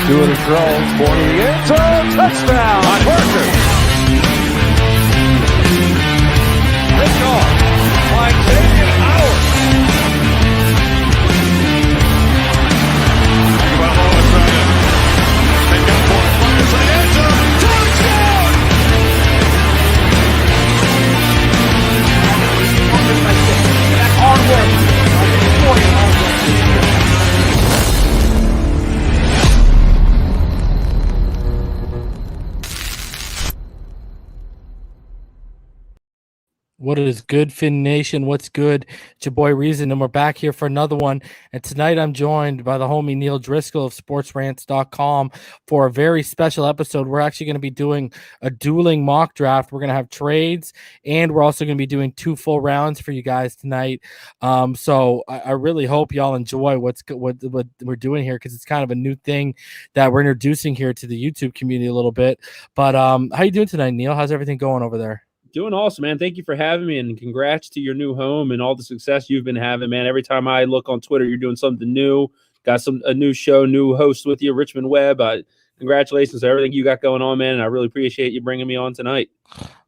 Doing a throw, going to the end zone, touchdown, Parker. Driscoll, finds Xavier Howard. Coramoa trying to make up for it, fires to the end zone, touchdown! That's hard work. What is good, Finn Nation? What's good? It's your boy Reason, and we're back here for another one. And tonight I'm joined by the homie Neal Driscoll of sportsrants.com for a very special episode. We're actually going to be doing a dueling mock draft. We're going to have trades, and we're also going to be doing 2 full rounds for you guys tonight. So I really hope y'all enjoy what we're doing here, because it's kind of a new thing that we're introducing here to the YouTube community a little bit. But how you doing tonight, Neal? How's everything going over there? Doing awesome, man. Thank you for having me, and congrats to your new home and all the success you've been having, man. Every time I look on Twitter, you're doing something new. Got a new show, new host with you, Richmond Webb. Congratulations to everything you got going on, man, and I really appreciate you bringing me on tonight.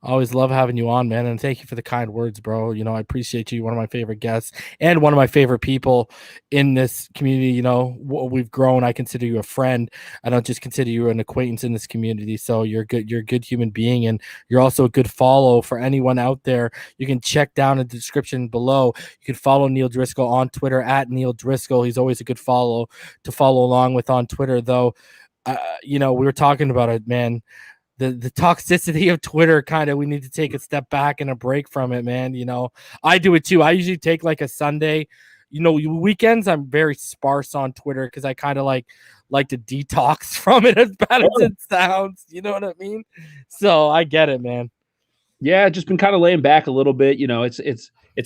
I always love having you on, man, and thank you for the kind words, bro. You know, I appreciate you. One of my favorite guests and one of my favorite people in this community. You know, we've grown. I consider you a friend. I don't just consider you an acquaintance in this community. So you're good. You're a good human being, and you're also a good follow for anyone out there. You can check down in the description below. You can follow Neal Driscoll on Twitter at Neal Driscoll. He's always a good follow to follow along with on Twitter, though. You know, we were talking about it, man. The toxicity of Twitter, we need to take a step back and a break from it, man. You know, I do it too. I usually take like a Sunday, you know, weekends. I'm very sparse on Twitter because I kind of like to detox from it, as bad as it sounds. You know what I mean? So I get it, man. Yeah, just been kind of laying back a little bit. You know, it's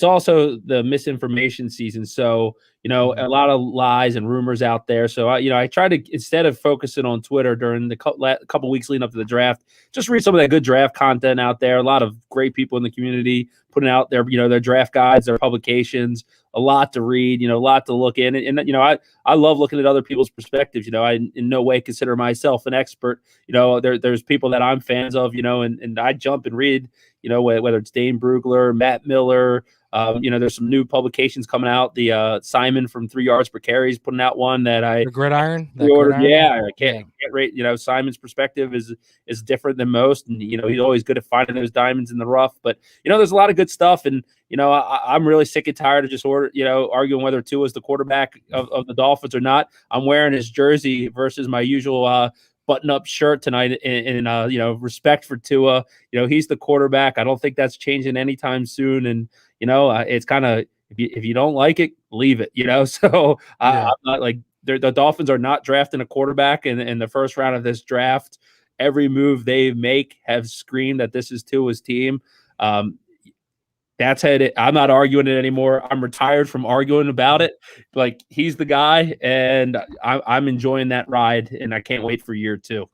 also the misinformation season. So, you know, a lot of lies and rumors out there. So, I try to, instead of focusing on Twitter during the couple weeks leading up to the draft, just read some of that good draft content out there. A lot of great people in the community putting out their, you know, their draft guides, their publications, a lot to read, you know, a lot to look in. And you know, I love looking at other people's perspectives. You know, I in no way consider myself an expert. You know, there's people that I'm fans of, you know, and I jump and read, you know, whether it's Dane Brugler, Matt Miller. You know, there's some new publications coming out. The Simon from 3 Yards Per Carry is putting out one that the Gridiron. Pre-ordered. Yeah, I can't rate. You know, Simon's perspective is different than most, and you know, he's always good at finding those diamonds in the rough. But you know, there's a lot of good stuff, and you know, I'm really sick and tired of just arguing whether Tua is the quarterback of the Dolphins or not. I'm wearing his jersey versus my usual button-up shirt tonight, and you know, respect for Tua. You know, he's the quarterback. I don't think that's changing anytime soon, and you know, it's kind of, if you don't like it, leave it, you know? So I'm not like, the Dolphins are not drafting a quarterback in the first round of this draft. Every move they make have screamed that this is Tua's team. That's it. I'm not arguing it anymore. I'm retired from arguing about it. Like, he's the guy, and I'm enjoying that ride, and I can't wait for year 2.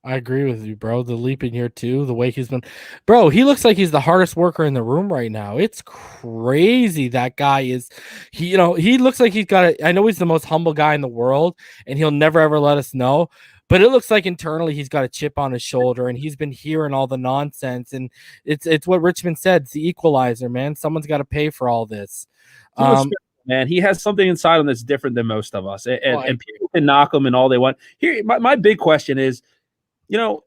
I agree with you, bro. The leap in here too, the way he's been, bro, he looks like he's the hardest worker in the room right now. It's crazy. That guy is, you know, he looks like he's got I know he's the most humble guy in the world, and he'll never ever let us know, but it looks like internally he's got a chip on his shoulder, and he's been hearing all the nonsense. And it's what Richmond said. It's the equalizer, man. Someone's got to pay for all this. Man, he has something inside him that's different than most of us, and people can knock him and all they want. Here, my big question is, you know,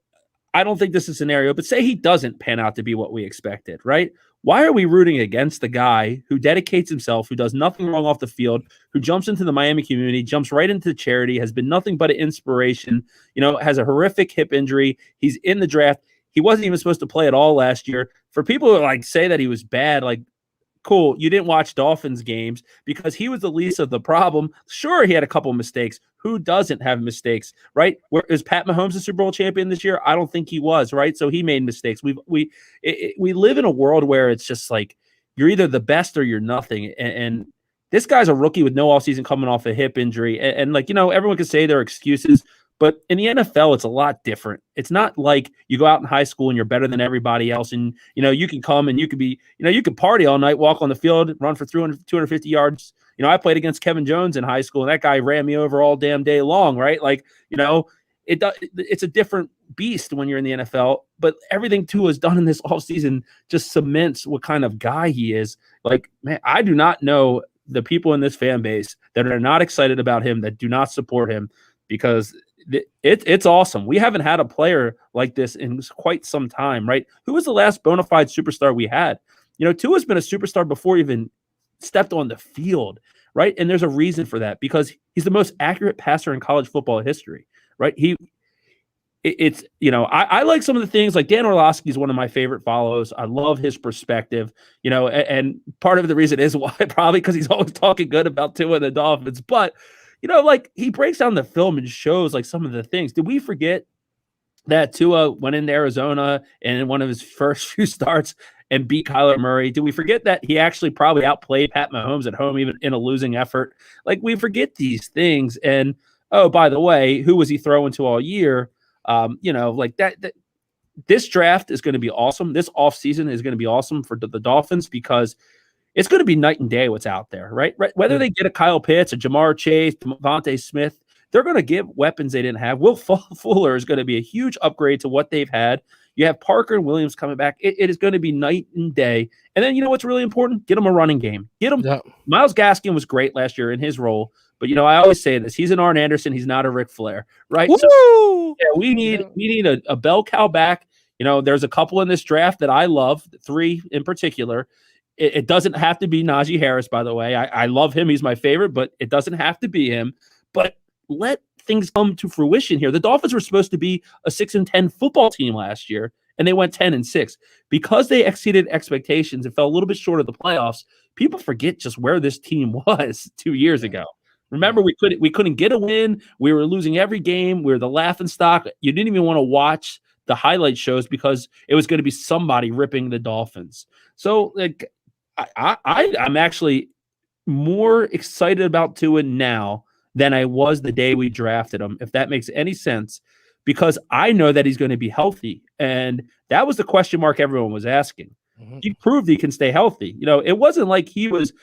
I don't think this is a scenario, but say he doesn't pan out to be what we expected, right? Why are we rooting against the guy who dedicates himself, who does nothing wrong off the field, who jumps into the Miami community, jumps right into charity, has been nothing but an inspiration, you know, has a horrific hip injury. He's in the draft. He wasn't even supposed to play at all last year. For people who like say that he was bad, like, cool, you didn't watch Dolphins games because he was the least of the problem. Sure, he had a couple mistakes. Who doesn't have mistakes, right? Is Pat Mahomes a Super Bowl champion this year? I don't think he was, right? So he made mistakes. We live in a world where it's just like you're either the best or you're nothing. And this guy's a rookie with no offseason coming off a hip injury. And like, you know, everyone can say their excuses, But in the NFL, it's a lot different. It's not like you go out in high school and you're better than everybody else. And, you can come and you could be, you could party all night, walk on the field, run for 250 yards. I played against Kevin Jones in high school, and that guy ran me over all damn day long, right? Like, it's a different beast when you're in the NFL. But everything Tua has done in this offseason just cements what kind of guy he is. Like, man, I do not know the people in this fan base that are not excited about him, that do not support him, because it's awesome. We haven't had a player like this in quite some time, right? Who was the last bona fide superstar we had? Tua's been a superstar before he even stepped on the field, right? And there's a reason for that, because he's the most accurate passer in college football history, right? I like some of the things, like Dan Orlovsky is one of my favorite follows. I love his perspective, and part of the reason is why, probably because he's always talking good about Tua and the Dolphins. But, like, he breaks down the film and shows like some of the things. Did we forget that Tua went into Arizona and in one of his first few starts and beat Kyler Murray? Did we forget that he actually probably outplayed Pat Mahomes at home, even in a losing effort? Like, we forget these things. And, oh, by the way, who was he throwing to all year? Like that this draft is going to be awesome. This offseason is going to be awesome for the Dolphins, because it's going to be night and day what's out there, right? Whether they get a Kyle Pitts, a Jamar Chase, Devontae Smith, they're going to give weapons they didn't have. Will Fuller is going to be a huge upgrade to what they've had. You have Parker and Williams coming back. It is going to be night and day. And then, what's really important? Get them a running game. Get them. Yeah. Myles Gaskin was great last year in his role. But, I always say this. He's an Arn Anderson. He's not a Ric Flair, right? Woo! So, yeah, we need a bell cow back. There's a couple in this draft that I love, 3 in particular. It doesn't have to be Najee Harris, by the way. I love him. He's my favorite, but it doesn't have to be him. But let things come to fruition here. The Dolphins were supposed to be a 6-10 football team last year, and they went 10-6. Because they exceeded expectations and fell a little bit short of the playoffs, people forget just where this team was 2 years ago. Remember, we couldn't get a win. We were losing every game. We were the laughing stock. You didn't even want to watch the highlight shows because it was going to be somebody ripping the Dolphins. So, like, I'm actually more excited about Tua now than I was the day we drafted him, if that makes any sense, because I know that he's going to be healthy. And that was the question mark everyone was asking. Mm-hmm. He proved he can stay healthy. It wasn't like he was,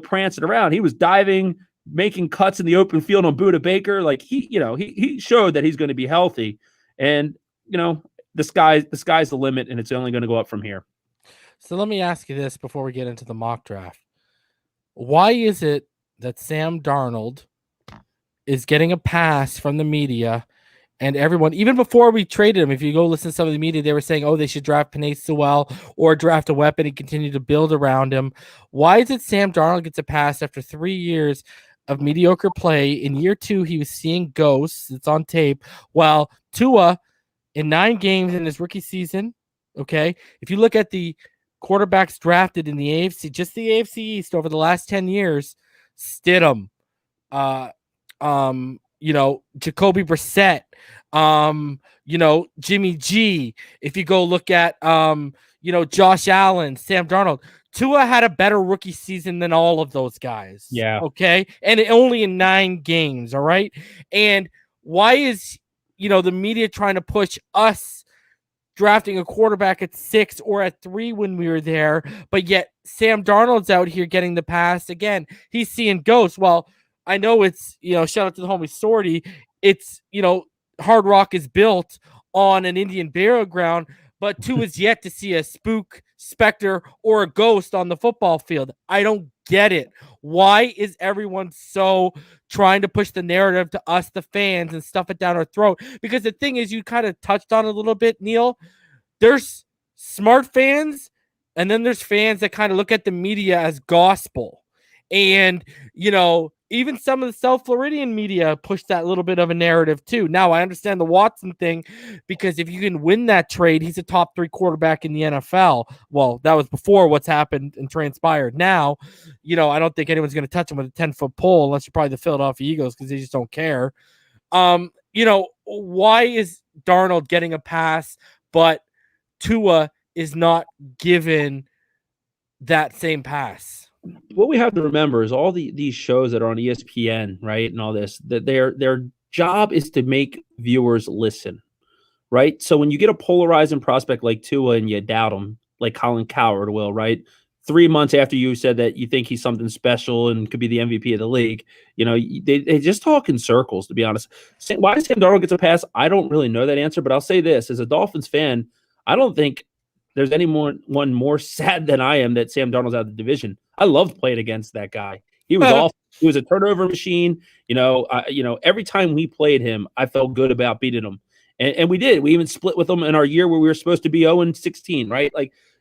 prancing around. He was diving, making cuts in the open field on Budda Baker. Like, he showed that he's going to be healthy. And, the sky's the limit, and it's only going to go up from here. So let me ask you this before we get into the mock draft. Why is it that Sam Darnold is getting a pass from the media and everyone, even before we traded him, if you go listen to some of the media, they were saying, oh, they should draft Penei Sewell or draft a weapon and continue to build around him. Why is it Sam Darnold gets a pass after 3 years of mediocre play? In year 2, he was seeing ghosts. It's on tape. While Tua, in 9 games in his rookie season, okay, if you look at the quarterbacks drafted in the AFC, just the AFC East over the last 10 years, Stidham, Jacoby Brissett, Jimmy G. If you go look at, Josh Allen, Sam Darnold, Tua had a better rookie season than all of those guys. Yeah. Okay. And only in 9 games. All right. And why is, the media trying to push us drafting a quarterback at 6 or at 3 when we were there, but yet Sam Darnold's out here getting the pass again? He's seeing ghosts. Well, I know it's, shout out to the homie Sorty. It's, Hard Rock is built on an Indian burial ground, but Tua is yet to see a spook, specter, or a ghost on the football field. I don't get it. Why is everyone so trying to push the narrative to us, the fans, and stuff it down our throat? Because the thing is, you kind of touched on it a little bit, Neal. There's smart fans, and then there's fans that kind of look at the media as gospel. And, even some of the South Floridian media push that little bit of a narrative too. Now, I understand the Watson thing, because if you can win that trade, he's a top 3 quarterback in the NFL. Well, that was before what's happened and transpired. Now, I don't think anyone's going to touch him with a 10-foot pole unless you're probably the Philadelphia Eagles, because they just don't care. Why is Darnold getting a pass, but Tua is not given that same pass? What we have to remember is all these shows that are on ESPN, right, and all this, that they're job is to make viewers listen, right? So when you get a polarizing prospect like Tua and you doubt him, like Colin Cowherd will, right? 3 months after you said that you think he's something special and could be the MVP of the league, they just talk in circles, to be honest. Why does Sam Darnold get a pass? I don't really know that answer, but I'll say this. As a Dolphins fan, I don't think there's anyone more sad than I am that Sam Darnold's out of the division. I loved playing against that guy. He was awful. He was a turnover machine. Every time we played him, I felt good about beating him. And we did. We even split with him in our year where we were supposed to be 0-16, right?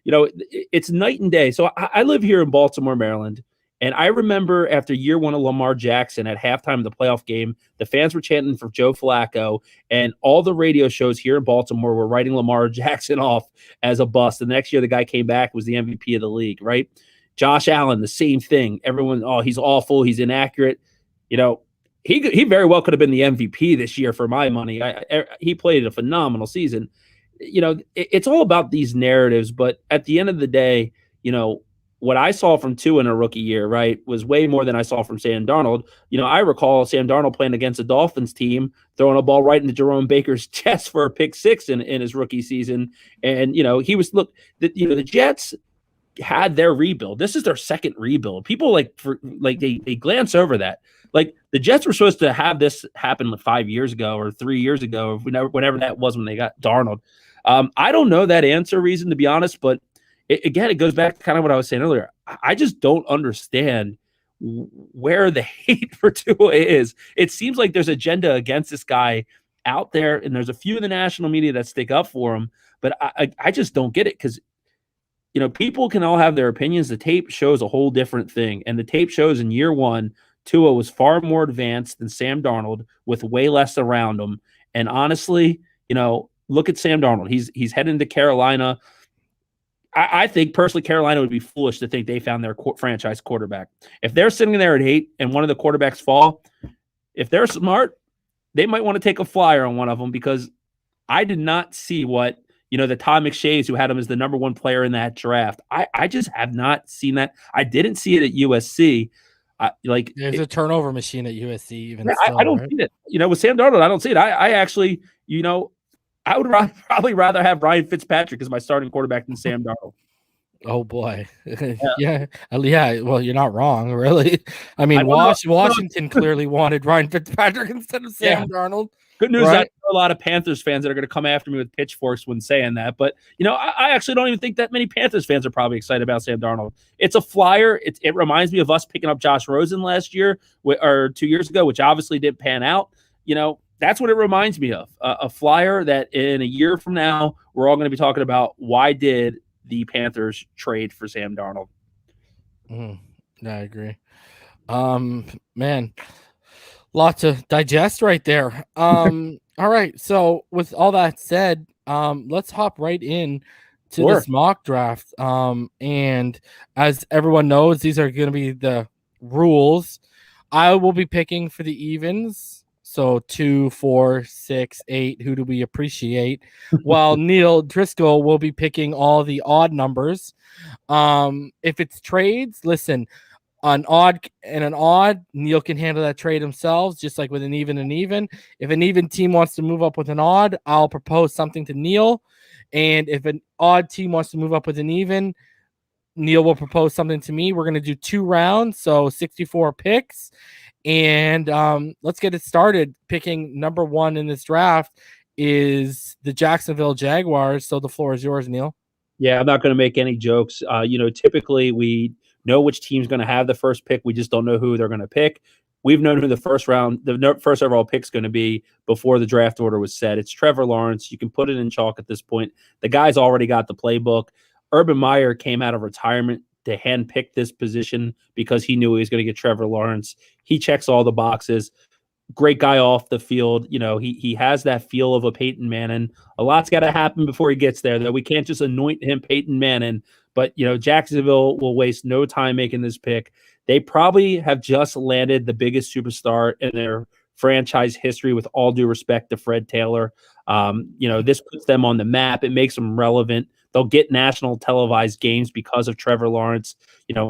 It's night and day. So I live here in Baltimore, Maryland. And I remember after year one of Lamar Jackson at halftime of the playoff game, the fans were chanting for Joe Flacco, and all the radio shows here in Baltimore were writing Lamar Jackson off as a bust. The next year, the guy came back, was the MVP of the league, right? Josh Allen, the same thing. Everyone, he's awful. He's inaccurate. He very well could have been the MVP this year for my money. He played a phenomenal season. It's all about these narratives, but at the end of the day, what I saw from Tua in a rookie year, right, was way more than I saw from Sam Darnold. I recall Sam Darnold playing against a Dolphins team, throwing a ball right into Jerome Baker's chest for a pick six in his rookie season. And, the Jets had their rebuild. This is their second rebuild. People they glance over that. Like, the Jets were supposed to have this happen 5 years ago or 3 years ago, whenever that was when they got Darnold. I don't know that answer reason, to be honest, but it goes back to kind of what I was saying earlier. I just don't understand where the hate for Tua is. It seems like there's agenda against this guy out there, and there's a few in the national media that stick up for him, but I just don't get it because, people can all have their opinions. The tape shows a whole different thing, and the tape shows in year one, Tua was far more advanced than Sam Darnold with way less around him. And honestly, look at Sam Darnold. He's heading to Carolina. I think personally Carolina would be foolish to think they found their franchise quarterback. If they're sitting there at 8 and one of the quarterbacks fall, if they're smart, they might want to take a flyer on one of them, because I did not see what, the Todd McShays, who had him as the number one player in that draft. I just have not seen that. I didn't see it at USC. There's a turnover machine at USC. Even I don't see it. With Sam Darnold, I don't see it. I actually, I would probably rather have Ryan Fitzpatrick as my starting quarterback than Sam Darnold. Oh boy, yeah. Well, you're not wrong, really. I mean, Washington clearly wanted Ryan Fitzpatrick instead of Sam Darnold. Good news, right? I know a lot of Panthers fans that are going to come after me with pitchforks when saying that, but I actually don't even think that many Panthers fans are probably excited about Sam Darnold. It's a flyer. It reminds me of us picking up Josh Rosen last year or 2 years ago, which obviously didn't pan out. That's what it reminds me of. A flyer that in a year from now, we're all going to be talking about why did the Panthers trade for Sam Darnold. I agree. Man, lot to digest right there. All right. So with all that said, let's hop right in to this mock draft. And as everyone knows, these are going to be the rules. I will be picking for the evens. So 2, 4, 6, 8. Who do we appreciate? While Neal Driscoll will be picking all the odd numbers. If it's trades, listen, an odd and an odd, Neal can handle that trade himself, just like with an even and even. If an even team wants to move up with an odd, I'll propose something to Neal. And if an odd team wants to move up with an even, Neal will propose something to me. We're going to do 2 rounds, so 64 picks. And let's get it started. Picking number 1 in this draft is the Jacksonville Jaguars. So the floor is yours, Neal. Yeah, I'm not going to make any jokes. Typically we know which team's going to have the first pick. We just don't know who they're going to pick. We've known who the first overall pick's going to be before the draft order was set. It's Trevor Lawrence. You can put it in chalk at this point. The guy's already got the playbook. Urban Meyer came out of retirement to handpick this position because he knew he was going to get Trevor Lawrence. He checks all the boxes. Great guy off the field. He has that feel of a Peyton Manning. A lot's got to happen before he gets there, though. We can't just anoint him Peyton Manning. But, Jacksonville will waste no time making this pick. They probably have just landed the biggest superstar in their franchise history, with all due respect to Fred Taylor. This puts them on the map. It makes them relevant. they'll get national televised games because of Trevor Lawrence.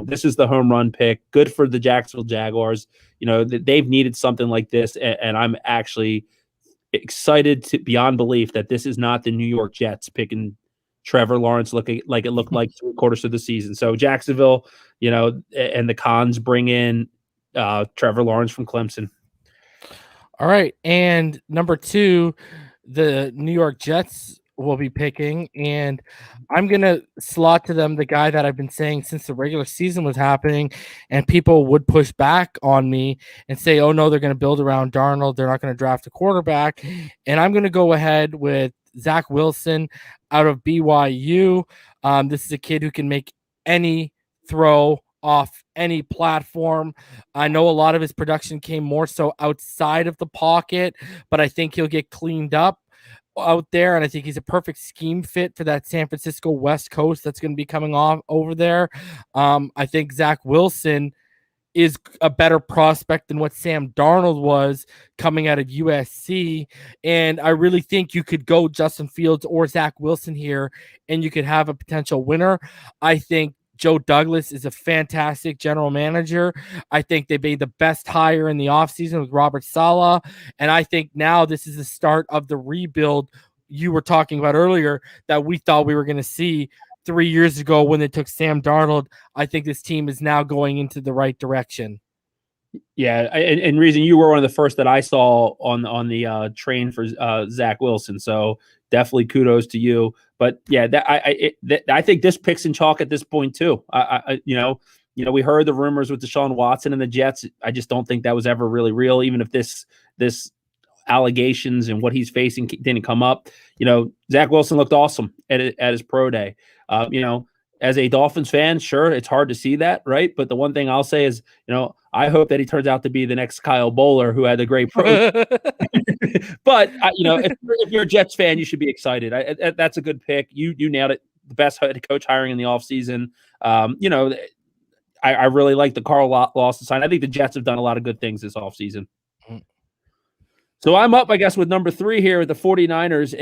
This is the home run pick. Good for the Jacksonville Jaguars. They've needed something like this, and I'm actually excited to beyond belief that this is not the New York Jets picking Trevor Lawrence looking like it looked like 3/4 of the season. So Jacksonville, and the Cons bring in Trevor Lawrence from Clemson. All right. And number 2, the New York Jets will be picking, and I'm going to slot to them the guy that I've been saying since the regular season was happening, and people would push back on me and say, oh, no, they're going to build around Darnold. They're not going to draft a quarterback. And I'm going to go ahead with Zach Wilson out of BYU. This is a kid who can make any throw off any platform. I know a lot of his production came more so outside of the pocket, but I think he'll get cleaned up out there, and I think he's a perfect scheme fit for that San Francisco West Coast that's going to be coming off over there. I think Zach Wilson is a better prospect than what Sam Darnold was coming out of USC, and I really think you could go Justin Fields or Zach Wilson here, and you could have a potential winner. I think Joe Douglas is a fantastic general manager. I think they made the best hire in the offseason with Robert Saleh. And I think now this is the start of the rebuild you were talking about earlier that we thought we were going to see 3 years ago when they took Sam Darnold. I think this team is now going into the right direction. Yeah, and reason you were one of the first that I saw on the train for Zach Wilson. So definitely kudos to you. But yeah, I think this pick's in chalk at this point too. We heard the rumors with Deshaun Watson and the Jets. I just don't think that was ever really real. Even if this allegations and what he's facing didn't come up, Zach Wilson looked awesome at his pro day. As a Dolphins fan, sure, it's hard to see that, right? But the one thing I'll say is, I hope that he turns out to be the next Kyle Bowler who had a great pro. But if you're a Jets fan, you should be excited. That's a good pick. You nailed it. The best head coach hiring in the offseason. I really like the Carl Lawson sign. I think the Jets have done a lot of good things this offseason. So I'm up, I guess, with number 3 here with the 49ers.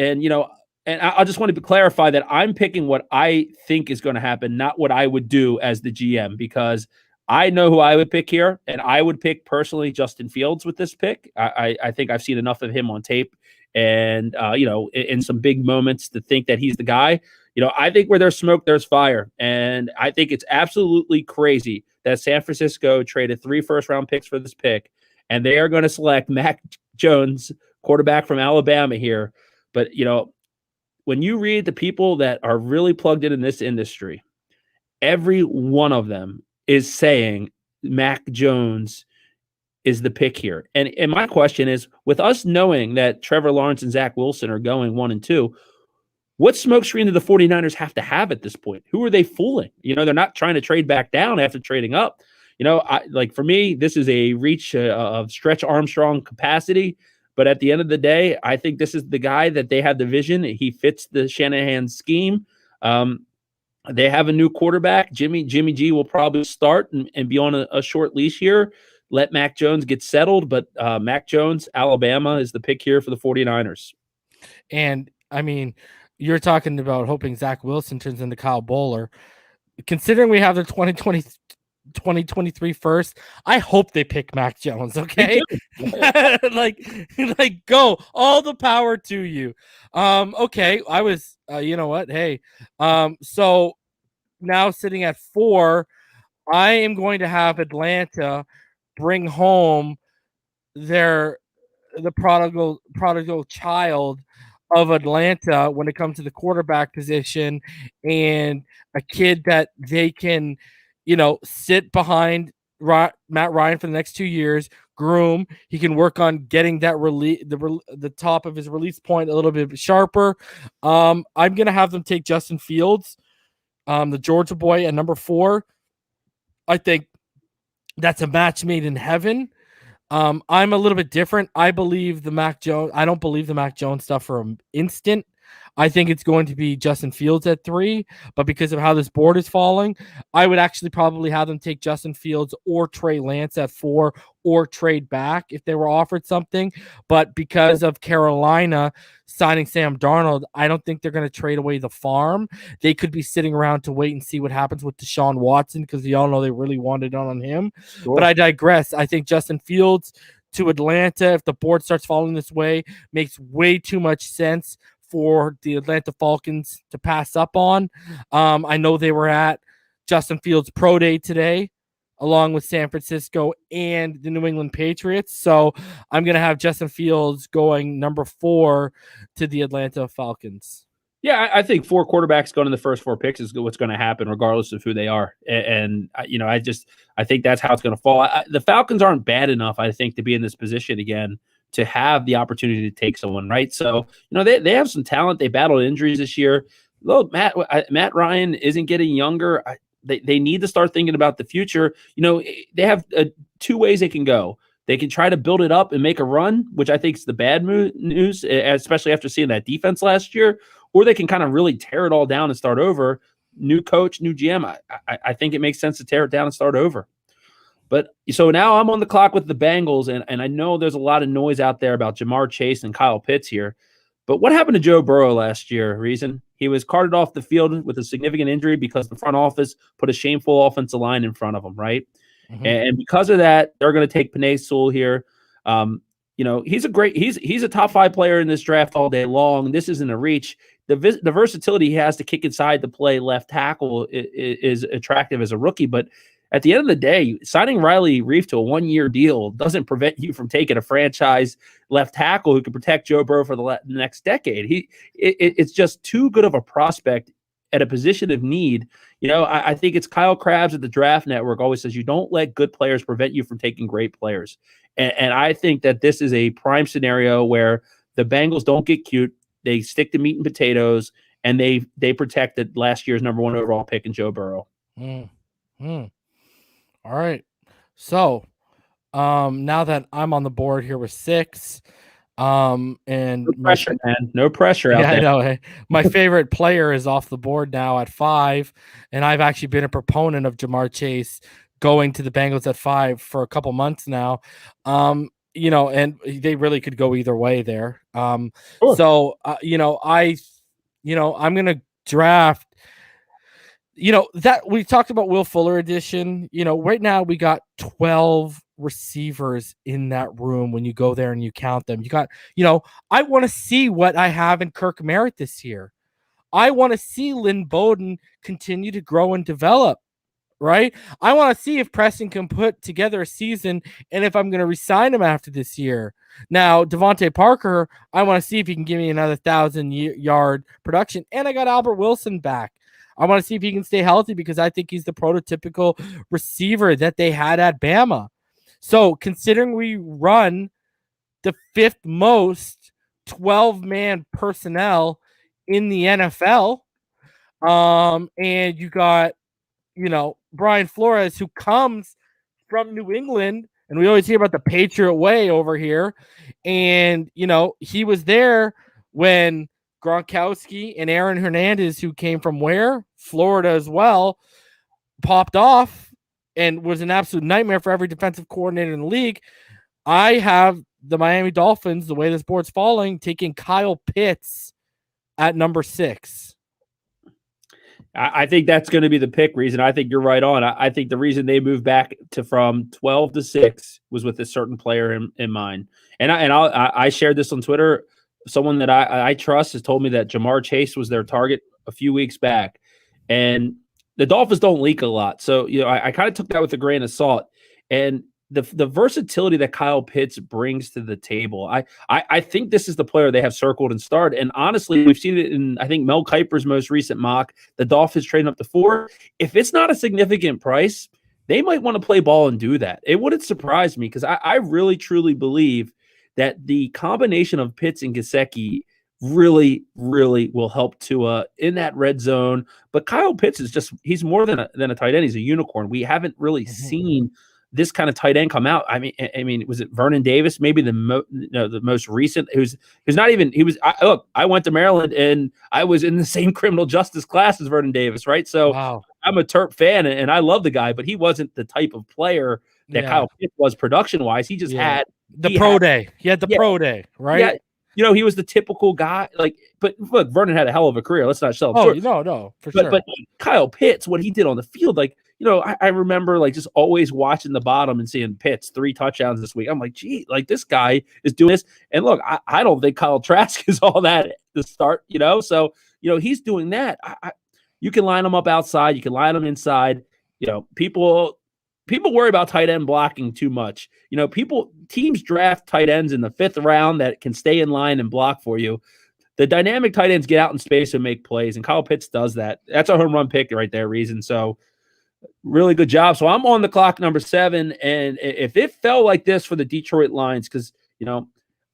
And I just want to clarify that I'm picking what I think is going to happen, not what I would do as the GM, because I know who I would pick here, and I would pick personally Justin Fields with this pick. I think I've seen enough of him on tape and, in some big moments to think that he's the guy. I think where there's smoke, there's fire. And I think it's absolutely crazy that San Francisco traded 3 first-round picks for this pick, and they are going to select Mac Jones, quarterback from Alabama here. But, when you read the people that are really plugged in this industry, every one of them is saying Mac Jones is the pick here. And my question is, with us knowing that Trevor Lawrence and Zach Wilson are going 1 and 2, what smokescreen do the 49ers have to have at this point? Who are they fooling? They're not trying to trade back down after trading up. For me, this is a reach of Stretch Armstrong capacity. But at the end of the day, I think this is the guy that they have the vision. He fits the Shanahan scheme. They have a new quarterback. Jimmy G will probably start and be on a short leash here. Let Mac Jones get settled. But Mac Jones, Alabama, is the pick here for the 49ers. And, I mean, you're talking about hoping Zach Wilson turns into Kyle Bowler. Considering we have the 2023 first, I hope they pick Mac Jones. Okay. like go, all the power to you. Okay. I was, you know what? Hey, so now sitting at 4, I am going to have Atlanta bring home the prodigal child of Atlanta when it comes to the quarterback position, and a kid that they can, sit behind Matt Ryan for the next 2 years, groom. He can work on getting that the top of his release point a little bit sharper. I'm going to have them take Justin Fields, the Georgia boy, at number 4. I think that's a match made in heaven. I'm a little bit different. I don't believe the Mac Jones stuff for an instant. I think it's going to be Justin Fields at 3, but because of how this board is falling, I would actually probably have them take Justin Fields or Trey Lance at 4 or trade back if they were offered something. But because of Carolina signing Sam Darnold, I don't think they're going to trade away the farm. They could be sitting around to wait and see what happens with Deshaun Watson because we all know they really wanted on him. Sure. But I digress. I think Justin Fields to Atlanta, if the board starts falling this way, makes way too much sense for the Atlanta Falcons to pass up on. I know they were at Justin Fields' pro day today, along with San Francisco and the New England Patriots. So I'm going to have Justin Fields going number 4 to the Atlanta Falcons. Yeah, I think 4 quarterbacks going in the first 4 picks is what's going to happen, regardless of who they are. And I think that's how it's going to fall. The Falcons aren't bad enough, I think, to be in this position again to have the opportunity to take someone, right? So, they have some talent. They battled injuries this year. Look, Matt Ryan isn't getting younger. They need to start thinking about the future. They have 2 ways they can go. They can try to build it up and make a run, which I think is the bad news, especially after seeing that defense last year, or they can kind of really tear it all down and start over. New coach, new GM. I think it makes sense to tear it down and start over. But so now I'm on the clock with the Bengals, and I know there's a lot of noise out there about Jamar Chase and Kyle Pitts here. But what happened to Joe Burrow last year, Reason? He was carted off the field with a significant injury because the front office put a shameful offensive line in front of him, right? Mm-hmm. And because of that, they're going to take Penei Sewell here. He's a top 5 player in this draft all day long. This isn't a reach. The versatility he has to kick inside to play left tackle is attractive as a rookie, but at the end of the day, signing Riley Reif to a 1-year deal doesn't prevent you from taking a franchise left tackle who can protect Joe Burrow for the next decade. It's just too good of a prospect at a position of need. I think it's Kyle Krabs at the Draft Network always says you don't let good players prevent you from taking great players. And I think that this is a prime scenario where the Bengals don't get cute. They stick to meat and potatoes, and they protected last year's number 1 overall pick in Joe Burrow. All right. So now that I'm on the board here with 6, and no pressure, man. No pressure out there. I know. Hey, my favorite player is off the board now at 5, and I've actually been a proponent of Jamar Chase going to the Bengals at 5 for a couple months now. And they really could go either way there. Sure. So I'm going to draft. That we talked about Will Fuller edition. Right now we got 12 receivers in that room. When you go there and you count them, you got, I want to see what I have in Kirk Merritt this year. I want to see Lynn Bowden continue to grow and develop, right? I want to see if Preston can put together a season and if I'm going to resign him after this year. Now, Devontae Parker, I want to see if he can give me another 1,000-yard production. And I got Albert Wilson back. I want to see if he can stay healthy because I think he's the prototypical receiver that they had at Bama. So considering we run the 5th most 12-man personnel in the NFL, and you got, Brian Flores, who comes from New England, and we always hear about the Patriot way over here. And, he was there when Gronkowski and Aaron Hernandez, who came from where? Florida as well, popped off and was an absolute nightmare for every defensive coordinator in the league. I have the Miami Dolphins, the way this board's falling, taking Kyle Pitts at number 6. I think that's going to be the pick. Reason I think you're right on. I think the reason they moved back from 12 to 6 was with a certain player in mind. And I shared this on Twitter. Someone that I trust has told me that Jamar Chase was their target a few weeks back. And the Dolphins don't leak a lot. So, I kind of took that with a grain of salt. And the versatility that Kyle Pitts brings to the table, I think this is the player they have circled and starred. And honestly, we've seen it in, I think, Mel Kiper's most recent mock. The Dolphins trading up to 4. If it's not a significant price, they might want to play ball and do that. It wouldn't surprise me because I really, truly believe that the combination of Pitts and Gesicki really, really will help Tua in that red zone. But Kyle Pitts is he's more than a tight end. He's a unicorn. We haven't really seen this kind of tight end come out. I mean, was it Vernon Davis? Maybe the most recent. Who's not even. He was. Look, I went to Maryland and I was in the same criminal justice class as Vernon Davis, right? So wow. I'm a Terp fan and I love the guy, but he wasn't the type of player that Kyle Pitts was production wise. He just had the pro day. He had the pro day, right? Yeah. You know, he was the typical guy. Like, but look, Vernon had a hell of a career. Let's not sell him short. No, for sure. But Kyle Pitts, what he did on the field, like, you know, I remember like just always watching the bottom and seeing Pitts 3 touchdowns this week. I'm like, gee, like this guy is doing this. And look, I don't think Kyle Trask is all that to start, you know. So, you know, he's doing that. You can line him up outside, you can line him inside. You know, people worry about tight end blocking too much. You know, teams draft tight ends in the 5th round that can stay in line and block for you. The dynamic tight ends get out in space and make plays, and Kyle Pitts does that. That's a home run pick right there, Reason. So really good job. So I'm on the clock, number 7, and if it fell like this for the Detroit Lions, because, you know,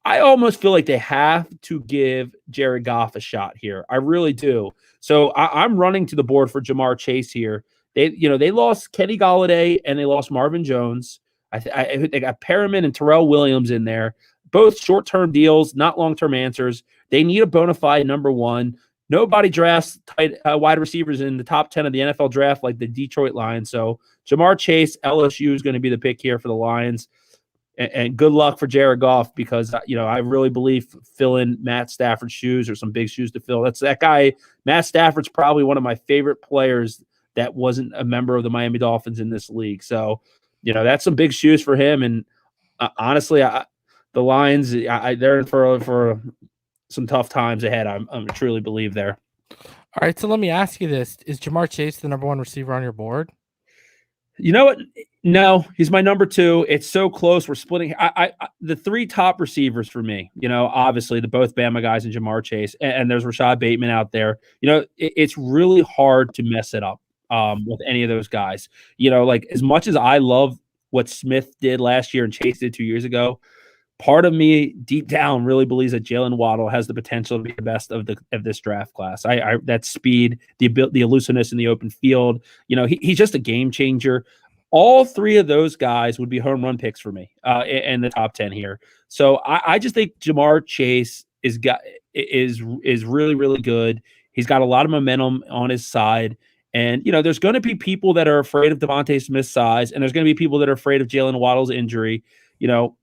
I almost feel like they have to give Jared Goff a shot here. I really do. So I'm running to the board for Jamar Chase here. They lost Kenny Golladay and they lost Marvin Jones. They got Perriman and Terrell Williams in there. Both short-term deals, not long-term answers. They need a bona fide number 1. Nobody drafts wide receivers in the top 10 of the NFL draft like the Detroit Lions. So Jamar Chase, LSU is going to be the pick here for the Lions. And good luck for Jared Goff, because, you know, I really believe fill in Matt Stafford's shoes, or some big shoes to fill. That's that guy. Matt Stafford's probably one of my favorite players that wasn't a member of the Miami Dolphins in this league. So, you know, that's some big shoes for him. And honestly, the Lions, they're in for some tough times ahead. I truly believe there. All right, so let me ask you this: is Jamar Chase the number 1 receiver on your board? You know what? No, he's my number 2. It's so close. We're splitting. The 3 top receivers for me, you know, obviously the both Bama guys and Jamar Chase, and there's Rashad Bateman out there. You know, it's really hard to mess it up with any of those guys. You know, like, as much as I love what Smith did last year and Chase did 2 years ago, part of me deep down really believes that Jalen Waddle has the potential to be the best of this draft class. That speed, the elusiveness in the open field, you know, he's just a game changer. All 3 of those guys would be home run picks for me in the top 10 here. So I just think Jamar Chase is really, really good. He's got a lot of momentum on his side. And, you know, there's going to be people that are afraid of Devontae Smith's size, and there's going to be people that are afraid of Jalen Waddle's injury. You know,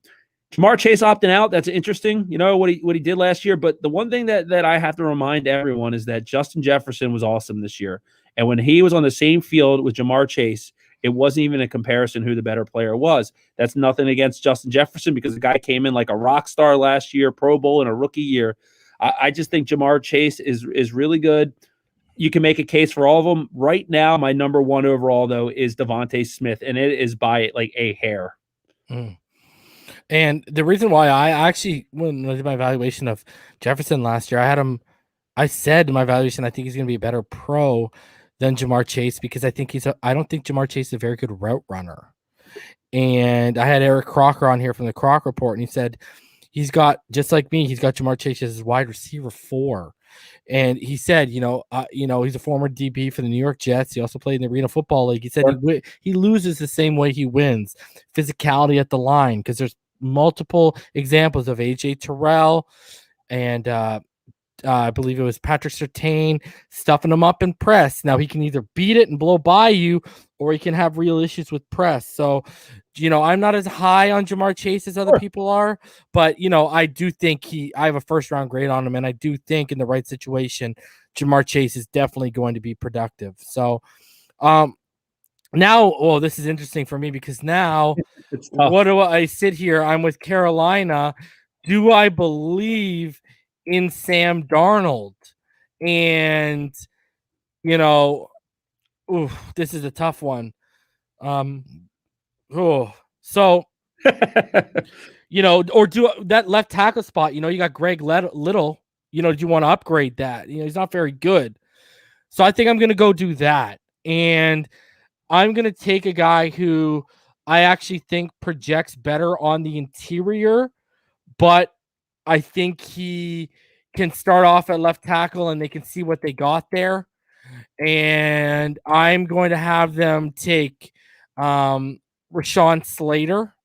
Jamar Chase opting out, that's interesting, you know, what he did last year. But the one thing that I have to remind everyone is that Justin Jefferson was awesome this year. And when he was on the same field with Jamar Chase, it wasn't even a comparison who the better player was. That's nothing against Justin Jefferson, because the guy came in like a rock star last year, Pro Bowl in a rookie year. I just think Jamar Chase is really good. You can make a case for all of them. Right now, my number 1 overall, though, is Devontae Smith, and it is by like a hair. And the reason why I actually, when I did my evaluation of Jefferson last year, I said in my evaluation, I think he's going to be a better pro than Jamar Chase, because I don't think Jamar Chase is a very good route runner. And I had Eric Crocker on here from the Croc Report, and he said he's got, just like me, he's got Jamar Chase as his wide receiver 4. And he said, you know, he's a former DB for the New York Jets. He also played in the Arena Football League. He said he loses the same way he wins: physicality at the line, because there's multiple examples of AJ Terrell and I believe it was Patrick Surtain stuffing him up in press. Now he can either beat it and blow by you, or he can have real issues with press. So, you know, I'm not as high on Jamar Chase as other people are, but, you know, I do think I have a 1st-round grade on him, and I do think in the right situation, Jamar Chase is definitely going to be productive. So, now, this is interesting for me, because now, what do I sit here? I'm with Carolina. Do I believe in Sam Darnold? And, you know, this is a tough one. So, you know, or do that left tackle spot, you know, you got Greg Little, you know, do you want to upgrade that? You know, he's not very good. So I think I'm going to go do that. And I'm going to take a guy who I actually think projects better on the interior, but I think he can start off at left tackle and they can see what they got there. And I'm going to have them take Rashawn Slater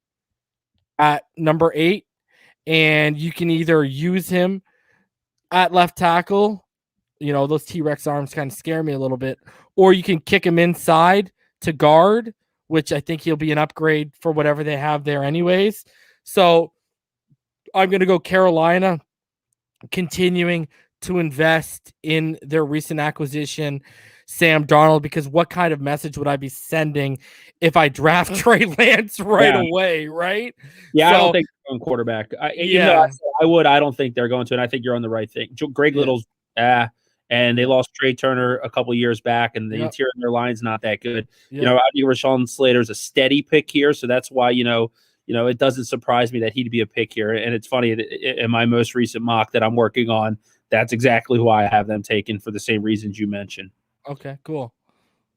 at number 8, and you can either use him at left tackle. Those T-Rex arms kind of scare me a little bit, or you can kick him inside to guard, which I think he'll be an upgrade for whatever they have there anyways. So I'm going to go Carolina, continuing to invest in their recent acquisition, Sam Darnold, because what kind of message would I be sending if I draft Trey Lance right away, right? Yeah, I don't think they're going quarterback. Even though I would, I don't think they're going to, and I think you're on the right thing. Greg Little's, and they lost Trey Turner a couple years back, and the interior of their line's not that good. I think Rashawn Slater's a steady pick here, so that's why, it doesn't surprise me that he'd be a pick here. And it's funny, in my most recent mock that I'm working on, that's exactly why I have them taken, for the same reasons you mentioned. Okay, cool.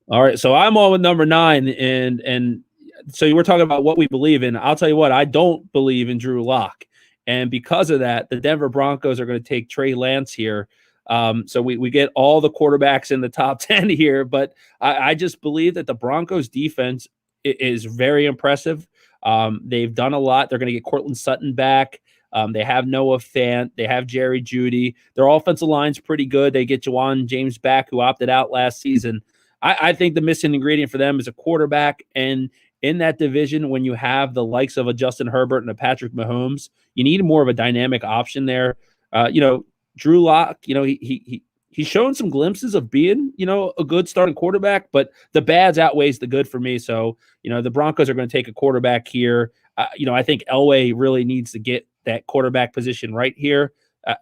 All right, so I'm on with number 9, and so you were talking about what we believe in. I'll tell you what, I don't believe in Drew Lock, and because of that, the Denver Broncos are going to take Trey Lance here. So we get all the quarterbacks in the top 10 here, but I just believe that the Broncos defense is very impressive. They've done a lot. They're going to get Cortland Sutton back. They have Noah Fant. They have Jerry Jeudy. Their offensive line's pretty good. They get Juwan James back, who opted out last season. I think the missing ingredient for them is a quarterback. And in that division, when you have the likes of a Justin Herbert and a Patrick Mahomes, you need more of a dynamic option there. Drew Lock, he's shown some glimpses of being, a good starting quarterback, but the bads outweighs the good for me. So, the Broncos are going to take a quarterback here. I think Elway really needs to get that quarterback position right here.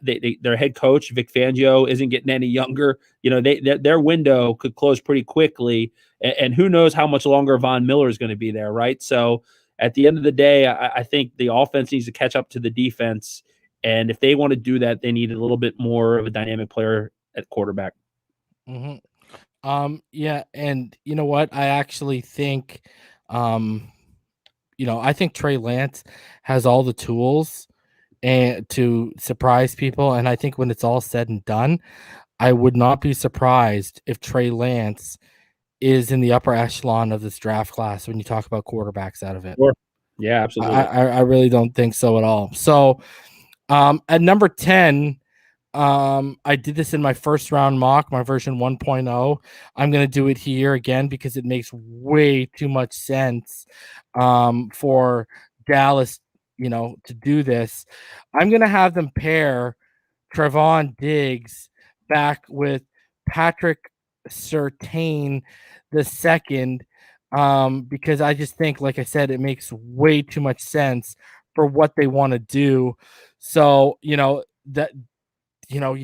Their head coach, Vic Fangio, isn't getting any younger. Their window could close pretty quickly, and who knows how much longer Von Miller is going to be there, right? So at the end of the day, I think the offense needs to catch up to the defense. And if they want to do that, they need a little bit more of a dynamic player at quarterback. Mm-hmm. Yeah, and you know what? I actually think, I think Trey Lance has all the tools and to surprise people. And I think when it's all said and done, I would not be surprised if Trey Lance is in the upper echelon of this draft class when you talk about quarterbacks out of it. Sure. Yeah, absolutely. I really don't think so at all. So at number 10, I did this in my first round mock, my version 1.0. I'm going to do it here again because it makes way too much sense for Dallas, to do this. I'm going to have them pair Trevon Diggs back with Patrick Surtain the second, because I just think, like I said, it makes way too much sense for what they want to do. So, you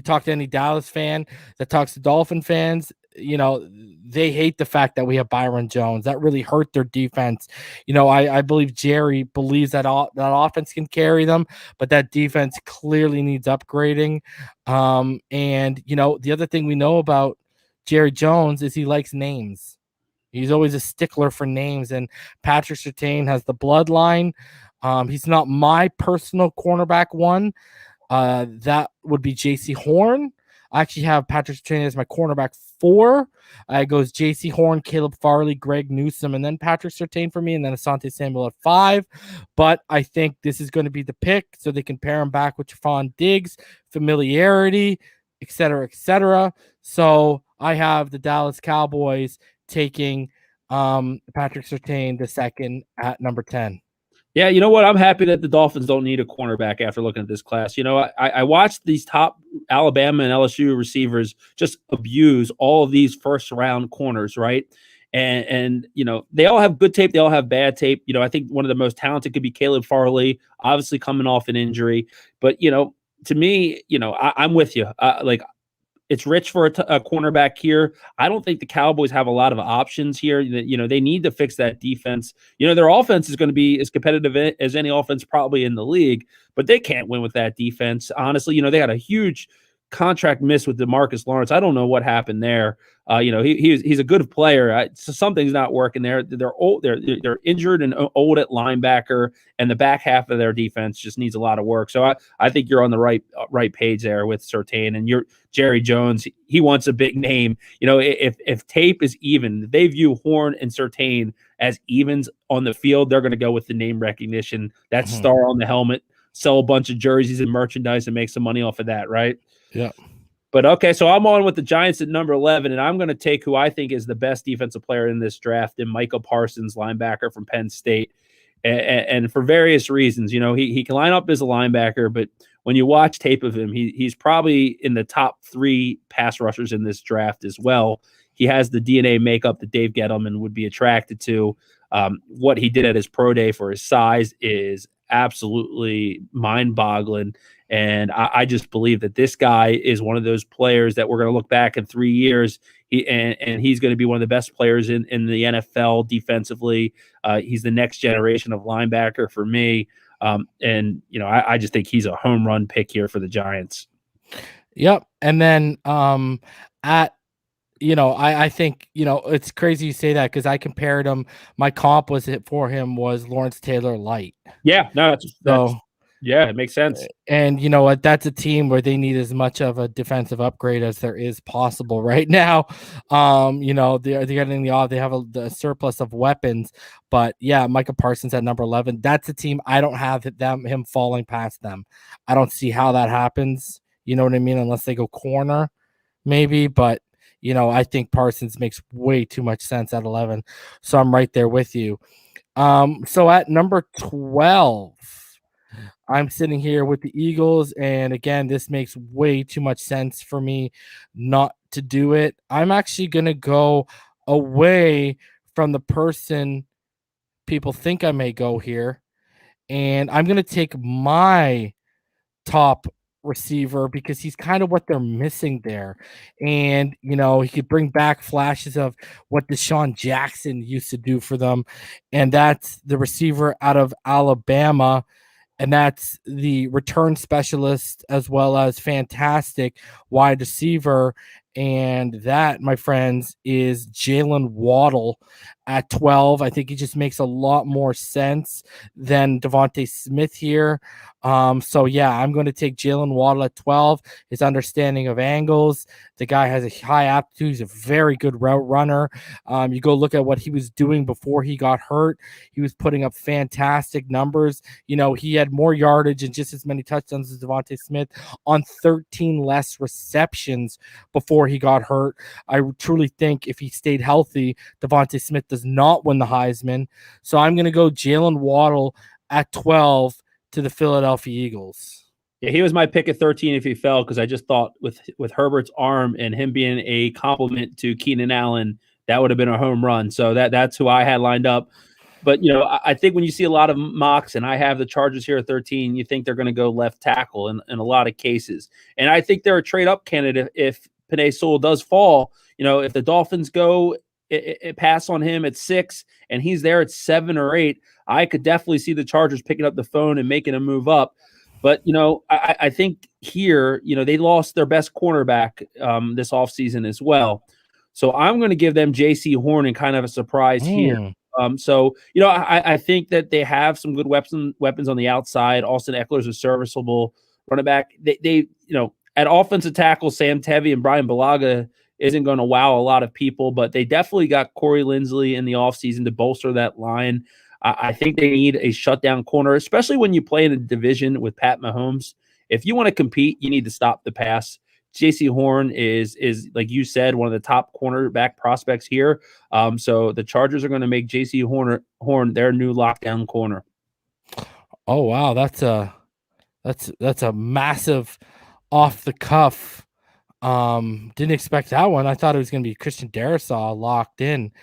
talk to any Dallas fan that talks to Dolphin fans, they hate the fact that we have Byron Jones. That really hurt their defense. I believe Jerry believes that that offense can carry them, but that defense clearly needs upgrading. And the other thing we know about Jerry Jones is he likes names. He's always a stickler for names, and Patrick Surtain has the bloodline. He's not my personal cornerback one. That would be JC Horn. I actually have Patrick Surtain as my cornerback 4. It goes JC Horn, Caleb Farley, Greg Newsome, and then Patrick Surtain for me, and then Asante Samuel at 5. But I think this is going to be the pick, so they can pair him back with Trevon Diggs, familiarity, etc., etc. So I have the Dallas Cowboys taking Patrick Surtain the second at number 10. Yeah, you know what? I'm happy that the Dolphins don't need a cornerback after looking at this class. I watched these top Alabama and LSU receivers just abuse all of these first-round corners, right? And they all have good tape. They all have bad tape. I think one of the most talented could be Caleb Farley, obviously coming off an injury. But, to me, I'm with you. It's rich for a cornerback here. I don't think the Cowboys have a lot of options here. They need to fix that defense. Their offense is going to be as competitive as any offense probably in the league, but they can't win with that defense. Honestly, they had a huge contract miss with DeMarcus Lawrence. I don't know what happened there. He's a good player. So something's not working there. They're old. They're injured and old at linebacker, and the back half of their defense just needs a lot of work. So I think you're on the right page there with Surtain, and you're Jerry Jones. He wants a big name. If tape is even, they view Horn and Surtain as evens on the field. They're going to go with the name recognition, that star on the helmet, sell a bunch of jerseys and merchandise, and make some money off of that, right? Yeah. But okay, so I'm on with the Giants at number 11, and I'm going to take who I think is the best defensive player in this draft, and Micah Parsons, linebacker from Penn State. And for various reasons, he can line up as a linebacker, but when you watch tape of him, he's probably in the top 3 pass rushers in this draft as well. He has the DNA makeup that Dave Gettleman would be attracted to. What he did at his pro day for his size is absolutely mind-boggling. And I just believe that this guy is one of those players that we're going to look back in 3 years. He's going to be one of the best players in the NFL defensively. He's the next generation of linebacker for me. I just think he's a home run pick here for the Giants. Yep. And then I think, it's crazy you say that because I compared him. My comp for him was Lawrence Taylor light. Yeah, no, yeah, it makes sense. And you know what? That's a team where they need as much of a defensive upgrade as there is possible right now. They're getting they have the surplus of weapons, but yeah, Micah Parsons at number 11. That's a team I don't have him falling past them. I don't see how that happens. You know what I mean? Unless they go corner, maybe, but. I think Parsons makes way too much sense at 11. So I'm right there with you. So at number 12, I'm sitting here with the Eagles. And again, this makes way too much sense for me not to do it. I'm actually going to go away from the person people think I may go here. And I'm going to take my top receiver because he's kind of what they're missing there. And he could bring back flashes of what Deshaun Jackson used to do for them, and that's the receiver out of Alabama, and that's the return specialist as well as fantastic wide receiver. And that, my friends, is Jalen Waddle at 12. I think he just makes a lot more sense than Devontae Smith here. So yeah, I'm going to take Jalen Waddle at 12. His understanding of angles. The guy has a high aptitude. He's a very good route runner. You go look at what he was doing before he got hurt. He was putting up fantastic numbers. He had more yardage and just as many touchdowns as Devontae Smith on 13 less receptions before he got hurt. I truly think if he stayed healthy, Devontae Smith does not win the Heisman. So I'm going to go Jalen Waddle at 12 to the Philadelphia Eagles. Yeah, he was my pick at 13 if he fell, because I just thought with Herbert's arm and him being a compliment to Keenan Allen, that would have been a home run. So that's who I had lined up. But, I think when you see a lot of mocks, and I have the Chargers here at 13, you think they're going to go left tackle in a lot of cases. And I think they're a trade-up candidate if Penei Sewell does fall. If the Dolphins go pass on him at 6 and he's there at 7 or 8, I could definitely see the Chargers picking up the phone and making a move up. But, I think here, they lost their best cornerback this offseason as well. So I'm going to give them J.C. Horn in kind of a surprise here. I think that they have some good weapons on the outside. Austin Eckler's a serviceable running back. They at offensive tackle, Sam Tevy and Brian Bulaga isn't going to wow a lot of people, but they definitely got Corey Linsley in the offseason to bolster that line. I think they need a shutdown corner, especially when you play in a division with Pat Mahomes. If you want to compete, you need to stop the pass. J.C. Horn is like you said, one of the top cornerback prospects here. So the Chargers are going to make J.C. Horn their new lockdown corner. Oh wow, that's a massive off the cuff. Didn't expect that one. I thought it was going to be Christian Darrisaw locked in.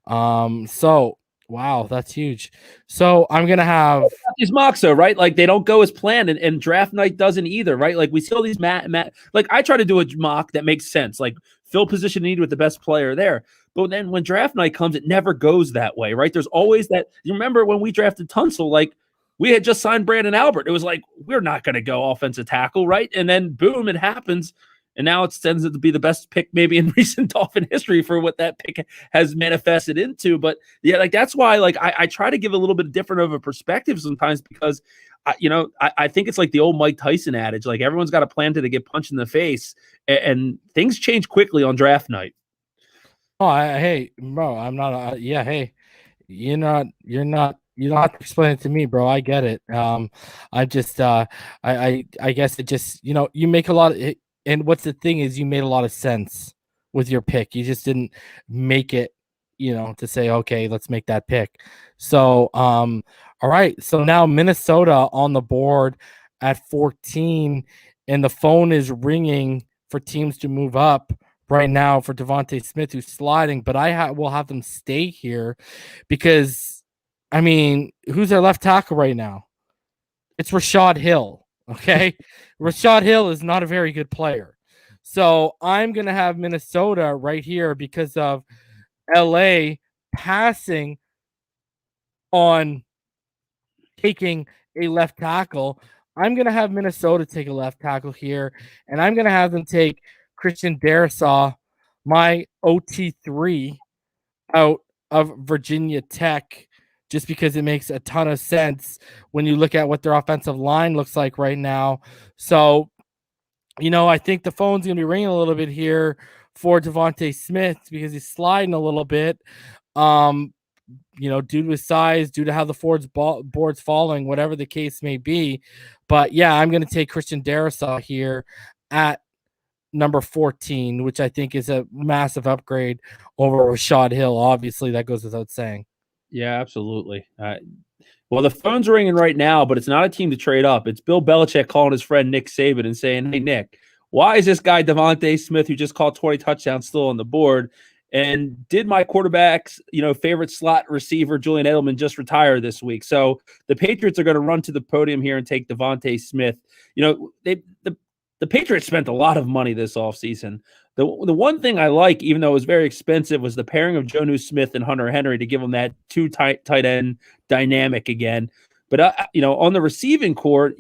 So wow, that's huge. So I'm gonna have these mocks though, right? Like they don't go as planned, and draft night doesn't either, right? Like we see all these like I try to do a mock that makes sense, like fill position need with the best player there. But then when draft night comes, it never goes that way, right? There's always that. You remember when we drafted Tunsil, like we had just signed Brandon Albert. It was like we're not going to go offensive tackle, right? And then boom, it happens. And now it tends to be the best pick maybe in recent Dolphin history for what that pick has manifested into. But yeah, like that's why like I try to give a little bit different of a perspective sometimes because I think it's like the old Mike Tyson adage, like everyone's got a plan to get punched in the face, and things change quickly on draft night. Oh, hey, bro, I'm not. Yeah, hey, you're not. You don't have to explain it to me, bro. I get it. I just, I guess it just, you make a lot of. And what's the thing is, you made a lot of sense with your pick. You just didn't make it, to say, okay, let's make that pick. So, all right. So now Minnesota on the board at 14, and the phone is ringing for teams to move up right now for Devontae Smith, who's sliding. But I will have them stay here because, I mean, who's their left tackle right now? It's Rashad Hill. Okay. Rashad Hill is not a very good player. So I'm going to have Minnesota right here because of LA passing on taking a left tackle. I'm going to have Minnesota take a left tackle here, and I'm going to have them take Christian Darrisaw, my OT3, out of Virginia Tech, just because it makes a ton of sense when you look at what their offensive line looks like right now. So, I think the phone's going to be ringing a little bit here for Devontae Smith because he's sliding a little bit. Due to his size, due to how the board's falling, whatever the case may be. But yeah, I'm going to take Christian Darrisaw here at number 14, which I think is a massive upgrade over Rashad Hill. Obviously, that goes without saying. Yeah, absolutely. Well, the phone's ringing right now, but it's not a team to trade up. It's Bill Belichick calling his friend Nick Saban and saying, hey, Nick, why is this guy Devontae Smith, who just caught 20 touchdowns, still on the board? And did my quarterback's, favorite slot receiver, Julian Edelman, just retire this week? So the Patriots are going to run to the podium here and take Devontae Smith. The Patriots spent a lot of money this offseason. The one thing I like, even though it was very expensive, was the pairing of Jonnu Smith and Hunter Henry to give them that two tight end dynamic again. But, on the receiving court,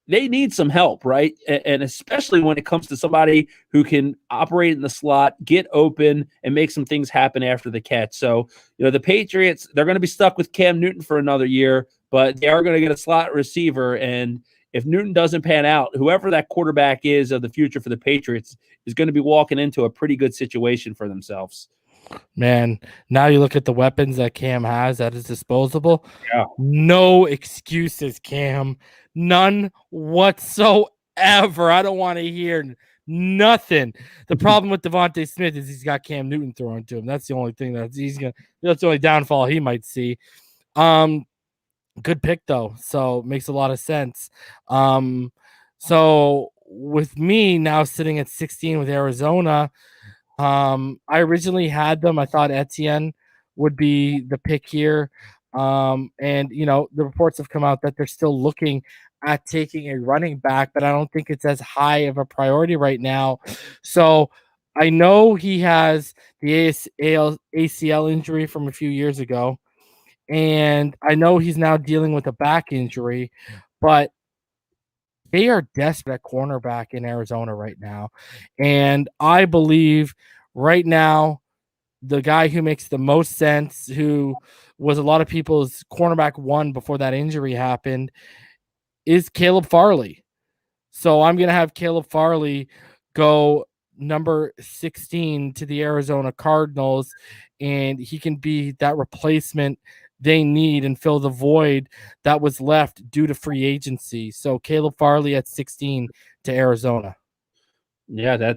they need some help, right? And especially when it comes to somebody who can operate in the slot, get open, and make some things happen after the catch. So, the Patriots, they're going to be stuck with Cam Newton for another year, but they are going to get a slot receiver. And if Newton doesn't pan out, whoever that quarterback is of the future for the Patriots is going to be walking into a pretty good situation for themselves. Man, now you look at the weapons that Cam has at his disposal. Yeah. No excuses, Cam. None whatsoever. I don't want to hear nothing. The problem with Devontae Smith is he's got Cam Newton throwing to him. That's the only thing that's the only downfall he might see. Good pick though. So makes a lot of sense. So with me now sitting at 16 with Arizona, I originally had them. I thought Etienne would be the pick here. And the reports have come out that they're still looking at taking a running back, but I don't think it's as high of a priority right now. So I know he has the ACL injury from a few years ago, and I know he's now dealing with a back injury, but they are desperate at cornerback in Arizona right now. And I believe right now, the guy who makes the most sense, who was a lot of people's cornerback one before that injury happened, is Caleb Farley. So I'm going to have Caleb Farley go number 16 to the Arizona Cardinals, and he can be that replacement they need and fill the void that was left due to free agency. So Caleb Farley at 16 to Arizona. Yeah,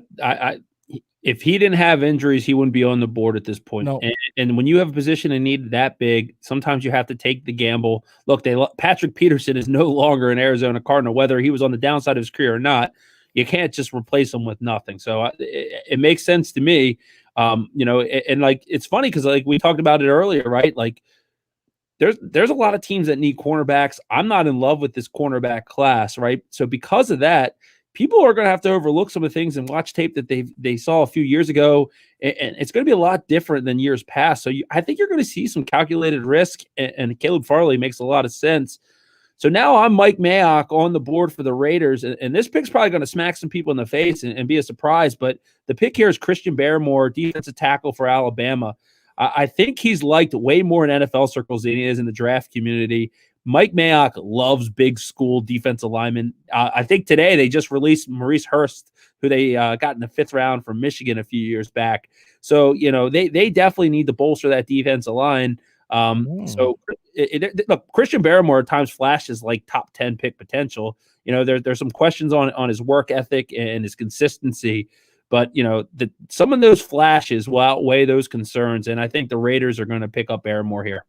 if he didn't have injuries, he wouldn't be on the board at this point. No. And when you have a position in need that big, sometimes you have to take the gamble. Look, Patrick Peterson is no longer an Arizona Cardinal, whether he was on the downside of his career or not. You can't just replace him with nothing. So it makes sense to me. And like it's funny because like we talked about it earlier, right? Like there's a lot of teams that need cornerbacks. I'm not in love with this cornerback class, right? So because of that, people are going to have to overlook some of the things and watch tape that they saw a few years ago, and it's going to be a lot different than years past. So I think you're going to see some calculated risk, and Caleb Farley makes a lot of sense. So now I'm Mike Mayock on the board for the Raiders, and this pick's probably going to smack some people in the face and be a surprise. But the pick here is Christian Barmore, defensive tackle for Alabama. I think he's liked way more in NFL circles than he is in the draft community. Mike Mayock loves big school defensive linemen. I think today they just released Maurice Hurst, who they got in the 5th round from Michigan a few years back. So, they definitely need to bolster that defensive line. Look, Christian Barmore at times flashes like top 10 pick potential. There's some questions on his work ethic and his consistency. But, some of those flashes will outweigh those concerns. And I think the Raiders are going to pick up Barmore here.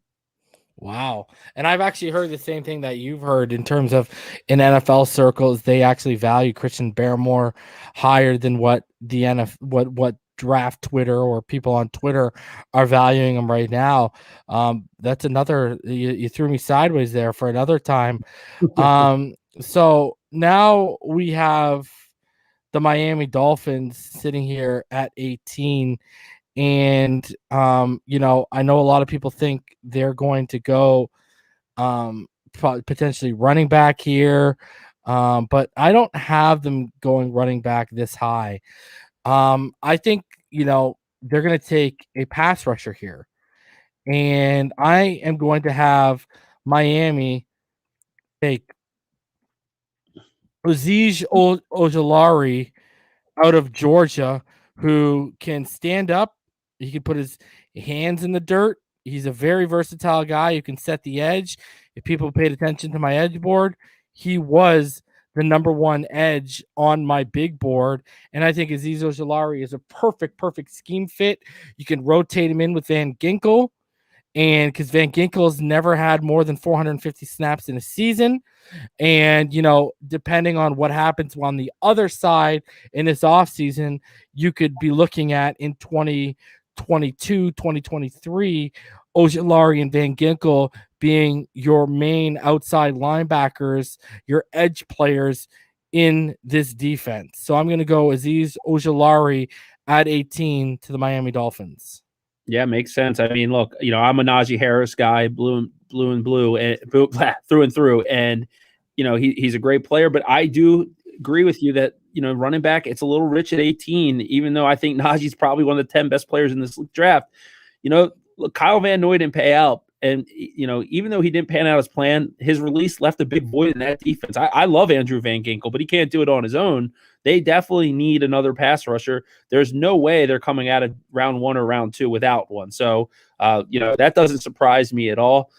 Wow. And I've actually heard the same thing that you've heard in terms of in NFL circles, they actually value Christian Barmore higher than what the what draft Twitter or people on Twitter are valuing him right now. That's another, you threw me sideways there for another time. So now we have the Miami Dolphins sitting here at 18. And, I know a lot of people think they're going to go potentially running back here. But I don't have them going running back this high. I think, they're going to take a pass rusher here. And I am going to have Miami take Azeez Ojulari out of Georgia, who can stand up. He can put his hands in the dirt. He's a very versatile guy who can set the edge. If people paid attention to my edge board, he was the number 1 edge on my big board. And I think Azeez Ojulari is a perfect scheme fit. You can rotate him in with Van Ginkel. And because Van Ginkel has never had more than 450 snaps in a season. And, depending on what happens on the other side in this offseason, you could be looking at in 2022, 2023, Ojulari and Van Ginkel being your main outside linebackers, your edge players in this defense. So I'm going to go Azeez Ojulari at 18 to the Miami Dolphins. Yeah, makes sense. I mean, look, I'm a Najee Harris guy, blue and blue, and through and through. And, he's a great player, but I do agree with you that, running back, it's a little rich at 18, even though I think Najee's probably one of the 10 best players in this draft. Look, Kyle Van Noy didn't pay out. And, even though he didn't pan out as planned, his release left a big void in that defense. I love Andrew Van Ginkel, but he can't do it on his own. They definitely need another pass rusher. There's no way they're coming out of round 1 or round 2 without one. So, that doesn't surprise me at all.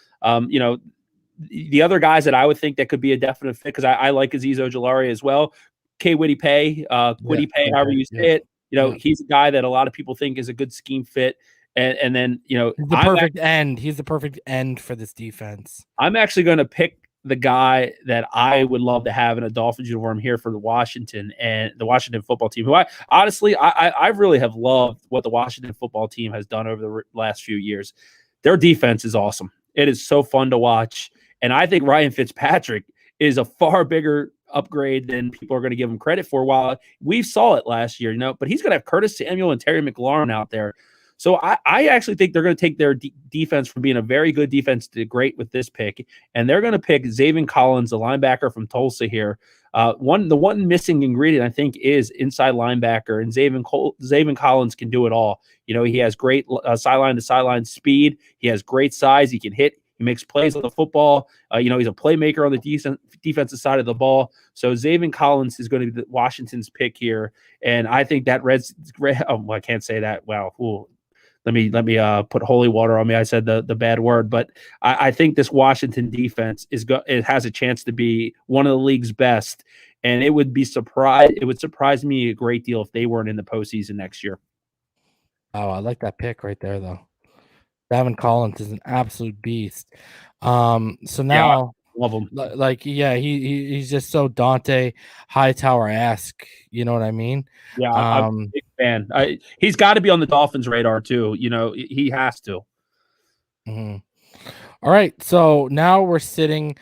The other guys that I would think that could be a definite fit, because I like Azeez Ojulari as well. Quiddy Pay, however you say it. He's a guy that a lot of people think is a good scheme fit. And then, he's the perfect end. He's the perfect end for this defense. I'm actually going to pick the guy that I would love to have in a Dolphins uniform here for the Washington football team, who I really have loved what the Washington football team has done over the last few years. Their defense is awesome. It is so fun to watch. And I think Ryan Fitzpatrick is a far bigger upgrade than people are going to give him credit for. While we saw it last year, but he's going to have Curtis Samuel and Terry McLaurin out there. So I actually think they're going to take their defense from being a very good defense to great with this pick, and they're going to pick Zaven Collins, the linebacker from Tulsa here. The one missing ingredient, I think, is inside linebacker, and Zaven Collins can do it all. He has great sideline-to-sideline speed. He has great size. He can hit. He makes plays on the football. He's a playmaker on the defensive side of the ball. So Zaven Collins is going to be Washington's pick here, and I think that I can't say that. Wow. Ooh. Let me put holy water on me. I said the bad word, but I think this Washington defense it has a chance to be one of the league's best, and it would surprise me a great deal if they weren't in the postseason next year. Oh, I like that pick right there, though. Zaven Collins is an absolute beast. So now, love him. He's just so Dante Hightower-esque. You know what I mean? Yeah, I'm a big fan. He's got to be on the Dolphins' radar too. He has to. Mm-hmm. All right, so now we're sitting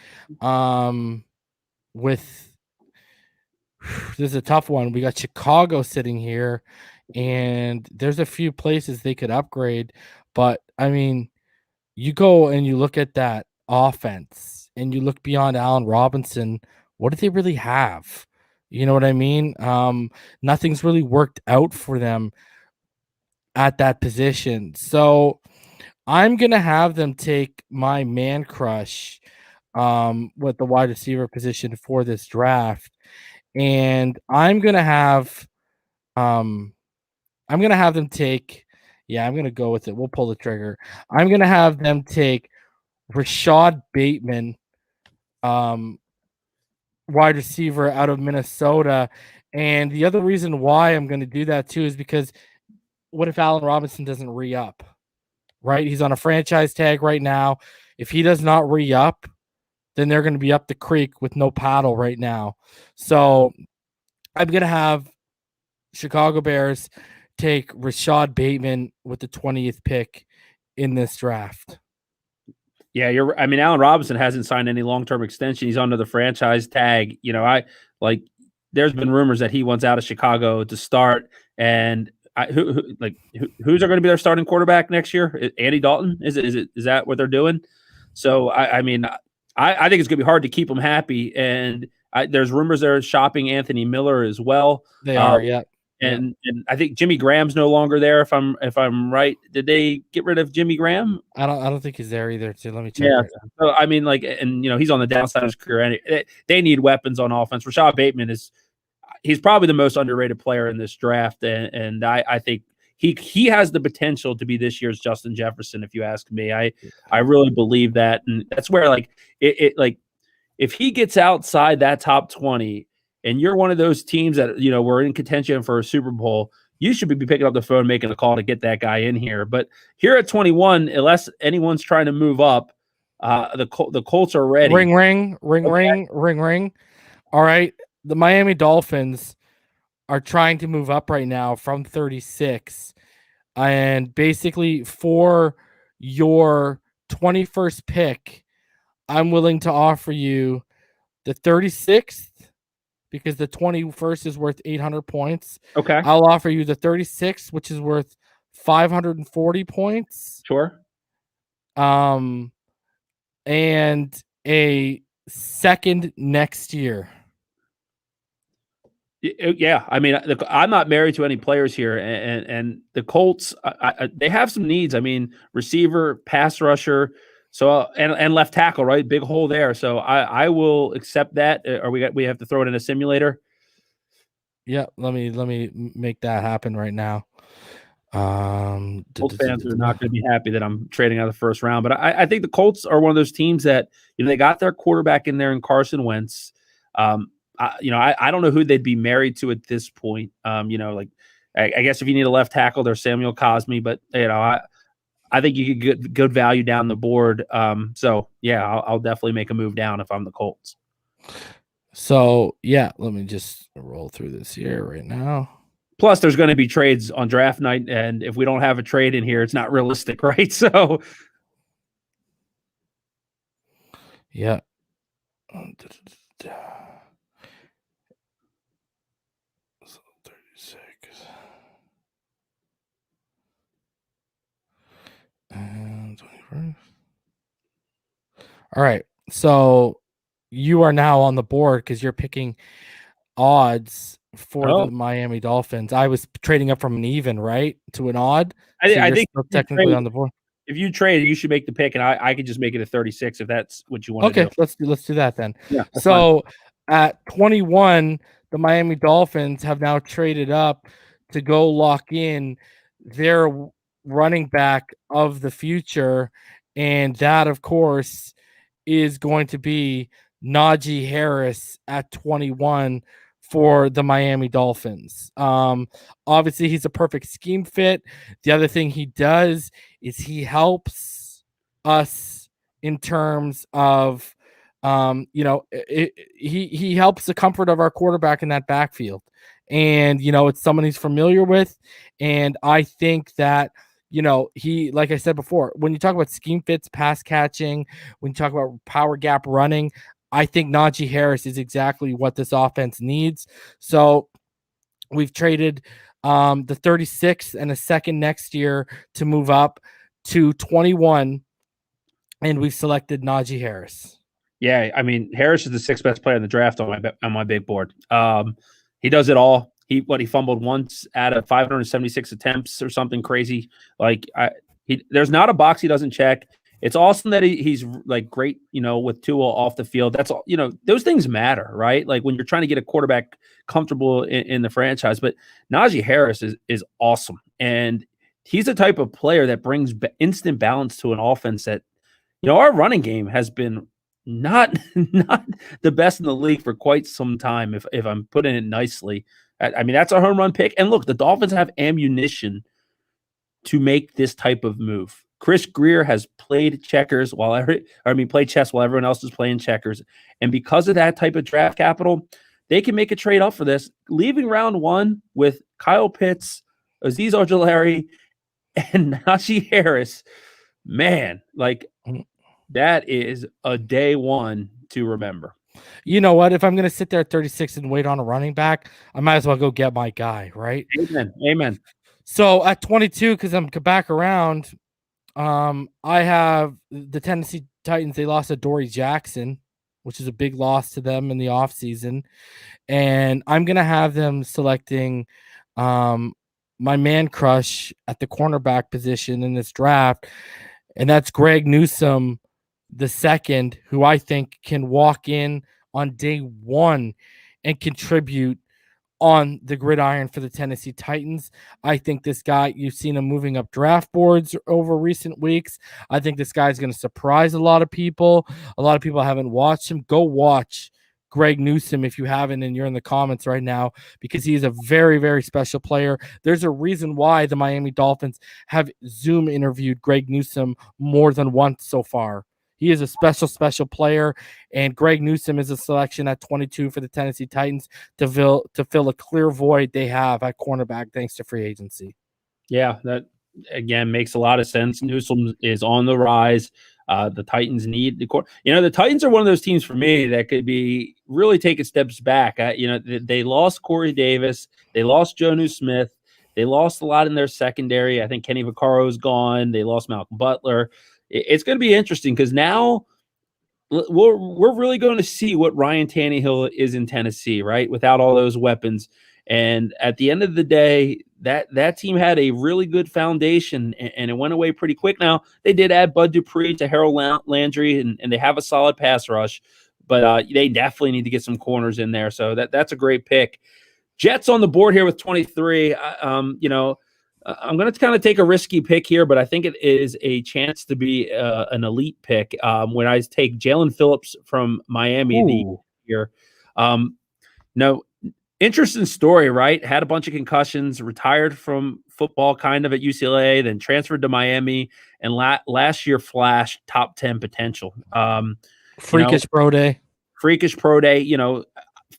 with. This is a tough one. We got Chicago sitting here, and there's a few places they could upgrade, but I mean, you go and you look at that offense, and you look beyond Allen Robinson, what do they really have? You know what I mean? Nothing's really worked out for them at that position. So I'm going to have them take my man crush with the wide receiver position for this draft. And I'm going to have them take, I'm going to go with it. We'll pull the trigger. I'm going to have them take Rashad Bateman, wide receiver out of Minnesota. And the other reason why I'm going to do that too is because what if Allen Robinson doesn't re-up? Right? He's on a franchise tag right now. If he does not re-up, then they're going to be up the creek with no paddle right now. So I'm going to have Chicago Bears take Rashad Bateman with the 20th pick in this draft. Yeah, Allen Robinson hasn't signed any long-term extension. He's under the franchise tag. There's been rumors that he wants out of Chicago to start. And who's going to be their starting quarterback next year? Andy Dalton? Is that what they're doing? So I think it's going to be hard to keep him happy. And there's rumors they're shopping Anthony Miller as well. They are, yeah. And I think Jimmy Graham's no longer there. If I'm right, did they get rid of Jimmy Graham? I don't think he's there either. So let me check. Yeah. So, he's on the downside of his career. They need weapons on offense. Rashad Bateman he's probably the most underrated player in this draft, and I think he has the potential to be this year's Justin Jefferson. If you ask me, I really believe that, and that's where if he gets outside that top 20. And you're one of those teams that, we're in contention for a Super Bowl, you should be picking up the phone, making a call to get that guy in here. But here at 21, unless anyone's trying to move up, the Colts are ready. Ring. All right. The Miami Dolphins are trying to move up right now from 36. And basically for your 21st pick, I'm willing to offer you the 36th, because the 21st is worth 800 points. Okay. I'll offer you the 36th, which is worth 540 points. Sure. And a second next year. Yeah. I'm not married to any players here, and the Colts, they have some needs. Receiver, pass rusher, so and left tackle, right? Big hole there. So I will accept that. Or we have to throw it in a simulator. Yeah, let me make that happen right now. Colts fans are not going to be happy that I'm trading out of the first round, but I think the Colts are one of those teams that they got their quarterback in there in Carson Wentz. I don't know who they'd be married to at this point. I guess if you need a left tackle, there's Samuel Cosmi, but I think you could get good value down the board. So yeah, I'll definitely make a move down if I'm the Colts. So yeah, let me just roll through this here right now. Plus, there's going to be trades on draft night, and if we don't have a trade in here, it's not realistic, right? So yeah. So 36. And 21st. All right. So you are now on the board because you're picking odds for the Miami Dolphins. I was trading up from an even, right, to an odd. I think technically on the board. If you trade, you should make the pick, and I could just make it a 36 if that's what you want to do. Okay, let's do that then. Yeah. So at 21, the Miami Dolphins have now traded up to go lock in their running back of the future, and that, of course, is going to be Najee Harris at 21 for the Miami Dolphins. Obviously, he's a perfect scheme fit. The other thing he does is he helps us in terms of, he helps the comfort of our quarterback in that backfield. And, it's someone he's familiar with. And I think that, he, like I said before, when you talk about scheme fits, pass catching, when you talk about power gap running, I think Najee Harris is exactly what this offense needs. So we've traded the 36th and a second next year to move up to 21, and we've selected Najee Harris. Yeah, I mean, Harris is the 6th best player in the draft on my big board. He does it all. He fumbled once out of 576 attempts or something crazy. Like there's not a box he doesn't check. It's awesome that he's like great, with Tua off the field. That's all, those things matter, right? Like when you're trying to get a quarterback comfortable in the franchise. But Najee Harris is awesome, and he's the type of player that brings instant balance to an offense that, our running game has been not the best in the league for quite some time, if I'm putting it nicely. I mean, that's a home run pick. And look, the Dolphins have ammunition to make this type of move. Chris Greer has played chess while everyone else is playing checkers. And because of that type of draft capital, they can make a trade up for this, leaving round 1 with Kyle Pitts, Azeez Ojulari, and Najee Harris. Man, like that is a day one to remember. You know what? If I'm going to sit there at 36 and wait on a running back, I might as well go get my guy, right? Amen. So at 22, because I'm back around, I have the Tennessee Titans. They lost to Dory Jackson, which is a big loss to them in the offseason. And I'm going to have them selecting my man crush at the cornerback position in this draft. And that's Greg Newsome the second, who I think can walk in on day 1 and contribute on the gridiron for the Tennessee Titans. I think this guy, you've seen him moving up draft boards over recent weeks. I think this guy's going to surprise a lot of people. A lot of people haven't watched him. Go watch Greg Newsome if you haven't, and you're in the comments right now, because he is a very, very special player. There's a reason why the Miami Dolphins have Zoom interviewed Greg Newsome more than once so far. He is a special, special player, and Greg Newsome is a selection at 22 for the Tennessee Titans to fill a clear void they have at cornerback thanks to free agency. Yeah, that, again, makes a lot of sense. Newsome is on the rise. The Titans need the court. The Titans are one of those teams for me that could be really taking steps back. They lost Corey Davis. They lost Jonnu Smith. They lost a lot in their secondary. I think Kenny Vaccaro is gone. They lost Malcolm Butler. It's going to be interesting because now we're really going to see what Ryan Tannehill is in Tennessee, right? Without all those weapons. And at the end of the day, that team had a really good foundation, and it went away pretty quick. Now, they did add Bud Dupree to Harold Landry, and they have a solid pass rush, but they definitely need to get some corners in there. So that's a great pick. Jets on the board here with 23. I'm going to kind of take a risky pick here, but I think it is a chance to be an elite pick when I take Jalen Phillips from Miami here. Interesting story, right? Had a bunch of concussions, retired from football kind of at UCLA, then transferred to Miami, and last year flashed top 10 potential. Freakish pro day.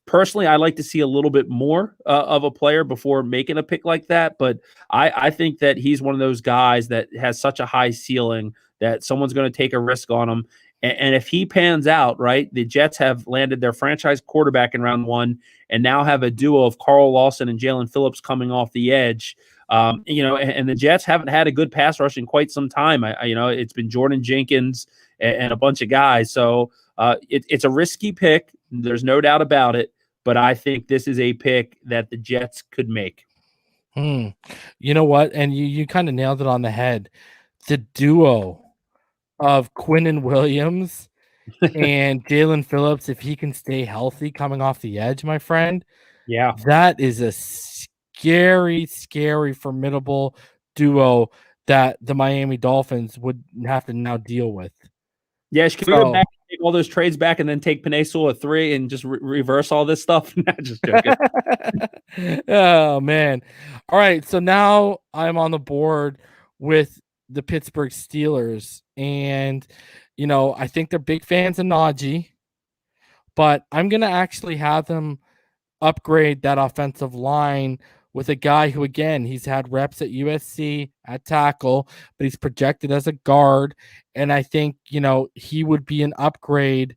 Personally, I like to see a little bit more of a player before making a pick like that. But I think that he's one of those guys that has such a high ceiling that someone's going to take a risk on him. And if he pans out, right, the Jets have landed their franchise quarterback in round 1 and now have a duo of Carl Lawson and Jalen Phillips coming off the edge. And the Jets haven't had a good pass rush in quite some time. It's been Jordan Jenkins and a bunch of guys. So it's a risky pick. There's no doubt about it. But I think this is a pick that the Jets could make. You know what? And you kind of nailed it on the head. The duo of Quinn Williams and Jalen Phillips, if he can stay healthy coming off the edge, my friend. Yeah. That is a scary, scary, formidable duo that the Miami Dolphins would have to now deal with. Yeah, can we go back and take all those trades back and then take Penei Sewell at 3 and just reverse all this stuff? Just joking. Oh, man. All right, so now I'm on the board with the Pittsburgh Steelers, and, I think they're big fans of Najee, but I'm going to actually have them upgrade that offensive line with a guy who, again, he's had reps at USC at tackle, but he's projected as a guard. And I think, he would be an upgrade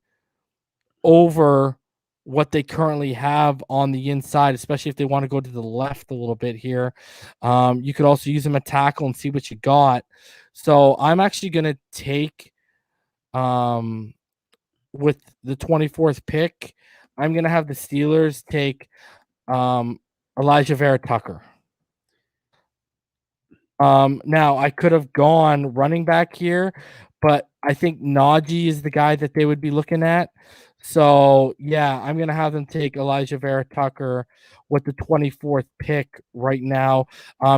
over what they currently have on the inside, especially if they want to go to the left a little bit here. You could also use him at tackle and see what you got. So I'm actually going to take with the 24th pick, I'm going to have the Steelers take Elijah Vera Tucker. Now I could have gone running back here, but I think Najee is the guy that they would be looking at. So yeah, I'm gonna have them take Elijah Vera Tucker with the 24th pick right now.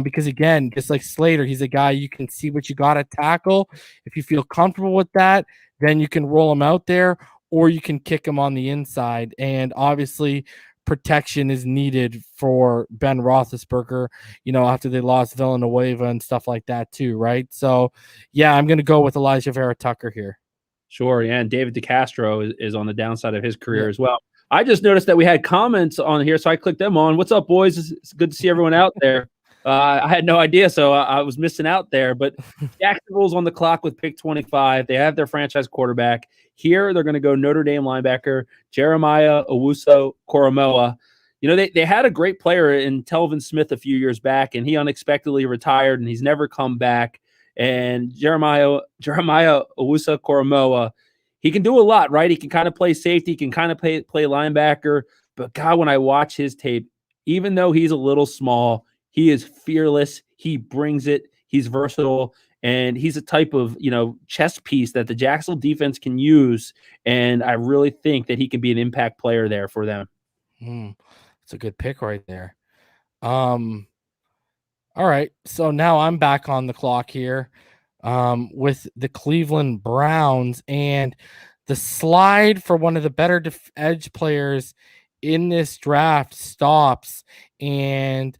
Because again, just like Slater, he's a guy you can see what you got to tackle. If you feel comfortable with that, then you can roll him out there, or you can kick him on the inside. And obviously, protection is needed for Ben Roethlisberger, after they lost Villanueva and stuff like that too, right? So, yeah, I'm going to go with Elijah Vera Tucker here. Sure, yeah, and David DeCastro is on the downside of his career as well. I just noticed that we had comments on here, so I clicked them on. What's up, boys? It's good to see everyone out there. I had no idea, so I was missing out there. But Jacksonville's on the clock with pick 25. They have their franchise quarterback. Here, they're going to go Notre Dame linebacker, Jeremiah Obusso Coramoa. They had a great player in Telvin Smith a few years back, and he unexpectedly retired, and he's never come back. And Jeremiah Owusu Coramoa, he can do a lot, right? He can kind of play safety, he can kind of play linebacker. But God, when I watch his tape, even though he's a little small, he is fearless. He brings it. He's versatile. And he's a type of, chess piece that the Jacksonville defense can use. And I really think that he can be an impact player there for them. It's a good pick right there. All right, so now I'm back on the clock here with the Cleveland Browns, and the slide for one of the better edge players in this draft stops. And,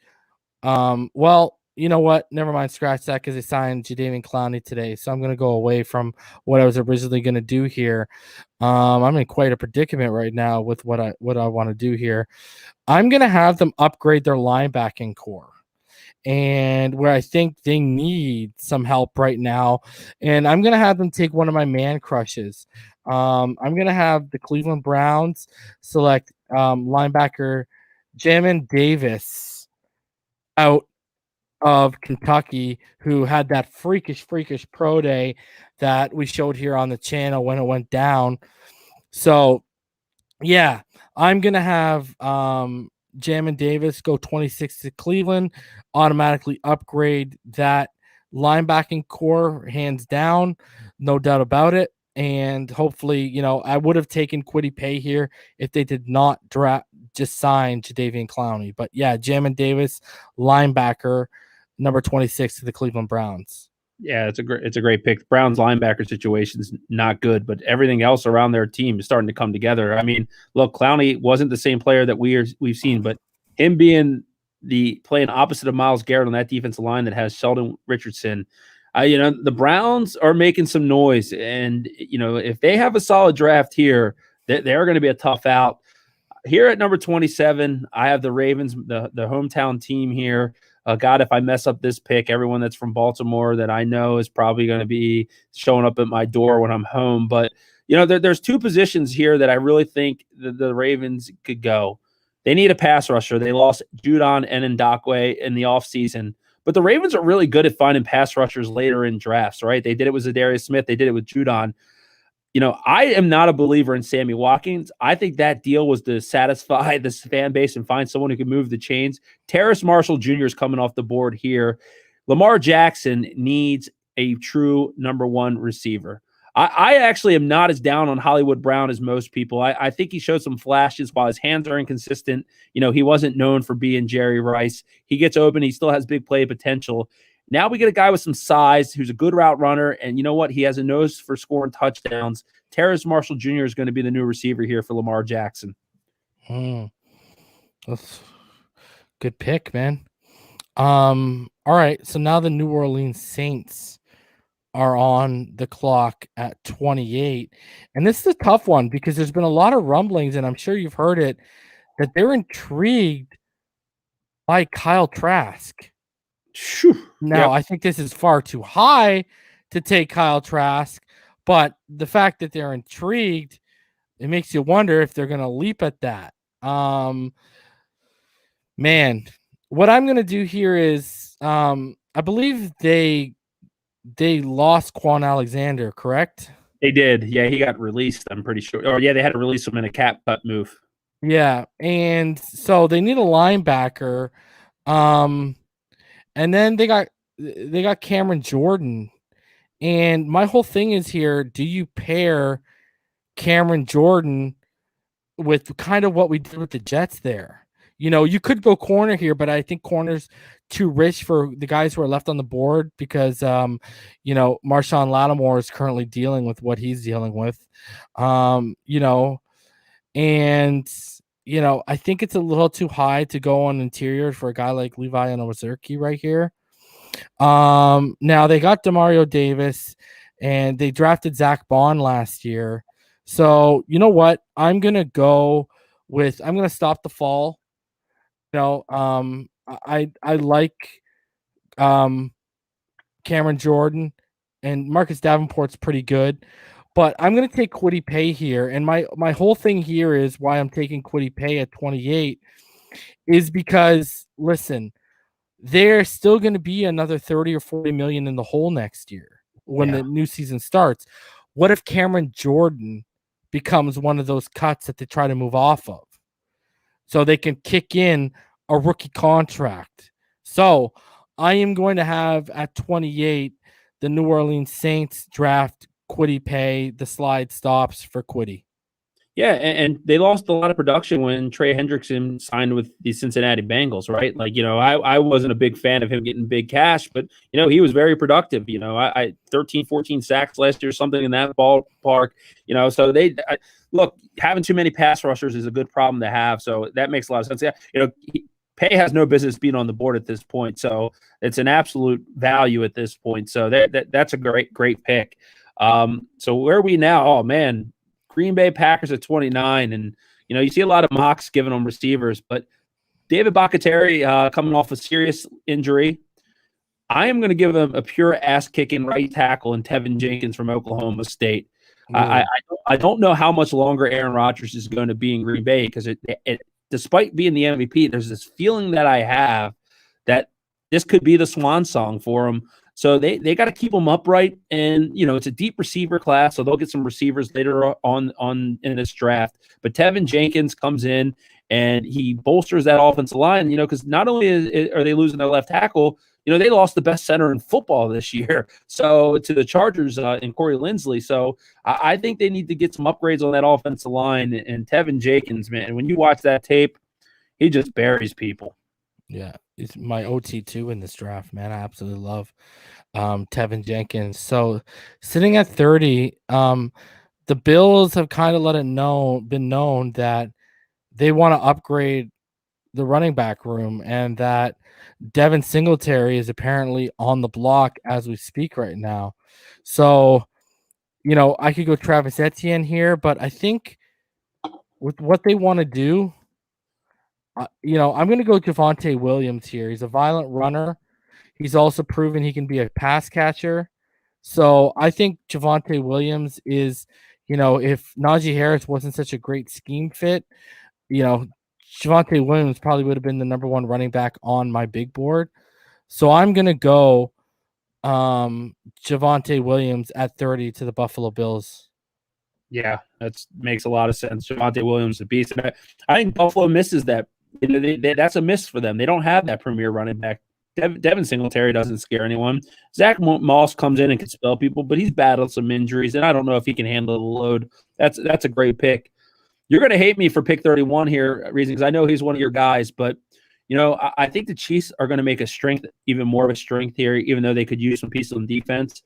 well, you know what? Never mind, scratch that, because they signed Jadeveon Clowney today. So I'm going to go away from what I was originally going to do here. I'm in quite a predicament right now with what I want to do here. I'm going to have them upgrade their linebacking core, and where I think they need some help right now. And I'm going to have them take one of my man crushes. I'm going to have the Cleveland Browns select linebacker Jamin Davis out of Kentucky, who had that freakish pro day that we showed here on the channel when it went down. So, yeah, I'm going to have Jamin Davis go 26 to Cleveland, automatically upgrade that linebacking core, hands down, no doubt about it. And hopefully, I would have taken Kwity Paye here if they did not just sign Jadeveon Clowney. But yeah, Jamin Davis, linebacker, number 26 to the Cleveland Browns. Yeah, it's a great pick. Browns linebacker situation's not good, but everything else around their team is starting to come together. I mean, look, Clowney wasn't the same player that we've seen, but him being playing opposite of Myles Garrett on that defensive line that has Sheldon Richardson, the Browns are making some noise, and if they have a solid draft here, they're going to be a tough out. Here at number 27, I have the Ravens, the hometown team here. God, if I mess up this pick, everyone that's from Baltimore that I know is probably going to be showing up at my door when I'm home. But, there's two positions here that I really think the Ravens could go. They need a pass rusher. They lost Judon and Ndakwe in the offseason. But the Ravens are really good at finding pass rushers later in drafts, right? They did it with Zadarius Smith. They did it with Judon. I am not a believer in Sammy Watkins. I think that deal was to satisfy this fan base and find someone who can move the chains. Terrace Marshall Jr. is coming off the board here. Lamar Jackson needs a true number one receiver. I actually am not as down on Hollywood Brown as most people. I think he showed some flashes while his hands are inconsistent. He wasn't known for being Jerry Rice. He gets open. He still has big play potential. Now we get a guy with some size who's a good route runner, and you know what? He has a nose for scoring touchdowns. Terrace Marshall Jr. is going to be the new receiver here for Lamar Jackson. That's good pick, man. All right, so now the New Orleans Saints are on the clock at 28, and this is a tough one because there's been a lot of rumblings, and I'm sure you've heard it, that they're intrigued by Kyle Trask. Now, I think this is far too high to take Kyle Trask, but the fact that they're intrigued, it makes you wonder if they're going to leap at that. Man, what I'm going to do here is I believe they lost Quan Alexander, correct? They did. Yeah, he got released, I'm pretty sure. Or yeah, they had to release him in a cap cut move. Yeah, and so they need a linebacker. And then they got Cameron Jordan. And my whole thing is here, do you pair Cameron Jordan with kind of what we did with the Jets there? You could go corner here, but I think corner's too rich for the guys who are left on the board because, Marshawn Lattimore is currently dealing with what he's dealing with. And, I think it's a little too high to go on interior for a guy like Levi and Ozerki right here. Now they got Demario Davis and they drafted Zach Bond last year. So you know what? I'm going to stop the fall. I like Cameron Jordan, and Marcus Davenport's pretty good, but I'm going to take Kwity Paye here. And my whole thing here is why I'm taking Kwity Paye at 28 is because, listen, there's still going to be another 30 or 40 million in the hole next year when the new season starts. What if Cameron Jordan becomes one of those cuts that they try to move off of so they can kick in a rookie contract? So I am going to have at 28 the New Orleans Saints draft Kwity Paye. The slide stops for Kwity. Yeah, and they lost a lot of production when Trey Hendrickson signed with the Cincinnati Bengals, right? Like, I wasn't a big fan of him getting big cash, but, he was very productive. I 13, 14 sacks last year, something in that ballpark, so look, having too many pass rushers is a good problem to have. So that makes a lot of sense. Yeah, Paye has no business being on the board at this point. So it's an absolute value at this point. So that's a great pick. So where are we now? Oh, man. Green Bay Packers at 29, and you see a lot of mocks giving them receivers, but David Bakhtiari coming off a serious injury. I am going to give him a pure ass-kicking right tackle in Tevin Jenkins from Oklahoma State. I don't know how much longer Aaron Rodgers is going to be in Green Bay because it despite being the MVP, there's this feeling that I have that this could be the swan song for him. So they got to keep them upright, and it's a deep receiver class, so they'll get some receivers later on in this draft. But Tevin Jenkins comes in and he bolsters that offensive line, because not only are they losing their left tackle, they lost the best center in football this year, so to the Chargers in Corey Linsley. So I think they need to get some upgrades on that offensive line. And Tevin Jenkins, man, when you watch that tape, he just buries people. Yeah, it's my OT2 in this draft, man. I absolutely love Tevin Jenkins. So sitting at 30, the Bills have kind of been known that they want to upgrade the running back room, and that Devin Singletary is apparently on the block as we speak right now. So, I could go Travis Etienne here, but I think with what they want to do, I'm going to go Javonte Williams here. He's a violent runner. He's also proven he can be a pass catcher. So I think Javonte Williams is, if Najee Harris wasn't such a great scheme fit, Javonte Williams probably would have been the number one running back on my big board. So I'm going to go Javonte Williams at 30 to the Buffalo Bills. Yeah, that makes a lot of sense. Javonte Williams, a beast. And I think Buffalo misses that. That's a miss for them. They don't have that premier running back. Devin Singletary doesn't scare anyone. Zach Moss comes in and can spell people, but he's battled some injuries, and I don't know if he can handle the load. That's a great pick. You're going to hate me for pick 31 here, Reason, because I know he's one of your guys, but I think the Chiefs are going to make even more of a strength here, even though they could use some pieces on defense.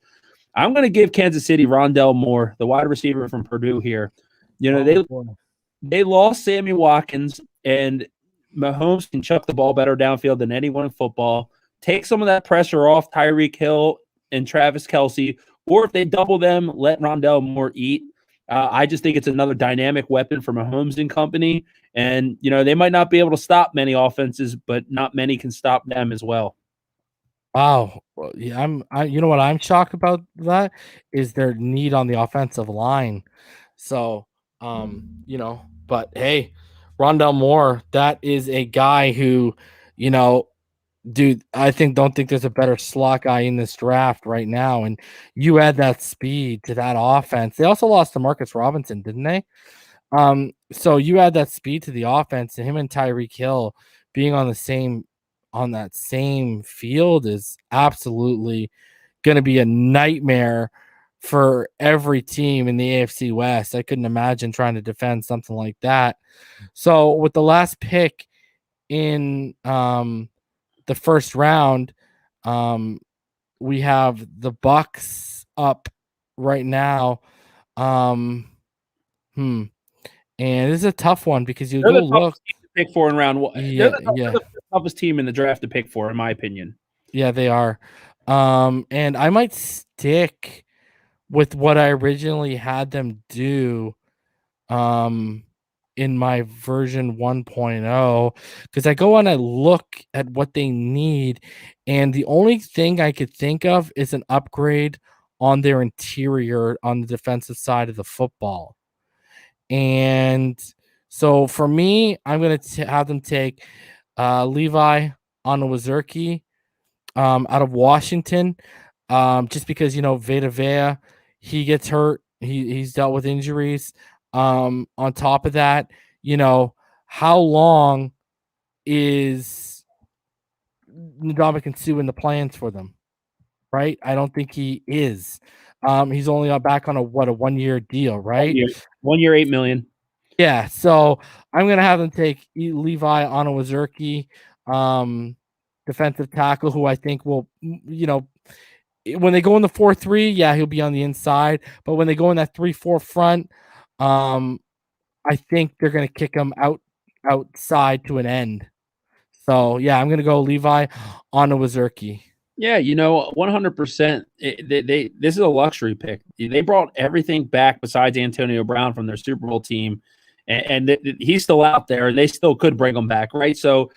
I'm going to give Kansas City Rondell Moore, the wide receiver from Purdue here. They lost Sammy Watkins, and Mahomes can chuck the ball better downfield than anyone in football. Take some of that pressure off Tyreek Hill and Travis Kelce, or if they double them, let Rondell Moore eat. I just think it's another dynamic weapon for Mahomes and company. And, they might not be able to stop many offenses, but not many can stop them as well. Wow. Well, yeah, you know what I'm shocked about that is their need on the offensive line. So, but hey, Rondell Moore, that is a guy who, Dude, don't think there's a better slot guy in this draft right now. And you add that speed to that offense. They also lost to Marcus Robinson, didn't they? So you add that speed to the offense, and him and Tyreek Hill being on that same field is absolutely going to be a nightmare for every team in the AFC West. I couldn't imagine trying to defend something like that. So with the last pick in the first round, we have the Bucks up right now. And this is a tough one because you They're go the look. toughest team to pick for in round one. Yeah, They're the toughest team in the draft to pick for, in my opinion. Yeah, they are. And I might stick with what I originally had them do in my version 1.0, because I go on and look at what they need, and the only thing I could think of is an upgrade on their interior on the defensive side of the football. And so for me, I'm going to have them take Levi Onwuzurike out of Washington, just because, Vita Vea, he gets hurt. He's dealt with injuries. On top of that, how long is Ndamukong Suh in the plans for them? Right? I don't think he is. He's only back on a 1-year deal, right? 1 year, $8 million. Yeah, so I'm going to have them take Levi Onwuzurike, defensive tackle, who I think will, when they go in the 4-3, yeah, he'll be on the inside. But when they go in that 3-4 front, I think they're going to kick him outside to an end. So, yeah, I'm going to go Levi Onwuzurike. Yeah, 100%. This is a luxury pick. They brought everything back besides Antonio Brown from their Super Bowl team, and he's still out there, and they still could bring him back, right? So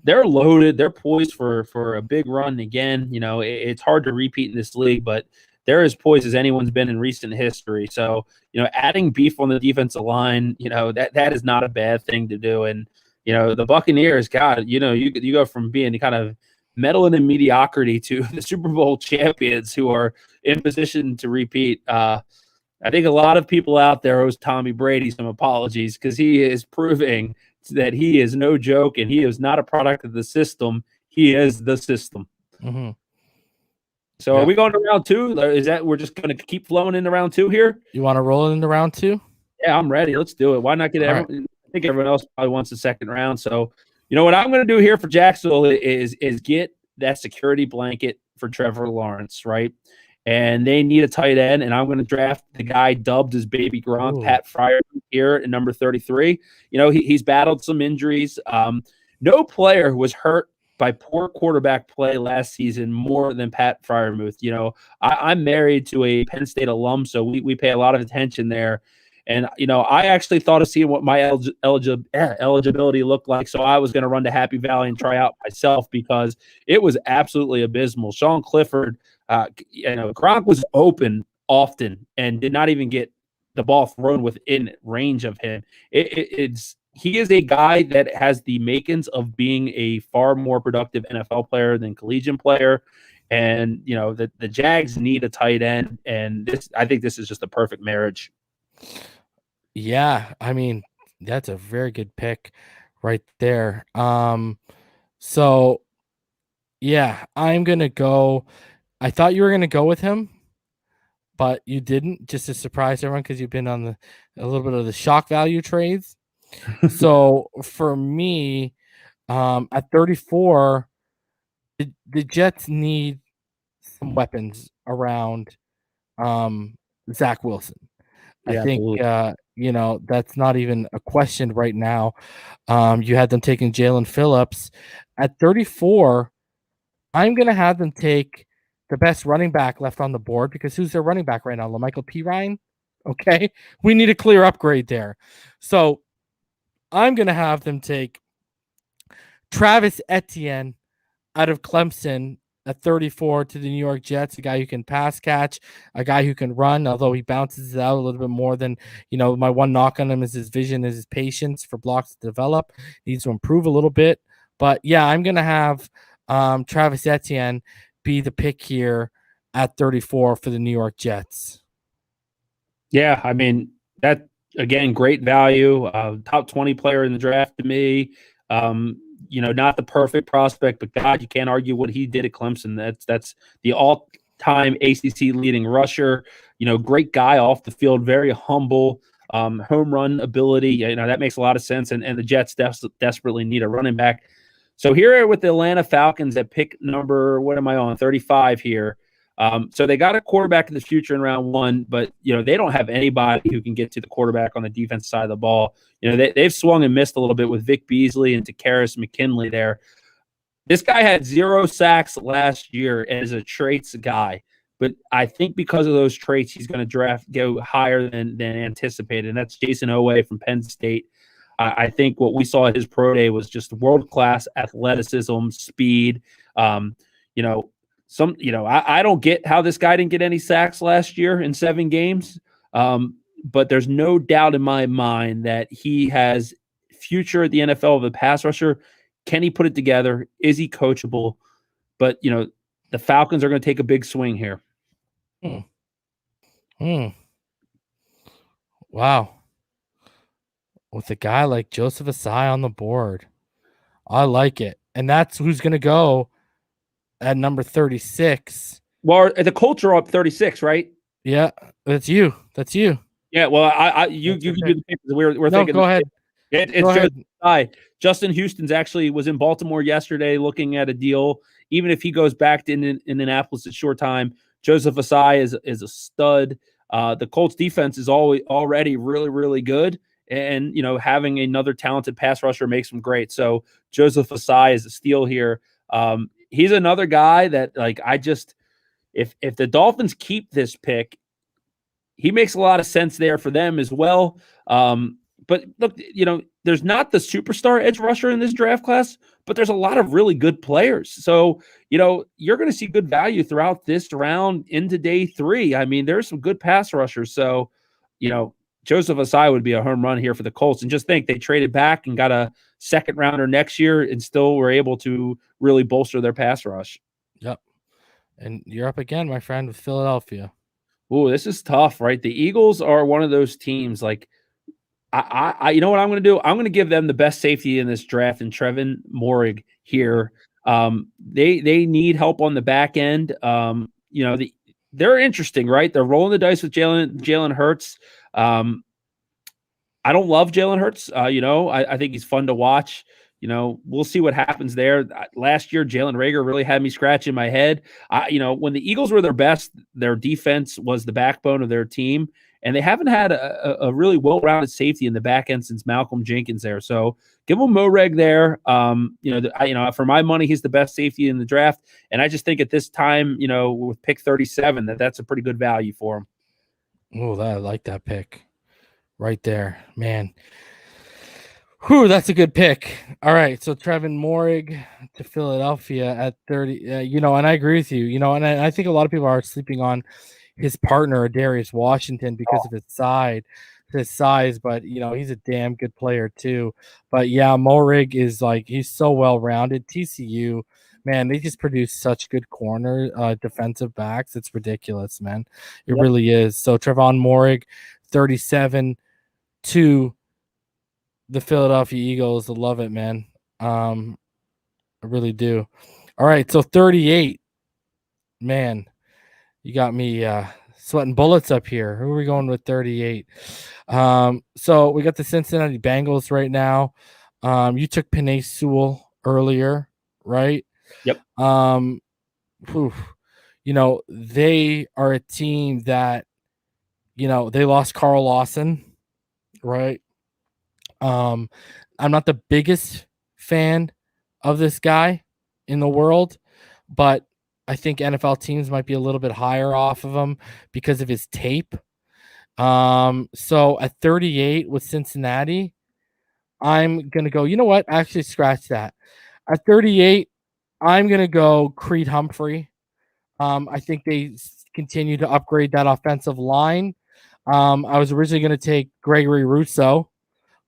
they're loaded. They're poised for a big run again. It's hard to repeat in this league, but they're as poised as anyone's been in recent history. So, adding beef on the defensive line, that is not a bad thing to do. And, the Buccaneers, God, you go from being kind of meddling in mediocrity to the Super Bowl champions who are in position to repeat. I think a lot of people out there owes Tommy Brady some apologies, because he is proving that he is no joke, and he is not a product of the system. He is the system. Mm-hmm. So Are we going to round two? Is that we're just going to keep flowing into round two here? You want to roll into round two? Yeah, I'm ready. Let's do it. Why not get everyone? Right. I think everyone else probably wants the second round. So, what I'm going to do here for Jacksonville is get that security blanket for Trevor Lawrence, right? And they need a tight end, and I'm going to draft the guy dubbed as Baby Gronk, Pat Fryer, here at number 33. He's battled some injuries. No player was hurt by poor quarterback play last season more than Pat Freiermuth. I'm married to a Penn State alum, so we pay a lot of attention there. And, I actually thought of seeing what my eligibility looked like. So I was going to run to Happy Valley and try out myself, because it was absolutely abysmal. Sean Clifford, Gronk was open often and did not even get the ball thrown within range of him. He is a guy that has the makings of being a far more productive NFL player than collegiate player. And, the Jags need a tight end. And I think this is just a perfect marriage. Yeah, I mean, that's a very good pick right there. So yeah, I'm gonna go. I thought you were gonna go with him, but you didn't, just to surprise everyone, because you've been on a little bit of the shock value trades. So for me, at 34, the Jets need some weapons around Zach Wilson. Yeah, I think that's not even a question right now. You had them taking Jalen Phillips at 34. I'm gonna have them take the best running back left on the board, because who's their running back right now? LaMichael Pirine. Okay, we need a clear upgrade there. So I'm gonna have them take Travis Etienne out of Clemson at 34 to the New York Jets, a guy who can pass catch, a guy who can run, although he bounces it out a little bit more than, my one knock on him is his vision, is his patience for blocks to develop. Needs to improve a little bit. But yeah, I'm going to have Travis Etienne be the pick here at 34 for the New York Jets? Yeah, I mean, that again, great value. Top 20 player in the draft to me. Not the perfect prospect, but God, you can't argue what he did at Clemson. That's the all-time ACC leading rusher. Great guy off the field, very humble. Home run ability. That makes a lot of sense. And the Jets desperately need a running back. So here with the Atlanta Falcons at pick number, what am I on? 35 here. So they got a quarterback in the future in round 1, but they don't have anybody who can get to the quarterback on the defense side of the ball. They've swung and missed a little bit with Vic Beasley and Takaris McKinley there. This guy had 0 sacks last year and is a traits guy, but I think because of those traits, he's going to go higher than anticipated, and that's Jason Ohay from Penn State. I think what we saw at his pro day was just world-class athleticism, speed. I don't get how this guy didn't get any sacks last year in 7 games, but there's no doubt in my mind that he has future at the NFL of a pass rusher. Can he put it together? Is he coachable? But, the Falcons are going to take a big swing here. Wow. With a guy like Joseph Ossai on the board. I like it. And that's who's going to go at number 36. Well, the Colts are up 36, right? Yeah, that's you. Yeah, well, you can do the pick. We're thinking. Go ahead. It's Joseph. Justin Houston's actually was in Baltimore yesterday looking at a deal. Even if he goes back to Indianapolis at short time, Joseph Ossai is a stud. The Colts defense is already really, really good. And, having another talented pass rusher makes them great. So Joseph Ossai is a steal here. He's another guy that, if the Dolphins keep this pick, he makes a lot of sense there for them as well. But look, there's not the superstar edge rusher in this draft class, but there's a lot of really good players. So, you're going to see good value throughout this round into day 3. I mean, there's some good pass rushers. So, Joseph Ossai would be a home run here for the Colts. And just think they traded back and got a second rounder next year and still were able to really bolster their pass rush. Yep. And you're up again, my friend, with Philadelphia. Ooh, this is tough, right? The Eagles are one of those teams like you know what I'm going to do? I'm going to give them the best safety in this draft and Trevor Moehrig here. They need help on the back end. They're interesting, right? They're rolling the dice with Jalen Hurts. I don't love Jalen Hurts. I think he's fun to watch. We'll see what happens there. Last year, Jalen Reagor really had me scratching my head. When the Eagles were their best, their defense was the backbone of their team, and they haven't had a really well-rounded safety in the back end since Malcolm Jenkins there. So give him Moehrig there. For my money, he's the best safety in the draft, and I just think at this time, with pick 37, that's a pretty good value for him. Oh, I like that pick right there, man. Whew, that's a good pick. All right, so Trevor Moehrig to Philadelphia at 30. And I agree with you. And I think a lot of people are sleeping on his partner, Darius Washington, because of his size. But he's a damn good player too. But yeah, Moehrig is he's so well rounded. TCU, man, they just produce such good corner defensive backs. It's ridiculous, man. It really is. So Trevor Moehrig, 37 to the Philadelphia Eagles. I love it, man. I really do. All right, so 38. Man, you got me sweating bullets up here. Who are we going with 38? So we got the Cincinnati Bengals right now. You took Penei Sewell earlier, right? Yep. They are a team that, they lost Carl Lawson, right? I'm not the biggest fan of this guy in the world, but I think NFL teams might be a little bit higher off of him because of his tape. So at 38 with Cincinnati, I'm going to go, you know what? Actually, scratch that. At 38, I'm going to go Creed Humphrey. I think they continue to upgrade that offensive line. I was originally going to take Gregory Rousseau,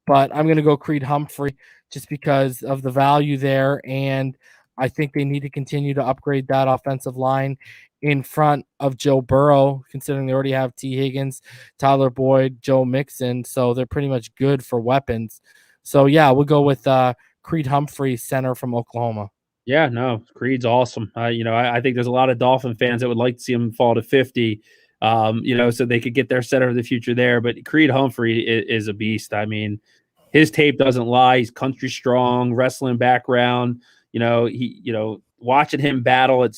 but I'm going to go Creed Humphrey just because of the value there. And I think they need to continue to upgrade that offensive line in front of Joe Burrow, considering they already have T. Higgins, Tyler Boyd, Joe Mixon. So they're pretty much good for weapons. So, yeah, we'll go with Creed Humphrey, center from Oklahoma. Yeah, no, Creed's awesome. I think there's a lot of Dolphin fans that would like to see him fall to 50, so they could get their center of the future there. But Creed Humphrey is a beast. I mean, his tape doesn't lie. He's country strong, wrestling background. Watching him battle at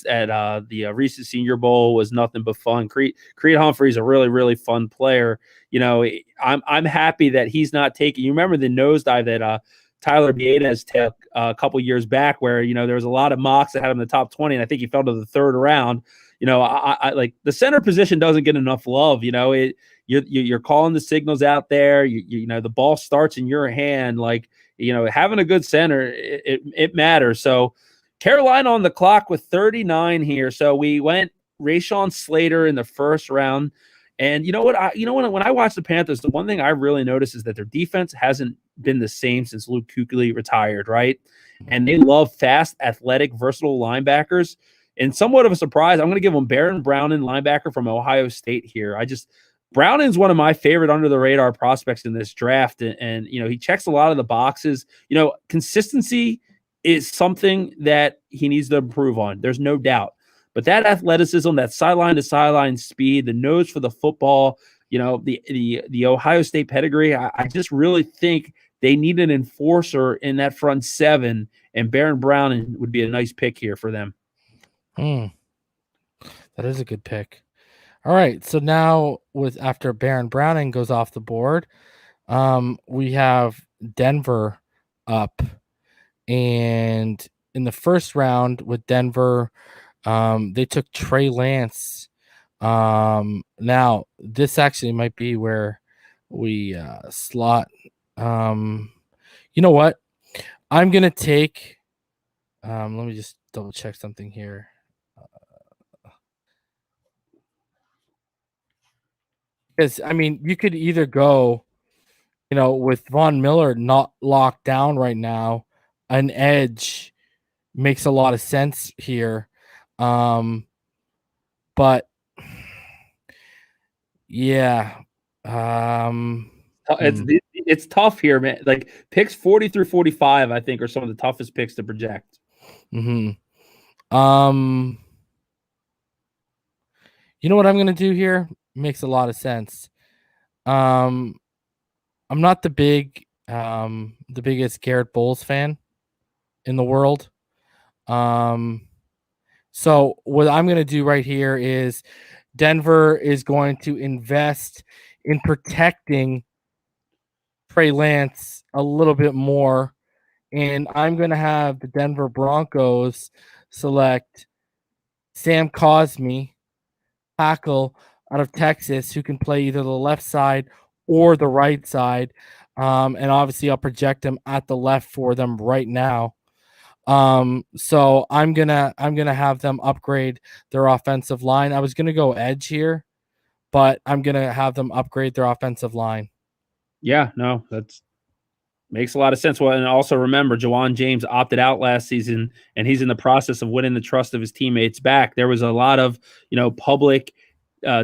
the recent Senior Bowl was nothing but fun. Creed Humphrey's a really, really fun player. I'm happy that he's not taking. You remember the nosedive that Tyler Biadasz took a couple years back, where there was a lot of mocks that had him in the top 20, and I think he fell to the third round. I like the center position doesn't get enough love. You're calling the signals out there. The ball starts in your hand. Like having a good center, it matters. So Carolina on the clock with 39 here. So we went Rashawn Slater in the first round. And when I watch the Panthers, the one thing I really notice is that their defense hasn't been the same since Luke Kuechly retired, right? And they love fast, athletic, versatile linebackers. And somewhat of a surprise, I'm going to give them Baron Browning, linebacker from Ohio State here. Browning's one of my favorite under-the-radar prospects in this draft. And he checks a lot of the boxes. Consistency is something that he needs to improve on. There's no doubt. But that athleticism, that sideline to sideline speed, the nose for the football, the Ohio State pedigree, I just really think they need an enforcer in that front seven, and Baron Browning would be a nice pick here for them. That is a good pick. All right, so now after Baron Browning goes off the board, we have Denver up, and in the first round with Denver, they took Trey Lance. Now this actually might be where we slot. You know what? I'm gonna take. Let me just double check something here. Because you could either go, with Von Miller not locked down right now, an edge makes a lot of sense here. But yeah, it's tough here, man. Like picks 40 through 45, I think, are some of the toughest picks to project. You know what I'm gonna do here? Makes a lot of sense. I'm not the biggest Garrett Bowles fan in the world. So what I'm going to do right here is Denver is going to invest in protecting Trey Lance a little bit more. And I'm going to have the Denver Broncos select Sam Cosmi, tackle out of Texas, who can play either the left side or the right side. And obviously I'll project him at the left for them right now. So I'm gonna have them upgrade their offensive line. I was gonna go edge here, but I'm gonna have them upgrade their offensive line. Yeah, no, that's makes a lot of sense. Well, and also remember, Jawan James opted out last season, and he's in the process of winning the trust of his teammates back. There was a lot of public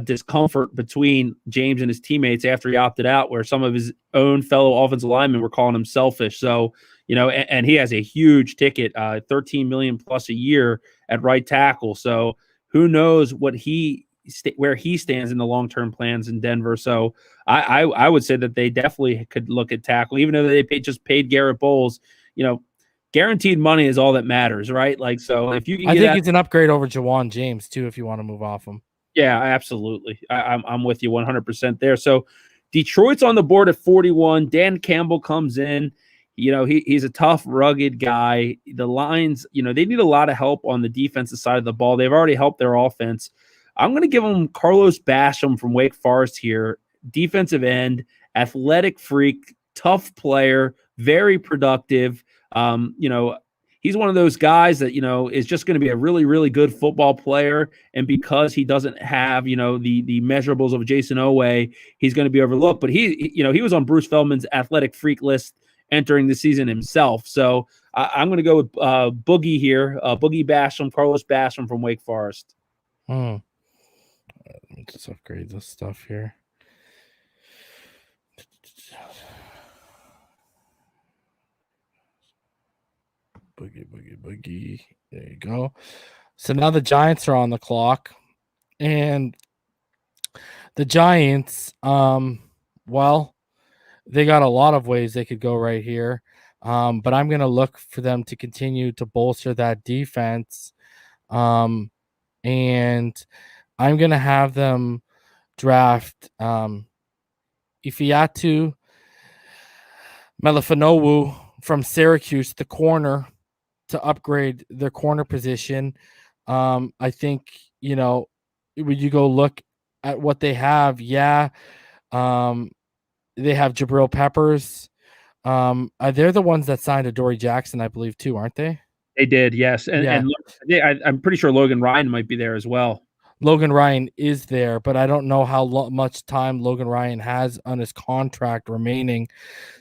discomfort between James and his teammates after he opted out, where some of his own fellow offensive linemen were calling him selfish. So and he has a huge ticket, $13 million plus a year at right tackle. So who knows where he stands in the long-term plans in Denver. So I would say that they definitely could look at tackle, even though they just paid Garrett Bowles. Guaranteed money is all that matters, right? Like, so if you can, I think it's an upgrade over Jawan James too, if you want to move off him. Yeah, absolutely. I'm with you 100% there. So Detroit's on the board at 41. Dan Campbell comes in. He's a tough, rugged guy. The Lions, they need a lot of help on the defensive side of the ball. They've already helped their offense. I'm going to give them Carlos Basham from Wake Forest here. Defensive end, athletic freak, tough player, very productive. He's one of those guys that, is just going to be a really, really good football player. And because he doesn't have, the measurables of Jason Ohay, he's going to be overlooked. But he was on Bruce Feldman's athletic freak list entering the season himself. So I'm going to go with Boogie here, Boogie Basham, Carlos Basham from Wake Forest. Let me just upgrade this stuff here. Boogie. There you go. So now the Giants are on the clock, and the Giants, well, they got a lot of ways they could go right here, but I'm going to look for them to continue to bolster that defense, and I'm going to have them draft Ifeatu Melifonwu from Syracuse, the corner, to upgrade their corner position. I think, when you go look at what they have, they have Jabril Peppers. They're the ones that signed Adoree Jackson, I believe, too, aren't they? They did, yes. And I'm pretty sure Logan Ryan might be there as well. Logan Ryan is there, but I don't know how much time Logan Ryan has on his contract remaining.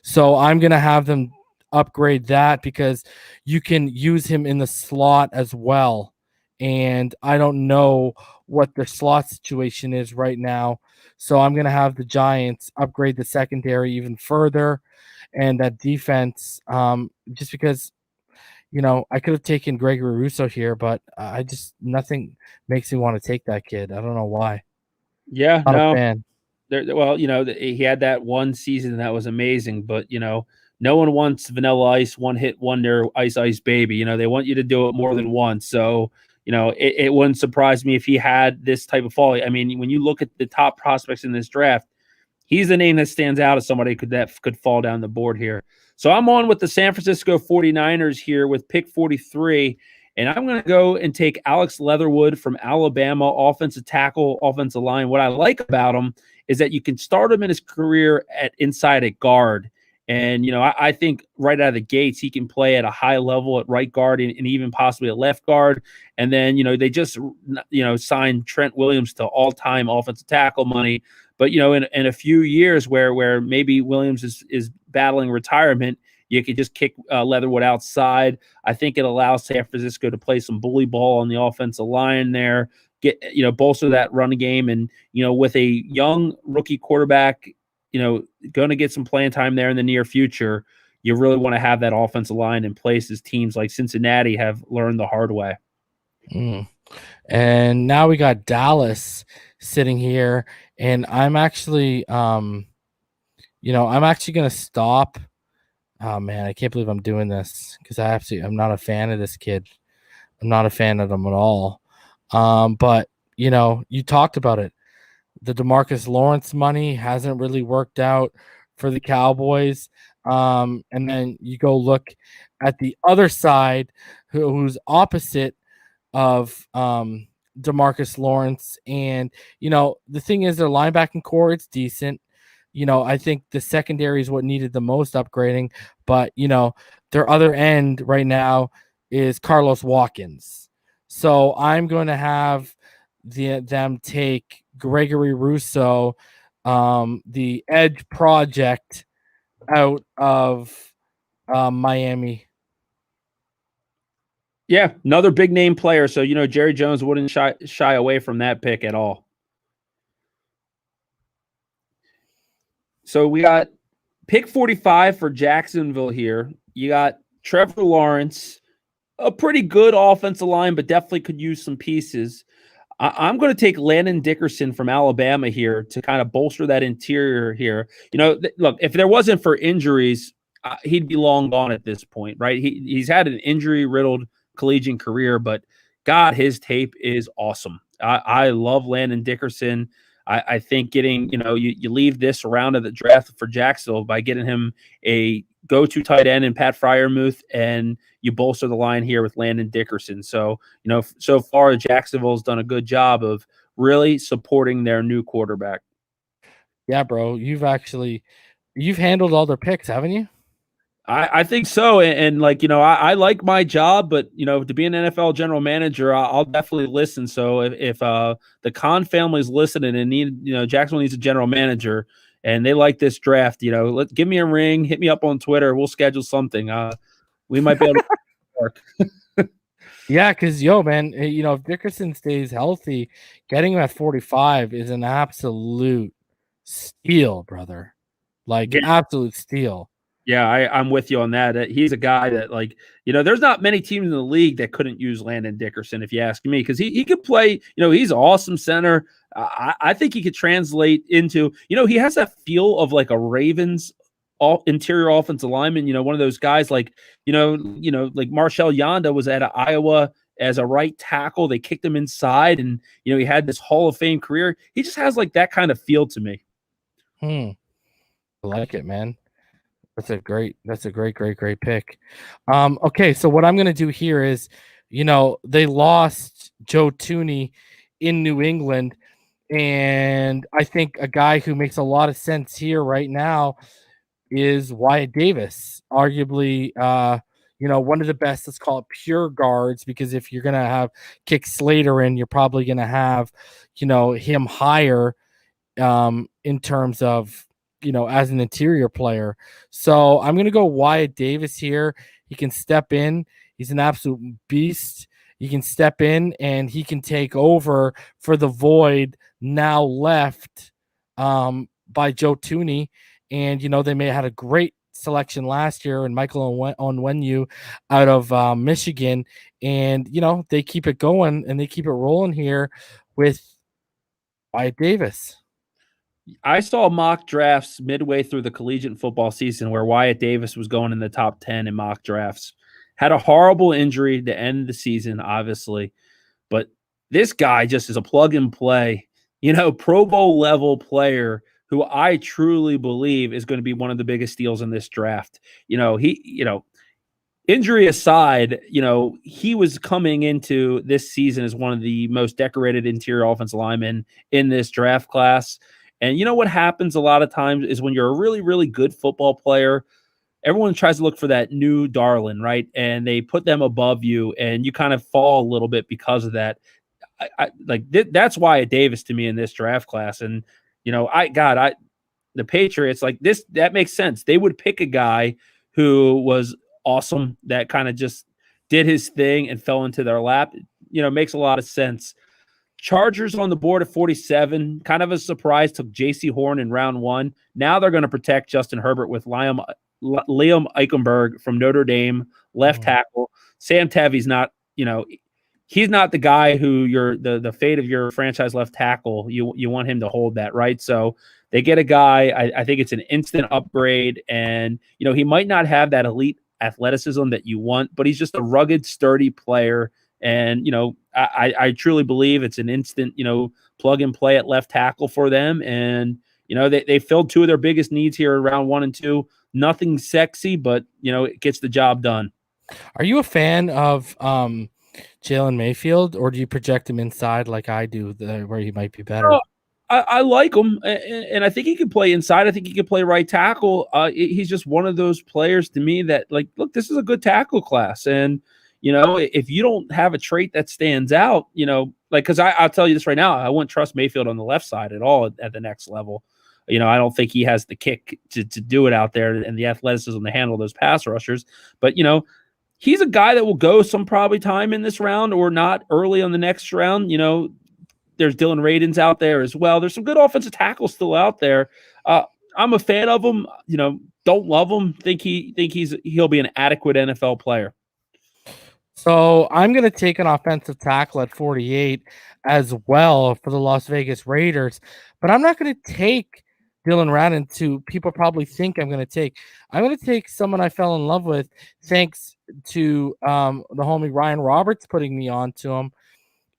So I'm going to have them upgrade that because you can use him in the slot as well. And I don't know what the slot situation is right now. So I'm going to have the Giants upgrade the secondary even further and that defense, just because, I could have taken Gregory Rousseau here, but nothing makes me want to take that kid. I don't know why. Yeah, Not a fan. Well, he had that one season that was amazing, but no one wants Vanilla Ice, one hit wonder, Ice Ice Baby. They want you to do it more than once. So, it wouldn't surprise me if he had this type of fall. I mean, when you look at the top prospects in this draft, he's the name that stands out as somebody that could fall down the board here. So I'm on with the San Francisco 49ers here with pick 43, and I'm going to go and take Alex Leatherwood from Alabama, offensive tackle, offensive line. What I like about him is that you can start him in his career inside at guard. And, I think right out of the gates, he can play at a high level at right guard and even possibly at left guard. And then, they just, signed Trent Williams to all-time offensive tackle money. But, in a few years where maybe Williams is battling retirement, you could just kick Leatherwood outside. I think it allows San Francisco to play some bully ball on the offensive line there, bolster that run game. And, with a young rookie quarterback, going to get some playing time there in the near future, you really want to have that offensive line in place as teams like Cincinnati have learned the hard way. And now we got Dallas sitting here, and I'm actually, I'm actually going to stop. Oh man, I can't believe I'm doing this because I'm not a fan of this kid. I'm not a fan of him at all. But you talked about it. The DeMarcus Lawrence money hasn't really worked out for the Cowboys. And then you go look at the other side, who's opposite of DeMarcus Lawrence. And, the thing is, their linebacking core, it's decent. I think the secondary is what needed the most upgrading. But, their other end right now is Carlos Watkins. So I'm going to have them take Gregory Rousseau, the Edge Project, out of Miami. Yeah, another big name player. So, Jerry Jones wouldn't shy away from that pick at all. So we got pick 45 for Jacksonville here. You got Trevor Lawrence, a pretty good offensive line, but definitely could use some pieces. I'm going to take Landon Dickerson from Alabama here to kind of bolster that interior here. Look, if there wasn't for injuries, he'd be long gone at this point, right? He's had an injury-riddled collegiate career, but God, his tape is awesome. I love Landon Dickerson. I think getting, you leave this round of the draft for Jacksonville by getting him a go-to tight end in Pat Freiermuth, and you bolster the line here with Landon Dickerson. So, so far Jacksonville's done a good job of really supporting their new quarterback. Yeah, bro. You've handled all their picks, haven't you? I think so. And I like my job, but, to be an NFL general manager, I'll definitely listen. So if the Khan family's listening and Jacksonville needs a general manager, and they like this draft. Give me a ring, hit me up on Twitter. We'll schedule something. We might be able to work. Yeah, because man, if Dickerson stays healthy, getting him at 45 is an absolute steal, brother. Like absolute steal. Yeah, I'm with you on that. He's a guy that, there's not many teams in the league that couldn't use Landon Dickerson, if you ask me, because he could play. He's an awesome center. I think he could translate into. He has that feel of like a Ravens interior offensive lineman. One of those guys like Marshall Yanda was at Iowa as a right tackle. They kicked him inside, and he had this Hall of Fame career. He just has like that kind of feel to me. I like it, man. That's a great pick. Okay, so what I'm going to do here is, they lost Joe Thuney in New England, and I think a guy who makes a lot of sense here right now is Wyatt Davis, arguably, one of the best, let's call it pure guards, because if you're going to have Kick Slater in, you're probably going to have, him higher in terms of, as an interior player. So I'm going to go Wyatt Davis here. He can step in. He's an absolute beast. He can step in and he can take over for the void now left by Joe Thuney. And, they may have had a great selection last year and Michael Onwenu out of Michigan. And, they keep it going and they keep it rolling here with Wyatt Davis. I saw mock drafts midway through the collegiate football season where Wyatt Davis was going in the top 10 in mock drafts. Had a horrible injury to end the season, obviously. But this guy just is a plug and play, Pro Bowl level player who I truly believe is going to be one of the biggest steals in this draft. Injury aside, he was coming into this season as one of the most decorated interior offensive linemen in this draft class. And what happens a lot of times is when you're a really, really good football player, everyone tries to look for that new darling, right? And they put them above you, and you kind of fall a little bit because of that. That's Wyatt Davis to me in this draft class. And the Patriots, that makes sense. They would pick a guy who was awesome, that kind of just did his thing and fell into their lap. Makes a lot of sense. Chargers on the board at 47, kind of a surprise, took J.C. Horn in round 1. Now they're going to protect Justin Herbert with Liam Eichenberg from Notre Dame, left tackle. Sam Tevi's not, he's not the guy who the fate of your franchise left tackle. You want him to hold that, right? So they get a guy. I think it's an instant upgrade, and he might not have that elite athleticism that you want, but he's just a rugged, sturdy player. And, I truly believe it's an instant, plug and play at left tackle for them. And, they filled 2 of their biggest needs here in round 1 and 2. Nothing sexy, but, it gets the job done. Are you a fan of Jalen Mayfield, or do you project him inside like I do, where he might be better? I like him, and I think he can play inside. I think he can play right tackle. He's just one of those players to me that, look, this is a good tackle class. And, if you don't have a trait that stands out, because I'll tell you this right now, I wouldn't trust Mayfield on the left side at all at the next level. I don't think he has the kick to do it out there and the athleticism to handle those pass rushers. But, he's a guy that will go some probably time in this round or not early on the next round. There's Dylan Radins out there as well. There's some good offensive tackles still out there. I'm a fan of him. Don't love him. Think he'll be an adequate NFL player. So I'm going to take an offensive tackle at 48 as well for the Las Vegas Raiders, but I'm not going to take Dylan Radin who people probably think I'm going to take. I'm going to take someone I fell in love with thanks to the homie Ryan Roberts putting me on to him,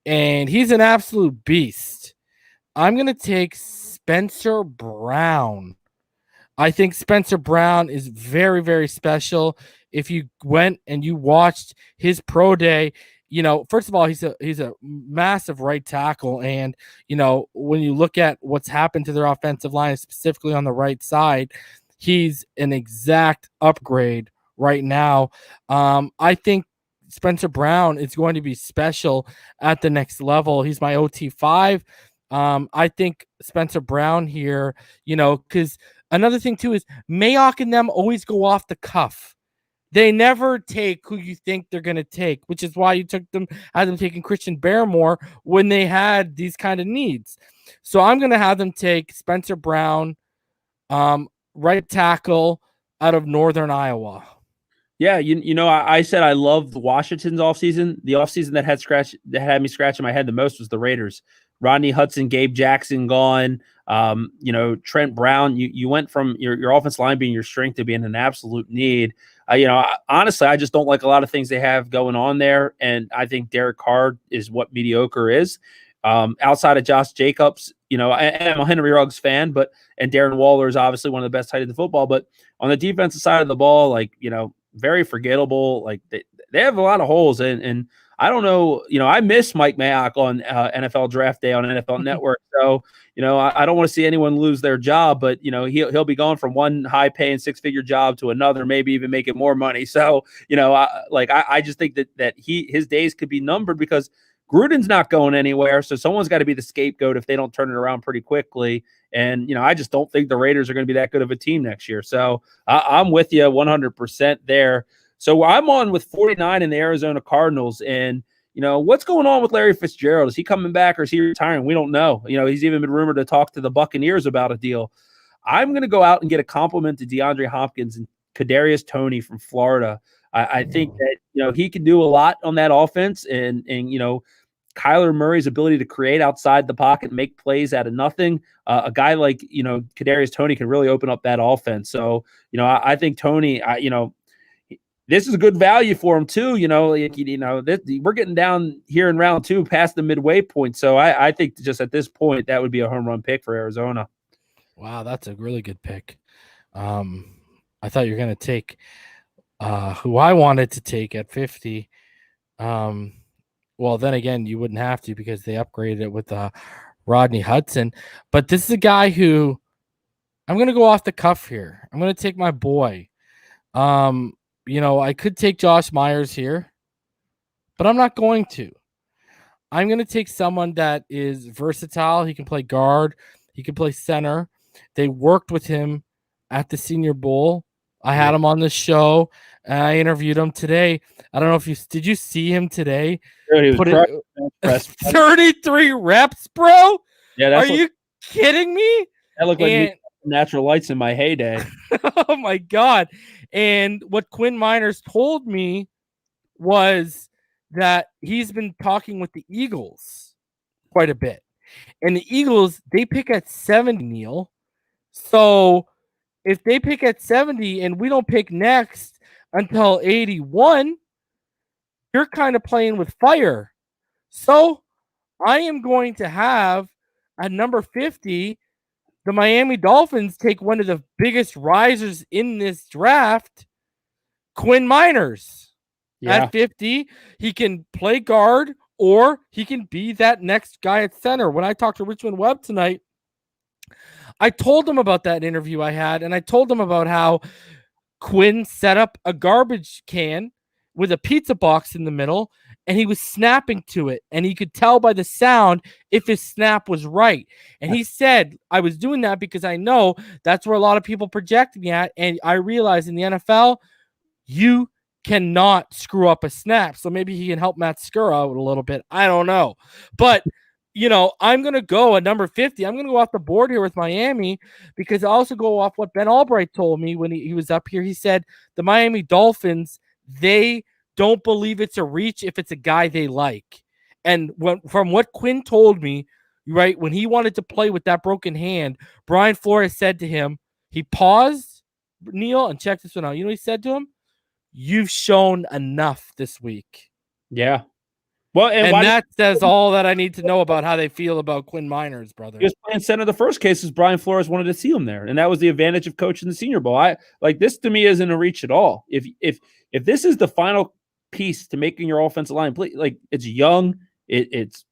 and he's an absolute beast. I'm going to take Spencer Brown. I think Spencer Brown is very, very special. If you went and you watched his pro day, first of all, he's a massive right tackle. And, when you look at what's happened to their offensive line, specifically on the right side, he's an exact upgrade right now. I think Spencer Brown is going to be special at the next level. He's my OT5. I think Spencer Brown here, because another thing too is Mayock and them always go off the cuff. They never take who you think they're going to take, which is why you had them taking Christian Barmore when they had these kind of needs. So I'm going to have them take Spencer Brown, right tackle out of Northern Iowa. Yeah, I said I loved Washington's offseason. The offseason that had me scratching my head the most was the Raiders. Rodney Hudson, Gabe Jackson gone. Trent Brown. You went from your offensive line being your strength to being an absolute need. Honestly, I just don't like a lot of things they have going on there, and I think Derek Carr is what mediocre is. Outside of Josh Jacobs, I'm a Henry Ruggs fan, and Darren Waller is obviously one of the best tight ends in football. But on the defensive side of the ball, very forgettable. Like they have a lot of holes, and I don't know. I miss Mike Mayock on NFL Draft Day on NFL Network. So I don't want to see anyone lose their job, but he'll be going from one high paying 6-figure job to another, maybe even making more money. So I just think that his days could be numbered because Gruden's not going anywhere. So someone's got to be the scapegoat if they don't turn it around pretty quickly. And, I just don't think the Raiders are going to be that good of a team next year. So I'm with you 100% there. So I'm on with 49 in the Arizona Cardinals. And, what's going on with Larry Fitzgerald? Is he coming back or is he retiring? We don't know. He's even been rumored to talk to the Buccaneers about a deal. I'm going to go out and get a compliment to DeAndre Hopkins and Kadarius Toney from Florida. I think that, he can do a lot on that offense and Kyler Murray's ability to create outside the pocket, make plays out of nothing. A guy like, Kadarius Toney can really open up that offense. So, I think Toney, this is a good value for him too. We're getting down here in round 2 past the midway point. So I think just at this point, that would be a home run pick for Arizona. Wow. That's a really good pick. I thought you were going to take who I wanted to take at 50. Well, then again, you wouldn't have to because they upgraded it with Rodney Hudson. But this is a guy who I'm going to go off the cuff here. I'm going to take my boy. I could take Josh Myers here, but I'm not going to. I'm going to take someone that is versatile. He can play guard. He can play center. They worked with him at the Senior Bowl. I had him on the show. And I interviewed him today. I don't know if did you see him today? Dude, he was 33 reps, bro. Yeah, are you kidding me? That looked like natural lights in my heyday. Oh my God. And what Quinn Miners told me was that he's been talking with the Eagles quite a bit. And the Eagles, they pick at 70, Neal. So if they pick at 70 and we don't pick next until 81, you're kind of playing with fire. So I am going to have at number 50, the Miami Dolphins take one of the biggest risers in this draft, Quinn Miners. At 50, he can play guard or he can be that next guy at center. When I talked to Richmond Webb tonight, I told him about that interview I had, and I told him about how Quinn set up a garbage can with a pizza box in the middle, and he was snapping to it, and he could tell by the sound if his snap was right. And he said, I was doing that because I know that's where a lot of people project me at, and I realize in the NFL, you cannot screw up a snap. So maybe he can help Matt Skura out a little bit. I don't know. But, I'm going to go at number 50. I'm going to go off the board here with Miami because I also go off what Ben Albright told me when he was up here. He said the Miami Dolphins, they don't believe it's a reach if it's a guy they like. And from what Quinn told me, right, when he wanted to play with that broken hand, Brian Flores said to him, he paused, Neal, and check this one out. You know what he said to him? You've shown enough this week. Yeah. Well, and that says all that I need to know about how they feel about Quinn Miners, brother. He was playing center the first case is Brian Flores wanted to see him there, and that was the advantage of coaching the Senior Bowl. This to me isn't a reach at all. If this is the final piece to making your offensive line play, it's young, it's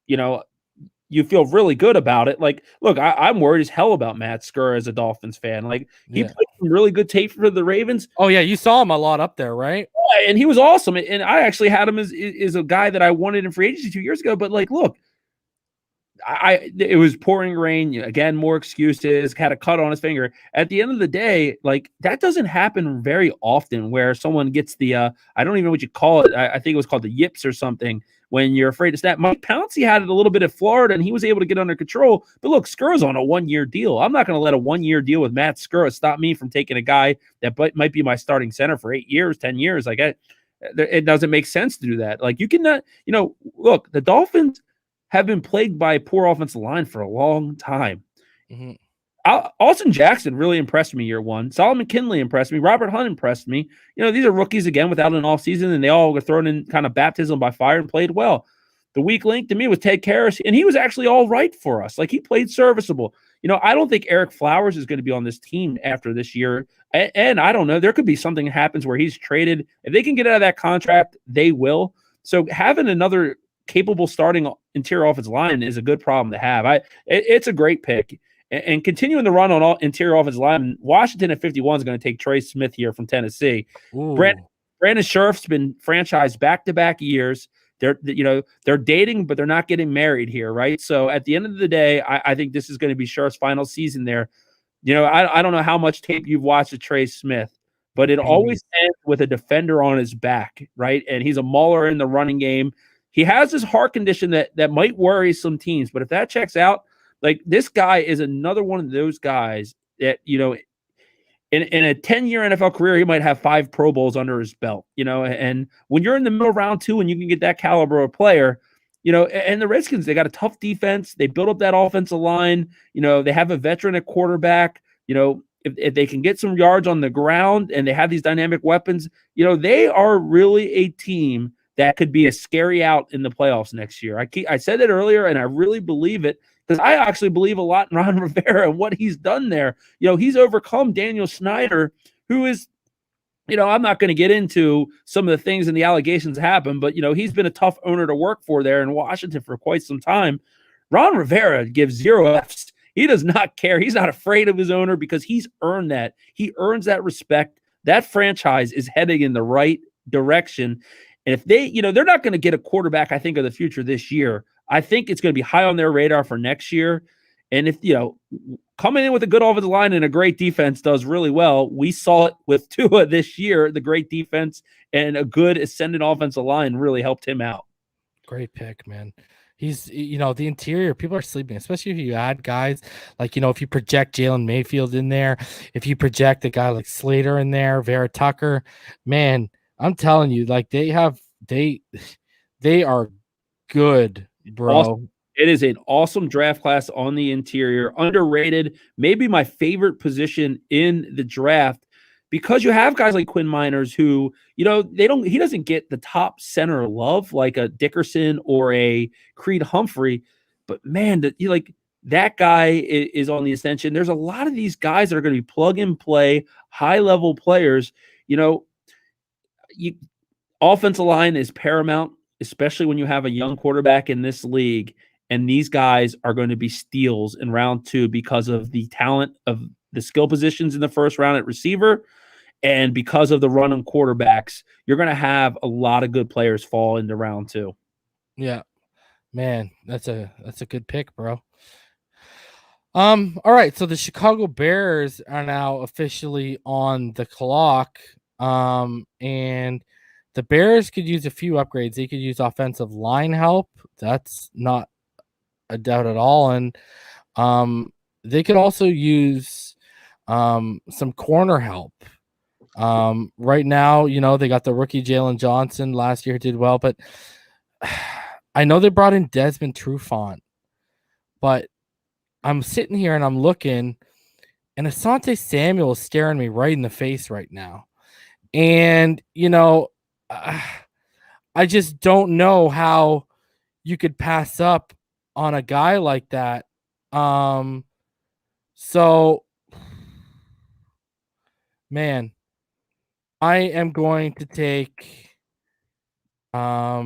you feel really good about it. Look, I'm worried as hell about Matt Skura as a Dolphins fan. He played some really good tape for the Ravens. Oh yeah, you saw him a lot up there, right? Yeah, and he was awesome. And I actually had him as a guy that I wanted in free agency 2 years ago. But look, it was pouring rain again, more excuses, had a cut on his finger. At the end of the day, like that doesn't happen very often where someone gets the I don't even know what you call it. I think it was called the yips or something when you're afraid to snap. Mike Pouncey had it a little bit at Florida and he was able to get under control. But look, Skura's on a 1-year deal. I'm not going to let a 1-year deal with Matt Skura stop me from taking a guy that might be my starting center for 8 years, 10 years. Like it doesn't make sense to do that. Like you cannot, look, the Dolphins have been plagued by poor offensive line for a long time. Mm-hmm. Austin Jackson really impressed me year one. Solomon Kinley impressed me. Robert Hunt impressed me. These are rookies again without an offseason, and they all were thrown in kind of baptism by fire and played well. The weak link to me was Ted Karras, and he was actually all right for us. Like he played serviceable. I don't think Eric Flowers is going to be on this team after this year. And I don't know. There could be something that happens where he's traded. If they can get out of that contract, they will. So having another capable starting interior offensive line is a good problem to have. It's a great pick. And continuing the run on all interior offensive line, Washington at 51 is going to take Trey Smith here from Tennessee. Brandon Scherff's been franchised back-to-back years. They're dating, but they're not getting married here, right? So at the end of the day, I think this is going to be Scherff's final season there. I don't know how much tape you've watched of Trey Smith, but it always ends with a defender on his back, right? And he's a mauler in the running game. He has this heart condition that might worry some teams, but if that checks out, like this guy is another one of those guys that, in a 10-year NFL career, he might have 5 Pro Bowls under his belt, and when you're in the middle of round 2 and you can get that caliber of player, and the Redskins, they got a tough defense. They built up that offensive line. They have a veteran at quarterback. If they can get some yards on the ground and they have these dynamic weapons, they are really a team that could be a scary out in the playoffs next year. I said it earlier, and I really believe it because I actually believe a lot in Ron Rivera and what he's done there. He's overcome Daniel Snyder, who is, I'm not going to get into some of the things and the allegations that happen, but, he's been a tough owner to work for there in Washington for quite some time. Ron Rivera gives 0 Fs. He does not care. He's not afraid of his owner because he's earned that. He earns that respect. That franchise is heading in the right direction. And if they, they're not going to get a quarterback, I think, of the future this year. I think it's going to be high on their radar for next year. And if, coming in with a good offensive line and a great defense does really well, we saw it with Tua this year. The great defense and a good ascendant offensive line really helped him out. Great pick, man. He's, the interior, people are sleeping, especially if you add guys like, if you project Jalen Mayfield in there, if you project a guy like Slater in there, Vera Tucker, man, I'm telling you, like they are good, bro. Awesome. It is an awesome draft class on the interior, underrated, maybe my favorite position in the draft because you have guys like Quinn Miners who, he doesn't get the top center love like a Dickerson or a Creed Humphrey, but man, that guy is on the ascension. There's a lot of these guys that are going to be plug and play, high level players. Offensive line is paramount, especially when you have a young quarterback in this league. And these guys are going to be steals in round 2 because of the talent of the skill positions in the first round at receiver. And because of the run on quarterbacks, you're going to have a lot of good players fall into round 2. Yeah, man, that's a good pick, bro. All right. So the Chicago Bears are now officially on the clock. And the Bears could use a few upgrades. They could use offensive line help. That's not a doubt at all. And they could also use some corner help. Right now, they got the rookie Jalen Johnson last year did well, but I know they brought in Desmond Trufant, but I'm sitting here and I'm looking, and Asante Samuel is staring me right in the face right now. And, I just don't know how you could pass up on a guy like that. So, man, I am going to take, let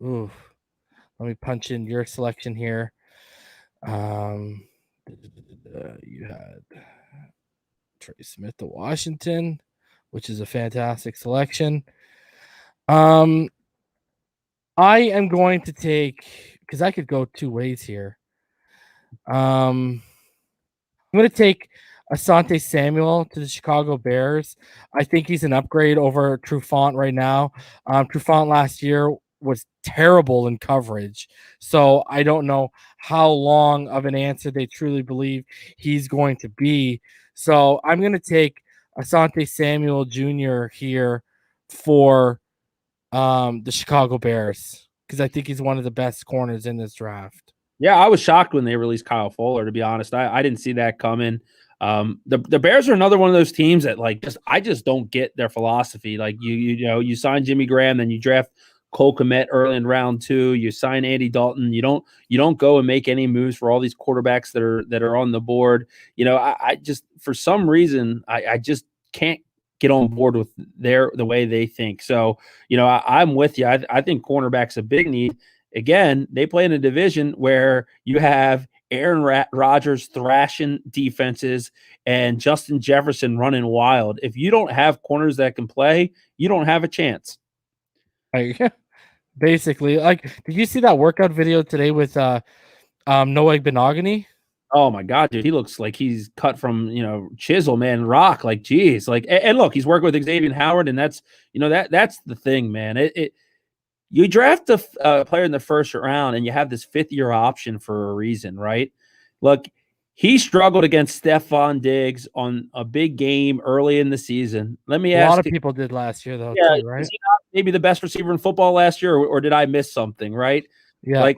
me punch in your selection here. You had Trey Smith to Washington, which is a fantastic selection. I am going to take, because I could go 2 ways here. I'm going to take Asante Samuel to the Chicago Bears. I think he's an upgrade over Trufant right now. Trufant last year was terrible in coverage, so I don't know how long of an answer they truly believe he's going to be. So I'm going to take Asante Samuel Jr. here for the Chicago Bears because I think he's one of the best corners in this draft. Yeah, I was shocked when they released Kyle Fuller, to be honest. I didn't see that coming. The Bears are another one of those teams that I just don't get their philosophy. Like you sign Jimmy Graham, then you draft Cole Kmet early in round 2. You sign Andy Dalton. You don't go and make any moves for all these quarterbacks that are on the board. I just for some reason I just can't get on board with the way they think. So I'm with you. I think cornerback's a big need. Again, they play in a division where you have Aaron Rodgers thrashing defenses and Justin Jefferson running wild. If you don't have corners that can play, you don't have a chance. Basically, did you see that workout video today with Noah Benogany? Oh my God, dude, he looks like he's cut from chisel, man, rock. Like, geez, and look, he's working with Xavier Howard, and that's that's the thing, man. You draft a player in the first round, and you have this 5th-year option for a reason, right? Look, he struggled against Stephon Diggs on a big game early in the season. Let me ask you. A lot of people did last year, though, too, right? Is he not maybe the best receiver in football last year, or did I miss something, right? Yeah.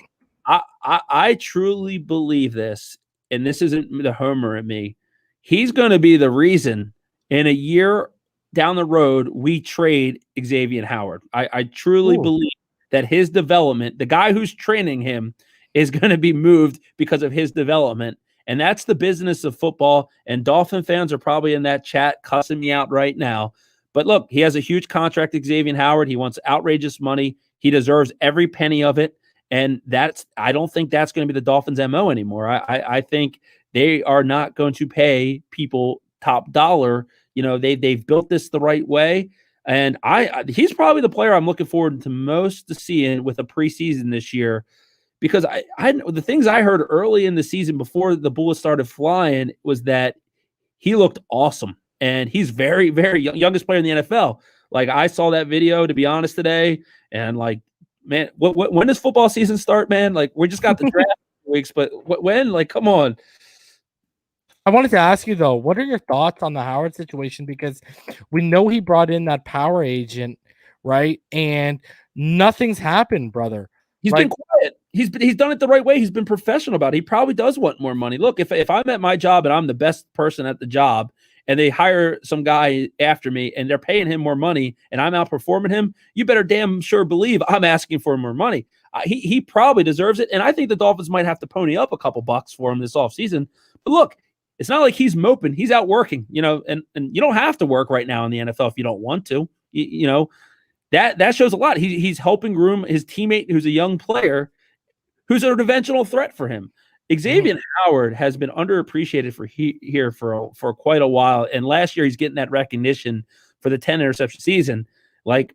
I truly believe this, and this isn't the homer in me. He's going to be the reason in a year down the road we trade Xavier Howard. I truly believe that his development, the guy who's training him, is going to be moved because of his development. And that's the business of football. And Dolphin fans are probably in that chat cussing me out right now. But look, he has a huge contract, Xavier Howard. He wants outrageous money. He deserves every penny of it. And I don't think that's going to be the Dolphins' MO anymore. I think they are not going to pay people top dollar. They've built this the right way. And he's probably the player I'm looking forward to most to seeing with a preseason this year, because the things I heard early in the season before the bullets started flying was that he looked awesome, and he's very, very youngest player in the NFL. I saw that video, to be honest, today, and man, when does football season start, man? We just got the draft weeks, but when? Come on. I wanted to ask you, though, what are your thoughts on the Howard situation? Because we know he brought in that power agent, right? And nothing's happened, brother. He's been quiet. He's done it the right way. He's been professional about it. He probably does want more money. Look, if I'm at my job and I'm the best person at the job, and they hire some guy after me and they're paying him more money and I'm outperforming him, you better damn sure believe I'm asking for more money. He probably deserves it. And I think the Dolphins might have to pony up a couple bucks for him this offseason. But look, it's not like he's moping. He's out working, and you don't have to work right now in the NFL if you don't want to. That shows a lot. He's helping groom his teammate, who's a young player, who's an eventual threat for him. Xavier Howard has been underappreciated for quite a while, and last year he's getting that recognition for the 10 interception season. I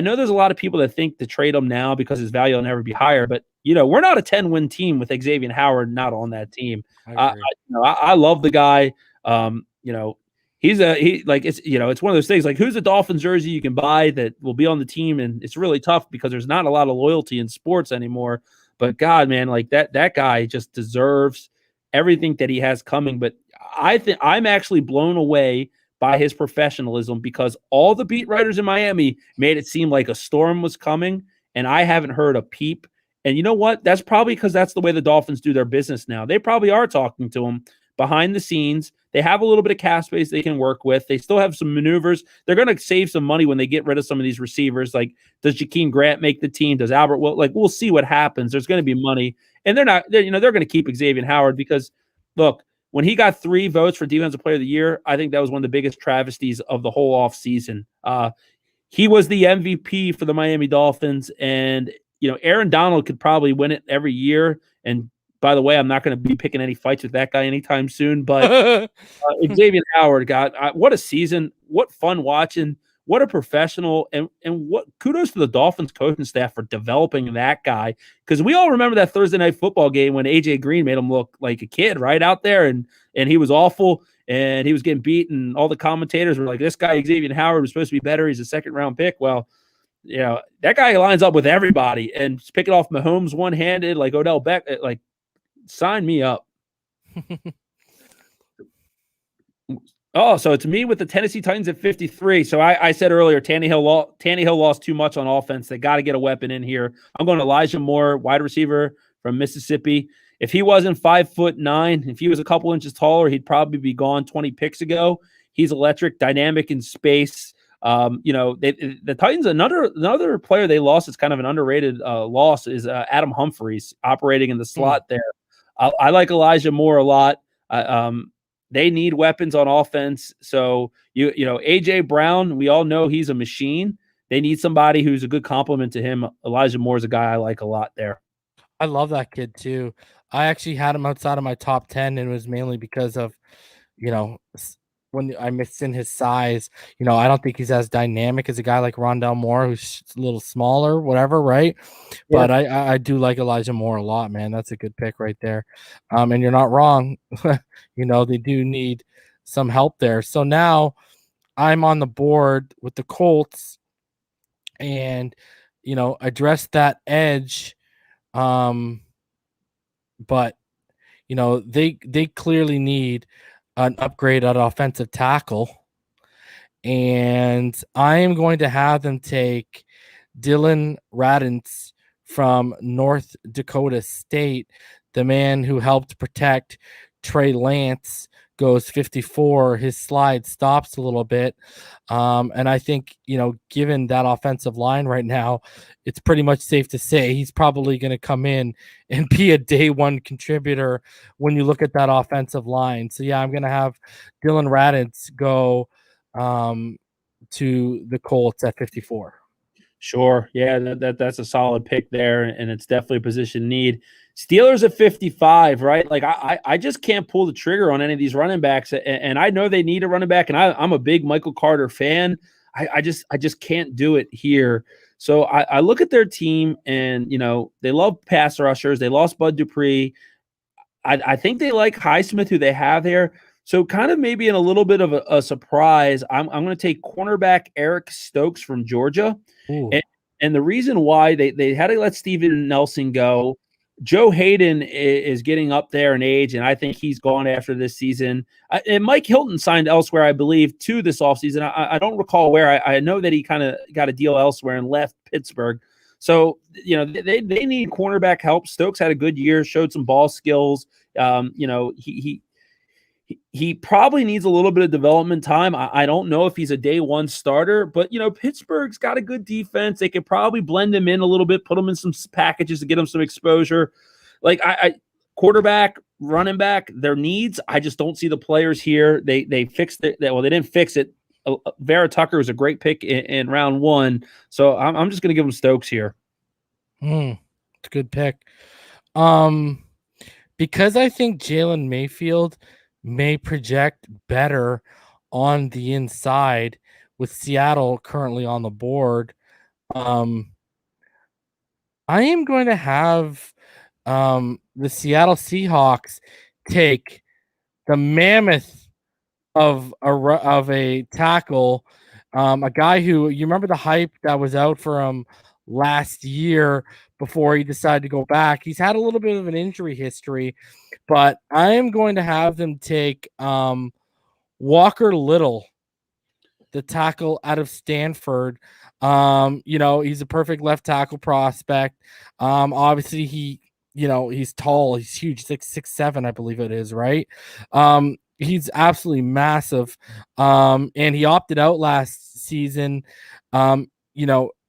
know there's a lot of people that think to trade him now because his value will never be higher, but we're not a 10-win team with Xavier Howard not on that team. I love the guy. It's one of those things. Who's a Dolphins jersey you can buy that will be on the team, and it's really tough because there's not a lot of loyalty in sports anymore. But God, man, that guy just deserves everything that he has coming. But I think I'm actually blown away by his professionalism, because all the beat writers in Miami made it seem like a storm was coming, and I haven't heard a peep. And you know what? That's probably because that's the way the Dolphins do their business now. They probably are talking to him behind the scenes. They have a little bit of cap space they can work with. They still have some maneuvers. They're going to save some money when they get rid of some of these receivers. Does Jakeem Grant make the team? Does Albert? We'll see what happens. There's going to be money, and they're going to keep Xavier Howard because, look, when he got 3 votes for Defensive Player of the Year, I think that was one of the biggest travesties of the whole offseason. He was the MVP for the Miami Dolphins, and Aaron Donald could probably win it every year. And by the way, I'm not going to be picking any fights with that guy anytime soon. But Xavier Howard what a season! What fun watching! what a professional, and what kudos to the Dolphins coaching staff for developing that guy. Because we all remember that Thursday night football game when AJ Green made him look like a kid right out there, and he was awful and he was getting beat, and all the commentators were like, this guy Xavier Howard was supposed to be better. He's a second-round pick. Well, that guy lines up with everybody and picking off Mahomes one-handed like Odell Beckham. Like, sign me up. Oh, so it's me with the Tennessee Titans at 53. So I said earlier, Tannehill lost too much on offense. They got to get a weapon in here. I'm going Elijah Moore, wide receiver from Mississippi. If he wasn't 5'9", if he was a couple inches taller, he'd probably be gone 20 picks ago. He's electric, dynamic in space. The Titans, another player they lost is kind of an underrated loss is Adam Humphries operating in the slot there. I like Elijah Moore a lot. They need weapons on offense. So, A.J. Brown, we all know he's a machine. They need somebody who's a good complement to him. Elijah Moore is a guy I like a lot there. I love that kid too. I actually had him outside of my top 10, and it was mainly because of, when I mixed in his size. I don't think he's as dynamic as a guy like Rondell Moore, who's a little smaller, whatever, right? Yeah. But I do like Elijah Moore a lot, man. That's a good pick right there. And you're not wrong. They do need some help there. So now I'm on the board with the Colts and, address that edge. But, they clearly need an upgrade at offensive tackle, and I am going to have them take Dylan Radunz from North Dakota State, the man who helped protect Trey Lance. Goes 54. His slide stops a little bit. And I think, given that offensive line right now, it's pretty much safe to say he's probably going to come in and be a day one contributor when you look at that offensive line. So, yeah, I'm going to have Dylan Radunz go to the Colts at 54. Sure. Yeah, that's a solid pick there, and it's definitely a position need. Steelers at 55, right? Like, I just can't pull the trigger on any of these running backs, and I know they need a running back, and I'm a big Michael Carter fan. I just can't do it here. So I look at their team, and, they love pass rushers. They lost Bud Dupree. I think they like Highsmith, who they have here. So kind of maybe in a little bit of a surprise, I'm going to take cornerback Eric Stokes from Georgia. And the reason why they had to let Steven Nelson go, Joe Hayden is getting up there in age, and I think he's gone after this season. And Mike Hilton signed elsewhere, I believe, too, this offseason. I don't recall where. I know that he kind of got a deal elsewhere and left Pittsburgh. So, they need cornerback help. Stokes had a good year, showed some ball skills. He probably needs a little bit of development time. I don't know if he's a day one starter, but, Pittsburgh's got a good defense. They could probably blend him in a little bit, put him in some packages to get him some exposure. Like, quarterback, running back, their needs, I just don't see the players here. They fixed it. Well, they didn't fix it. Vera Tucker was a great pick in round one. So I'm just going to give him Stokes here. It's a good pick. Because I think Jalen Mayfield may project better on the inside with Seattle currently on the board. I am going to have the Seattle Seahawks take the mammoth of a tackle, a guy who, you remember the hype that was out for him last year before he decided to go back. He's had a little bit of an injury history, but I am going to have them take Walker Little, the tackle out of Stanford. He's a perfect left tackle prospect. Obviously he's tall, he's huge, 6'7", I believe it is, right? He's absolutely massive. And he opted out last season.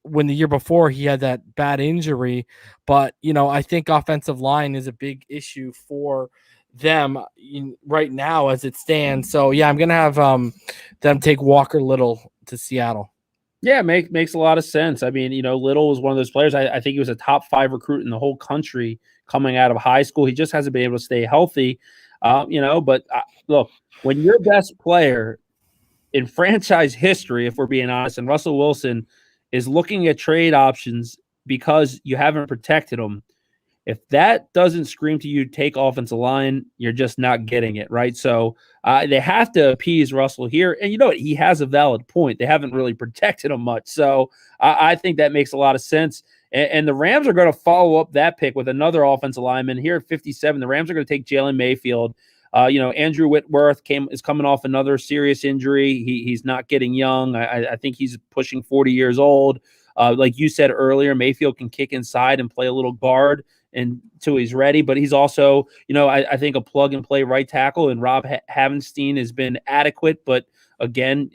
When the year before he had that bad injury, but I think offensive line is a big issue for them right now as it stands. So yeah, I'm gonna have them take Walker Little to Seattle. Yeah, makes a lot of sense. I mean, Little was one of those players. I think he was a top 5 recruit in the whole country coming out of high school. He just hasn't been able to stay healthy. But look, when your best player in franchise history, if we're being honest, and Russell Wilson is looking at trade options because you haven't protected him. If that doesn't scream to you, take offensive line, you're just not getting it, right? So they have to appease Russell here. And you know what? He has a valid point. They haven't really protected him much. So I think that makes a lot of sense. And the Rams are going to follow up that pick with another offensive lineman. Here at 57, the Rams are going to take Jalen Mayfield. Andrew Whitworth is coming off another serious injury. He's not getting young. I think he's pushing 40 years old. Like you said earlier, Mayfield can kick inside and play a little guard until he's ready. But he's also, I think a plug-and-play right tackle, and Rob Havenstein has been adequate. But, again,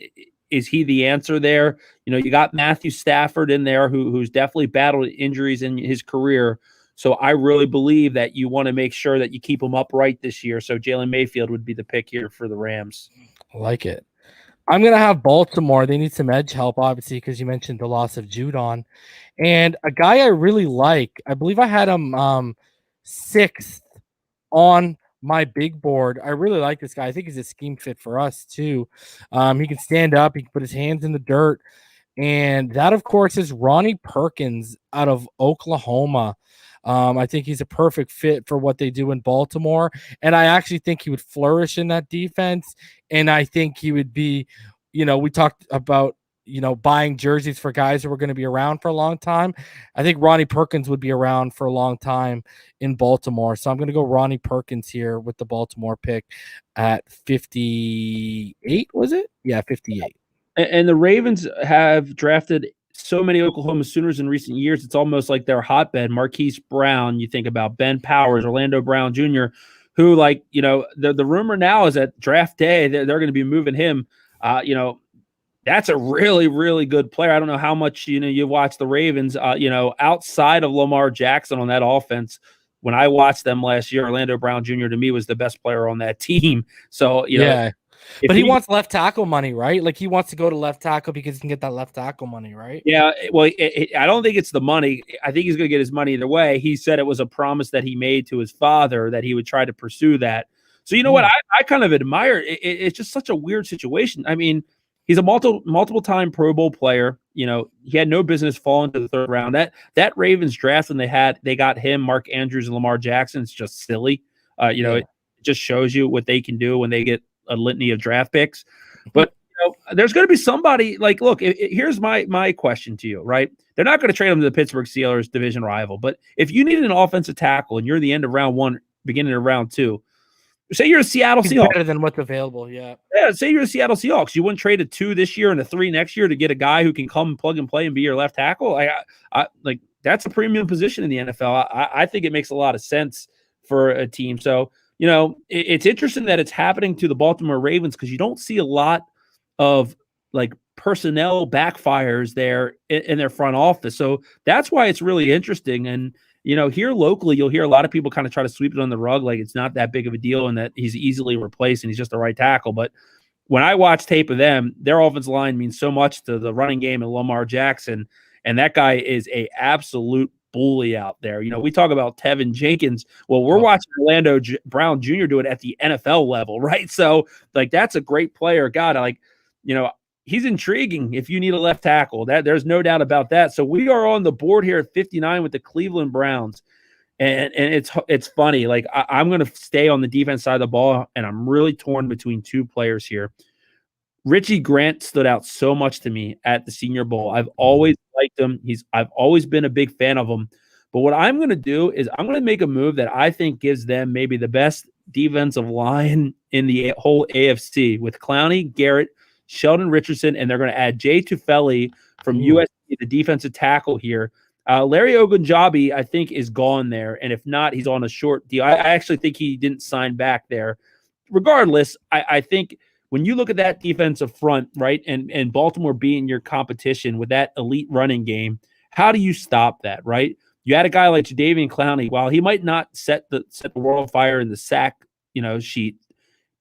is he the answer there? You got Matthew Stafford in there who's definitely battled injuries in his career. So I really believe that you want to make sure that you keep him upright this year. So Jalen Mayfield would be the pick here for the Rams. I like it. I'm going to have Baltimore. They need some edge help, obviously, because you mentioned the loss of Judon. And a guy I really like, I believe I had him 6th on my big board. I really like this guy. I think he's a scheme fit for us, too. He can stand up. He can put his hands in the dirt. And that, of course, is Ronnie Perkins out of Oklahoma. I think he's a perfect fit for what they do in Baltimore. And I actually think he would flourish in that defense. And I think he would be, we talked about, buying jerseys for guys who are going to be around for a long time. I think Ronnie Perkins would be around for a long time in Baltimore. So I'm going to go Ronnie Perkins here with the Baltimore pick at 58. Was it? Yeah, 58. And the Ravens have drafted so many Oklahoma Sooners in recent years. It's almost like their hotbed. Marquise Brown, you think about Ben Powers, Orlando Brown Jr., who, the rumor now is that draft day, they're going to be moving him. That's a really, really good player. I don't know how much, you watch the Ravens, outside of Lamar Jackson on that offense. When I watched them last year, Orlando Brown Jr. to me was the best player on that team. So, yeah. But he wants left tackle money, right? Like he wants to go to left tackle because he can get that left tackle money, right? Yeah. Well, I don't think it's the money. I think he's going to get his money either way. He said it was a promise that he made to his father that he would try to pursue that. So, you know what? I kind of admire it. It's just such a weird situation. I mean, he's a multiple time Pro Bowl player. He had no business falling to the 3rd round. That Ravens draft when they got him, Mark Andrews, and Lamar Jackson, it's just silly. It just shows you what they can do when they get a litany of draft picks. But there's going to be somebody look, here's my question to you, right? They're not going to trade him to the Pittsburgh Steelers, division rival. But if you need an offensive tackle and you're the end of round 1, beginning of round 2, say you're a Seattle Seahawks. Better than what's available, yeah. Yeah, say you're a Seattle Seahawks. You wouldn't trade a 2 this year and a 3 next year to get a guy who can come plug and play and be your left tackle. That's a premium position in the NFL. I think it makes a lot of sense for a team. So, it's interesting that it's happening to the Baltimore Ravens because you don't see a lot of personnel backfires there in their front office. So that's why it's really interesting. And, here locally, you'll hear a lot of people kind of try to sweep it on the rug like it's not that big of a deal and that he's easily replaced and he's just the right tackle. But when I watch tape of them, their offensive line means so much to the running game and Lamar Jackson. And that guy is a absolute bully out there. We talk about Tevin Jenkins. Well, we're watching Orlando Brown Jr. do it at the NFL level, right? So, that's a great player. God, he's intriguing if you need a left tackle. There's no doubt about that. So we are on the board here at 59 with the Cleveland Browns. And it's funny. I'm going to stay on the defense side of the ball, and I'm really torn between 2 players here. Richie Grant stood out so much to me at the Senior Bowl. I've always liked him. I've always been a big fan of him. But what I'm going to do is I'm going to make a move that I think gives them maybe the best defensive line in the whole AFC with Clowney, Garrett, Sheldon Richardson, and they're going to add Jay Tufele from USC, the defensive tackle here. Larry Ogunjobi, I think, is gone there. And if not, he's on a short deal. I actually think he didn't sign back there. Regardless, I think when you look at that defensive front, right, and Baltimore being your competition with that elite running game, how do you stop that, right? You had a guy like Jadeveon Clowney. While he might not set the world fire in the sack, sheet,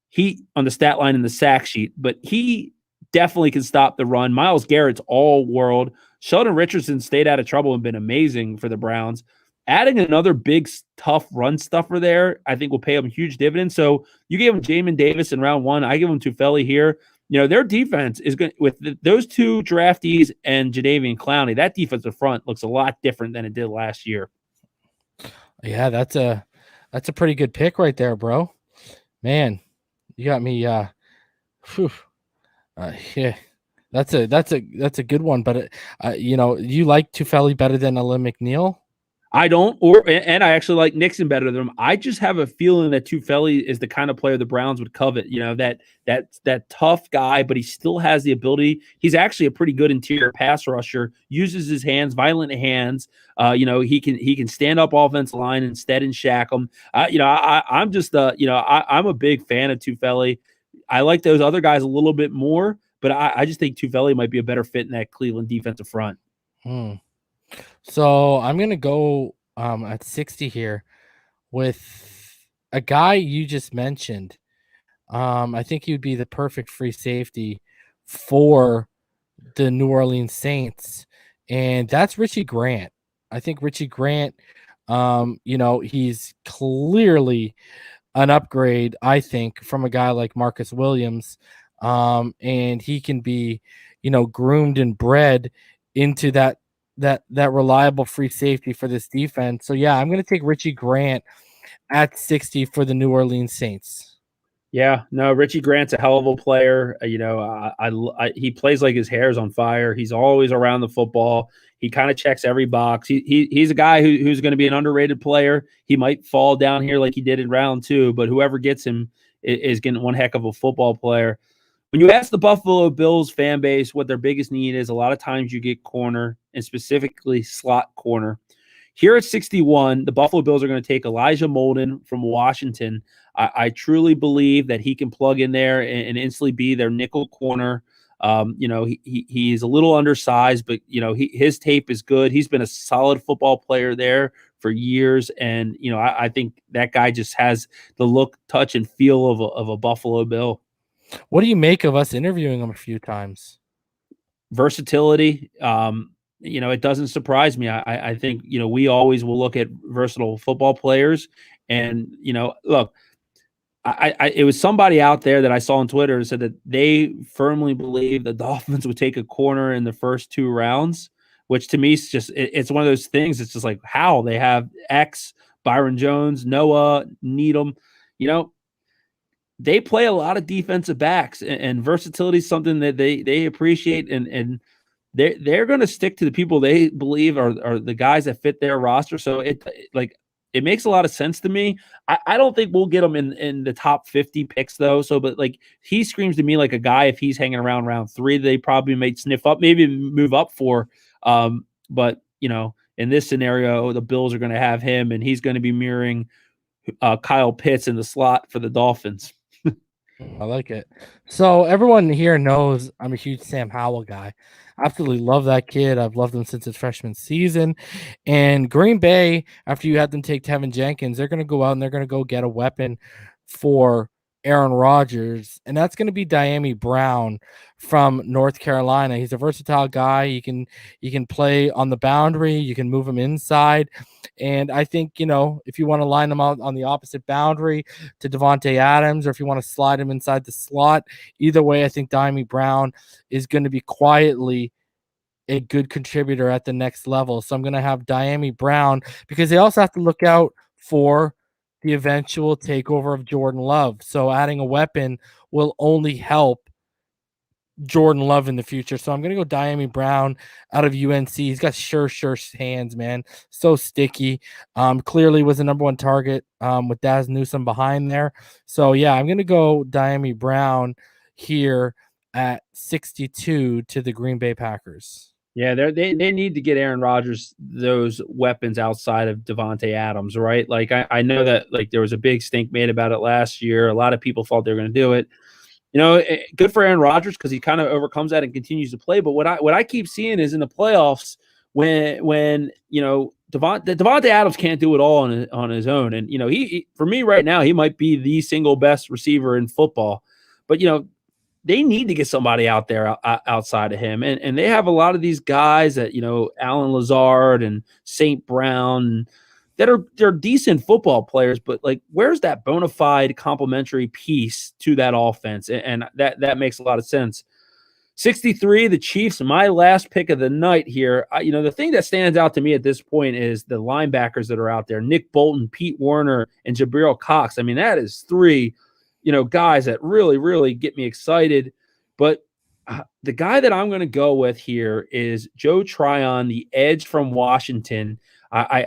he on the stat line in the sack sheet, but he definitely can stop the run. Myles Garrett's all world. Sheldon Richardson stayed out of trouble and been amazing for the Browns. Adding another big, tough run stuffer there, I think will pay him huge dividends. So you gave him Jamin Davis in round 1. I give him Tufele here. their defense is going with those two draftees and Jadeveon Clowney. That defensive front looks a lot different than it did last year. Yeah, that's a pretty good pick right there, bro. Man, you got me. Yeah, that's a good one. But you like Tufele better than Alim McNeil? I don't, and I actually like Nixon better than him. I just have a feeling that Tufele is the kind of player the Browns would covet. That tough guy, but he still has the ability. He's actually a pretty good interior pass rusher. Uses his hands, violent hands. He can stand up offensive line instead and shack them. I'm just I'm a big fan of Tufele. I like those other guys a little bit more, but I just think Tufele might be a better fit in that Cleveland defensive front. So I'm going to go at 60 here with a guy you just mentioned. I think he'd be the perfect free safety for the New Orleans Saints, and that's Richie Grant. I think Richie Grant, he's clearly an upgrade, I think, from a guy like Marcus Williams, and he can be, groomed and bred into that reliable free safety for this defense. So yeah, I'm going to take Richie Grant at 60 for the New Orleans Saints. Yeah, no, Richie Grant's a hell of a player. He plays like his hair's on fire. He's always around the football. He kind of checks every box. He's a guy who's going to be an underrated player. He might fall down here like he did in round 2, but whoever gets him is getting one heck of a football player. When you ask the Buffalo Bills fan base what their biggest need is, a lot of times you get corner, and specifically slot corner. Here at 61, the Buffalo Bills are going to take Elijah Molden from Washington. I truly believe that he can plug in there and instantly be their nickel corner. He's a little undersized, but his tape is good. He's been a solid football player there for years, and I think that guy just has the look, touch, and feel of a Buffalo Bill. What do you make of us interviewing him a few times? Versatility. It doesn't surprise me. I think, we always will look at versatile football players, and, look, it was somebody out there that I saw on Twitter who said that they firmly believe the Dolphins would take a corner in the first 2 rounds, which to me is just, it's one of those things. It's just like how they have X, Byron Jones, Noah, Needham, they play a lot of defensive backs, and versatility is something that they appreciate, and they're going to stick to the people they believe are the guys that fit their roster. So it makes a lot of sense to me. I don't think we'll get him in the top 50 picks though. So, but he screams to me like a guy, if he's hanging around round 3, they probably may sniff up, maybe move up for. But in this scenario, the Bills are going to have him, and he's going to be mirroring Kyle Pitts in the slot for the Dolphins. I like it. So everyone here knows I'm a huge Sam Howell guy. Absolutely love that kid. I've loved him since his freshman season. And Green Bay, after you had them take Tevin Jenkins, they're going to go out and they're going to go get a weapon for Aaron Rodgers, and that's going to be Dyami Brown from North Carolina. He's a versatile guy. He can play on the boundary. You can move him inside. And I think, if you want to line him out on the opposite boundary to Devontae Adams, or if you want to slide him inside the slot, either way, I think Dyami Brown is going to be quietly a good contributor at the next level. So I'm going to have Dyami Brown, because they also have to look out for the eventual takeover of Jordan Love. So adding a weapon will only help Jordan Love in the future. So I'm going to go Dyami Brown out of UNC. He's got sure hands, man. So sticky. Clearly was the number 1 target with Daz Newsome behind there. So yeah, I'm going to go Dyami Brown here at 62 to the Green Bay Packers. Yeah, they need to get Aaron Rodgers those weapons outside of Devontae Adams, right? I know that there was a big stink made about it last year. A lot of people thought they were going to do it. Good for Aaron Rodgers because he kind of overcomes that and continues to play. But what I keep seeing is in the playoffs when Devontae Adams can't do it all on his own, and he for me right now he might be the single best receiver in football, but they need to get somebody out there outside of him. And they have a lot of these guys that, Alan Lazard and St. Brown, they're decent football players, but like, where's that bona fide complementary piece to that offense? And that makes a lot of sense. 63, the Chiefs, my last pick of the night here. The thing that stands out to me at this point is the linebackers that are out there: Nick Bolton, Pete Werner, and Jabril Cox. I mean, that is three, guys that really, really get me excited. But the guy that I'm going to go with here is Joe Tryon, the edge from Washington. I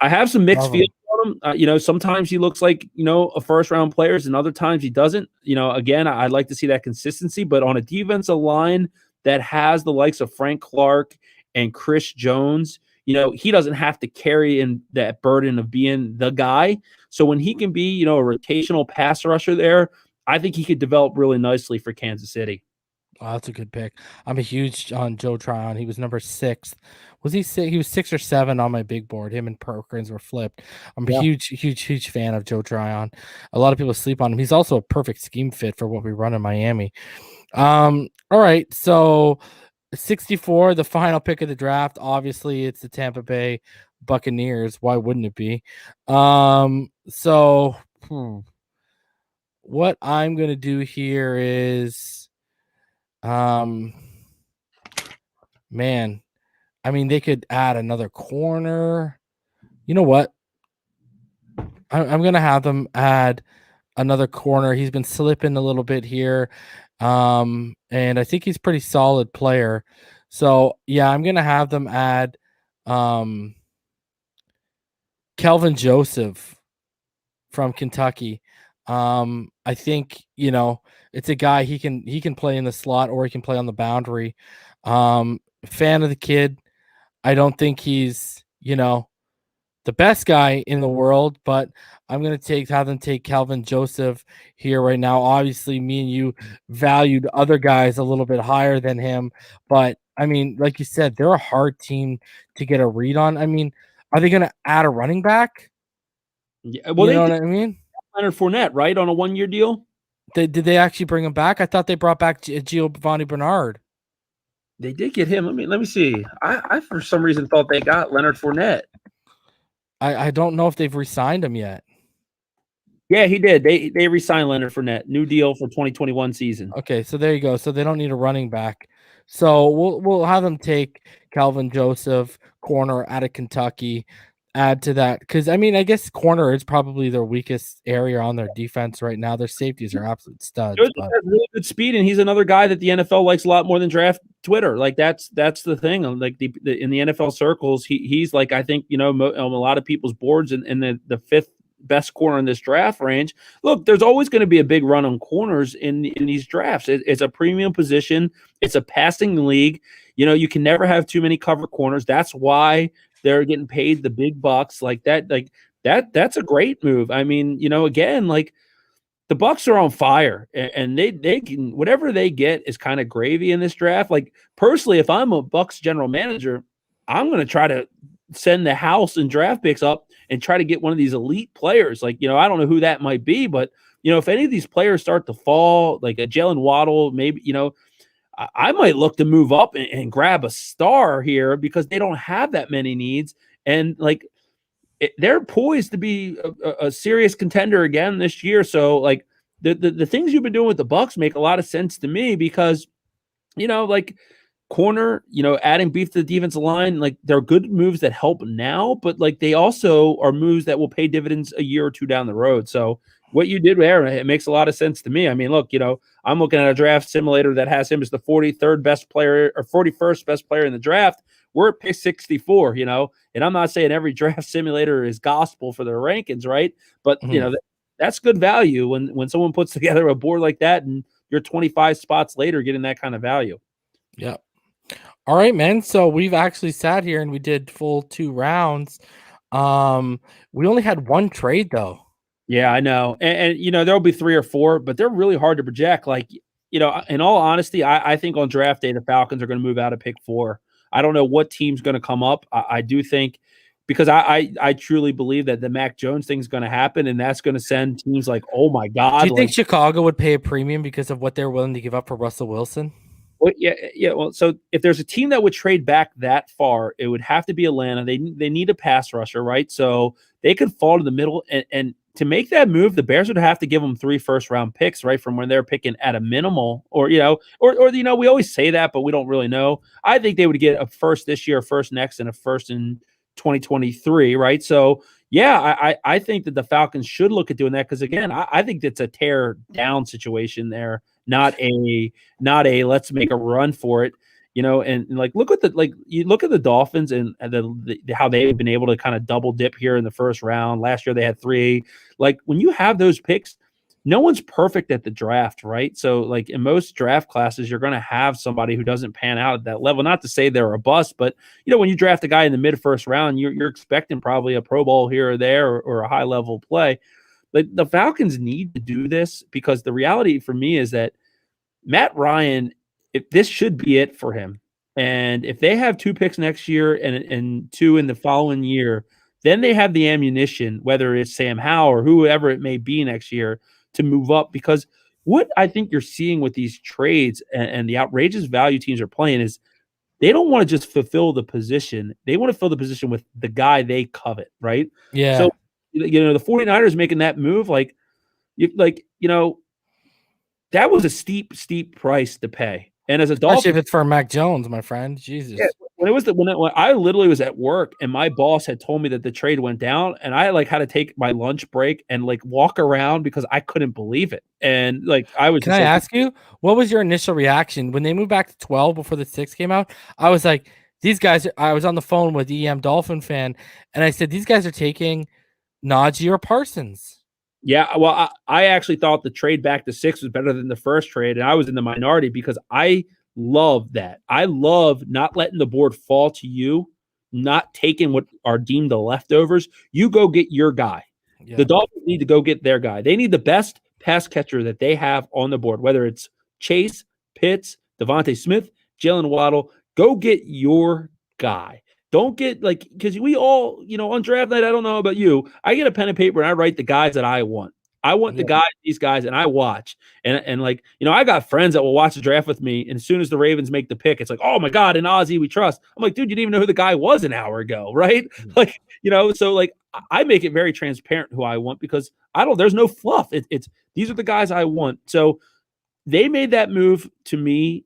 have some mixed feelings on him. Sometimes he looks like, a first-round player, and other times he doesn't. Again, I'd like to see that consistency, but on a defensive line that has the likes of Frank Clark and Chris Jones, he doesn't have to carry in that burden of being the guy. So when he can be, a rotational pass rusher there, I think he could develop really nicely for Kansas City. Oh, that's a good pick. I'm a huge on Joe Tryon. He was number 6. Was he 6? He was 6 or 7 on my big board. Him and Perkins were flipped. I'm a huge fan of Joe Tryon. A lot of people sleep on him. He's also a perfect scheme fit for what we run in Miami. All right, so 64, the final pick of the draft. Obviously, it's the Tampa Bay Buccaneers. Why wouldn't it be? What I'm gonna do here is. Man, I mean, they could add another corner. You know what? I'm gonna have them add another corner. He's been slipping a little bit here, and I think he's a pretty solid player. So yeah, I'm gonna have them add Kelvin Joseph from Kentucky. I think it's a guy he can play in the slot or he can play on the boundary. Fan of the kid. I don't think he's the best guy in the world, but I'm gonna have them take Kelvin Joseph here right now. Obviously, me and you valued other guys a little bit higher than him, but I mean, like you said, they're a hard team to get a read on. I mean, are they gonna add a running back? Yeah, well, you know what I mean? Leonard Fournette, right, on a 1-year deal. Did they actually bring him back? I thought they brought back Giovanni Bernard. They did get him. Let me see. I for some reason thought they got Leonard Fournette. I don't know if they've re-signed him yet. Yeah, he did. They re-signed Leonard Fournette. New deal for 2021 season. Okay, so there you go. So they don't need a running back. So we'll have them take Kelvin Joseph, corner out of Kentucky, add to that. Because, I mean, I guess corner is probably their weakest area on their defense right now. Their safeties are absolute studs. He has really good speed, and he's another guy that the NFL likes a lot more than draft Twitter. Like, that's the thing. Like, in the NFL circles, he's like, I think, on a lot of people's boards in the 5th best corner in this draft range. Look, there's always going to be a big run on corners in these drafts. It's a premium position. It's a passing league. You can never have too many cover corners. That's why they're getting paid the big bucks like that. Like that's a great move. I mean, again, like the Bucs are on fire, and they can, whatever they get is kind of gravy in this draft. Like, personally, if I'm a Bucs general manager, I'm going to try to send the house and draft picks up and try to get one of these elite players. Like, I don't know who that might be, but if any of these players start to fall, like a Jalen Waddle, maybe, I might look to move up and grab a star here because they don't have that many needs. And like, they're poised to be a serious contender again this year. So like the things you've been doing with the Bucs make a lot of sense to me because, like corner, adding beef to the defensive line, like they're good moves that help now, but like they also are moves that will pay dividends a year or two down the road. So what you did there, it makes a lot of sense to me. I mean, look, I'm looking at a draft simulator that has him as the 43rd best player or 41st best player in the draft. We're at pick 64, and I'm not saying every draft simulator is gospel for their rankings, right? But, that's good value when someone puts together a board like that and you're 25 spots later getting that kind of value. Yeah. All right, man. So we've actually sat here and we did full 2 rounds. We only had 1 trade, though. Yeah, I know. And there'll be 3 or 4, but they're really hard to project. Like, in all honesty, I think on draft day, the Falcons are going to move out of pick 4. I don't know what team's going to come up. I do think because I truly believe that the Mac Jones thing is going to happen, and that's going to send teams like, oh my God. Do you think Chicago would pay a premium because of what they're willing to give up for Russell Wilson? Well, yeah. Well, so if there's a team that would trade back that far, it would have to be Atlanta. They need a pass rusher, right? So they could fall to the middle, and to make that move, the Bears would have to give them 3 first-round picks, right, from when they're picking at a minimal, or we always say that, but we don't really know. I think they would get a first this year, a first next, and a first in 2023, right? So yeah, I think that the Falcons should look at doing that because again, I think it's a tear down situation there, not a let's make a run for it, and like look at the Dolphins and how they've been able to kind of double dip here in the first round. Last year they had 3. Like when you have those picks, no one's perfect at the draft, right? So like in most draft classes, you're going to have somebody who doesn't pan out at that level. Not to say they're a bust, but when you draft a guy in the mid first round, you're expecting probably a Pro Bowl here or there or a high level play. Like the Falcons need to do this because the reality for me is that Matt Ryan, if this should be it for him. And if they have 2 picks next year and 2 in the following year, then they have the ammunition, whether it's Sam Howell or whoever it may be next year, to move up. Because what I think you're seeing with these trades and the outrageous value teams are playing is they don't want to just fulfill the position. They want to fill the position with the guy they covet, right? Yeah. So, the 49ers making that move, that was a steep price to pay. And as a Especially Dolphin, if it's for Mac Jones, my friend. Jesus. yeah, when I literally was at work and my boss had told me that the trade went down, and I had to take my lunch break and walk around because I couldn't believe it. And I was. Can I ask you, what was your initial reaction when they moved back to 12 before the 6 came out? I was like, these guys. I was on the phone with EM Dolphin fan, and I said, these guys are taking Najee or Parsons. Yeah, well, I actually thought the trade back to 6 was better than the first trade, and I was in the minority because I love that. I love not letting the board fall to you, not taking what are deemed the leftovers. You go get your guy. Yeah. The Dolphins need to go get their guy. They need the best pass catcher that they have on the board, whether it's Chase, Pitts, Devontae Smith, Jalen Waddle. Go get your guy. Don't get because we all, on draft night, I don't know about you. I get a pen and paper and I write the guys that I want. I want these guys, and I watch. And I got friends that will watch the draft with me. And as soon as the Ravens make the pick, it's like, oh my God, and Ozzie we trust. I'm like, dude, you didn't even know who the guy was an hour ago, right? So I make it very transparent who I want because there's no fluff. It's these are the guys I want. So they made that move to me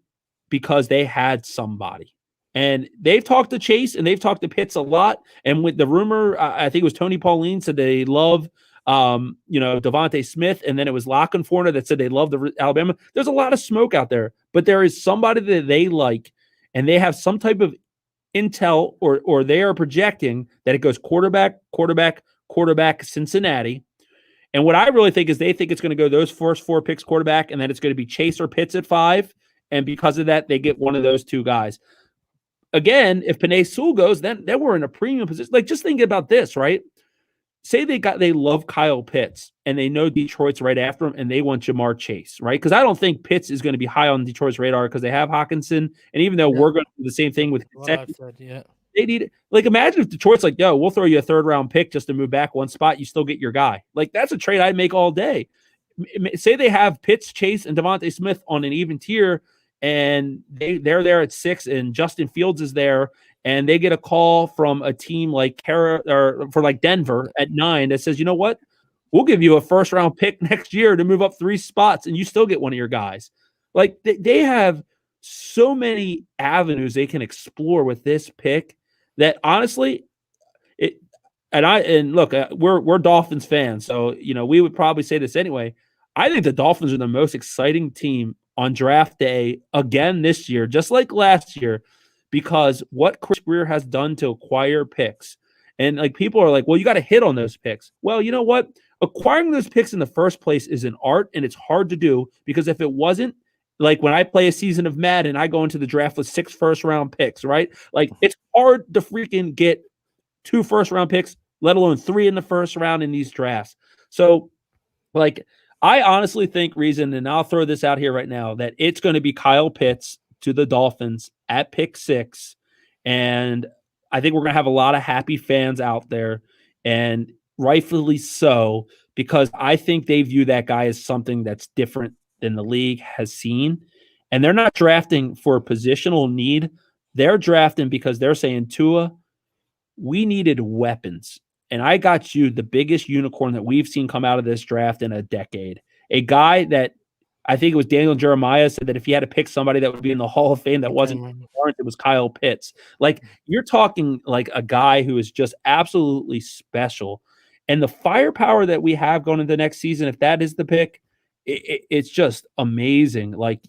because they had somebody. And they've talked to Chase and they've talked to Pitts a lot. And with the rumor, I think it was Tony Pauline said they love, Devontae Smith. And then it was Lockenforner that said they love the Alabama. There's a lot of smoke out there, but there is somebody that they like, and they have some type of intel or they are projecting that it goes quarterback, Cincinnati. And what I really think is they think it's going to go those first 4 picks quarterback, and then it's going to be Chase or Pitts at 5. And because of that, they get one of those 2 guys. Again, if Penei Sewell goes, then we're in a premium position. Just think about this, right? Say they love Kyle Pitts and they know Detroit's right after him and they want Jamar Chase, right? Because I don't think Pitts is going to be high on Detroit's radar because they have Hawkinson. And even though we're going to do the same thing with they need imagine if Detroit's like, yo, we'll throw you a 3rd round pick just to move back 1 spot. You still get your guy. That's a trade I'd make all day. Say they have Pitts, Chase, and Devontae Smith on an even tier. And they're there at 6, and Justin Fields is there, and they get a call from a team like Denver at 9 that says, you know what, we'll give you a 1st round pick next year to move up 3 spots, and you still get one of your guys. They have so many avenues they can explore with this pick that honestly, we're Dolphins fans, so we would probably say this anyway. I think the Dolphins are the most exciting team on draft day again this year, just like last year, because what Chris Grier has done to acquire picks. And people are like, well, you got to hit on those picks. Well, you know what? Acquiring those picks in the first place is an art, and it's hard to do because if it wasn't, when I play a season of Madden, I go into the draft with 6 first-round picks, right? It's hard to freaking get 2 first-round picks, let alone 3 in the first round in these drafts. So, I honestly think, Reason, and I'll throw this out here right now, that it's going to be Kyle Pitts to the Dolphins at pick 6. And I think we're going to have a lot of happy fans out there, and rightfully so, because I think they view that guy as something that's different than the league has seen. And they're not drafting for a positional need. They're drafting because they're saying, Tua, we needed weapons. And I got you the biggest unicorn that we've seen come out of this draft in a decade. A guy that I think it was Daniel Jeremiah said that if he had to pick somebody that would be in the Hall of Fame that wasn't Lawrence, it was Kyle Pitts. Like, you're talking like a guy who is just absolutely special. And the firepower that we have going into the next season, if that is the pick, it's just amazing. Like,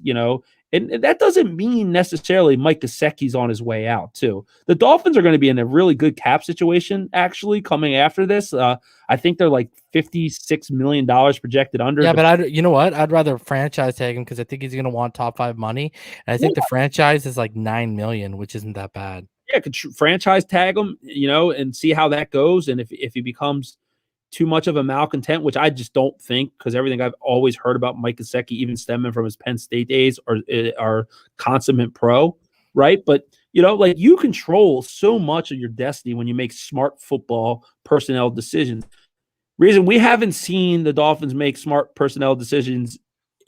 and that doesn't mean necessarily Mike Gesicki's on his way out, too. The Dolphins are going to be in a really good cap situation, actually, coming after this. I think they're like $56 million projected under. Yeah, but you know what? I'd rather franchise tag him because I think he's going to want top 5 money. And I think the franchise is like $9 million, which isn't that bad. Yeah, could franchise tag him, and see how that goes. And if he becomes too much of a malcontent, which I just don't think, because everything I've always heard about Mike Gesicki, even stemming from his Penn State days, are consummate pro, right? But, like, you control so much of your destiny when you make smart football personnel decisions. Reason we haven't seen the Dolphins make smart personnel decisions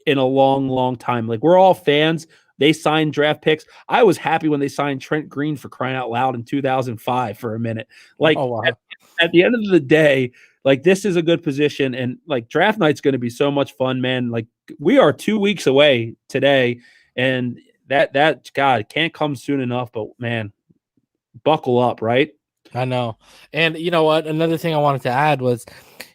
in a long, long time. Like, we're all fans. They signed draft picks. I was happy when they signed Trent Green, for crying out loud, in 2005 for a minute. Like, oh, wow. at the end of the day, like, this is a good position, and like, draft night's going to be so much fun, man. Like, we are 2 weeks away today, and that God, can't come soon enough. But man, buckle up, right? I know. And you know what? Another thing I wanted to add was,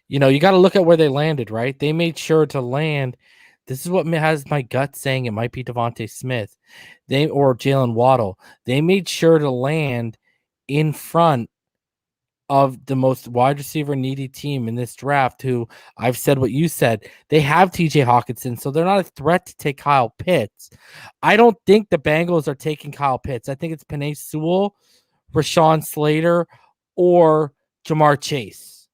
you got to look at where they landed, right? They made sure to land. This is what has my gut saying it might be Devontae Smith, or Jalen Waddle. They made sure to land in front of the most wide receiver needy team in this draft, who I've said what you said. They have TJ Hawkinson, so they're not a threat to take Kyle Pitts. I don't think the Bengals are taking Kyle Pitts. I think it's Penei Sewell, Rashawn Slater, or Jamar Chase.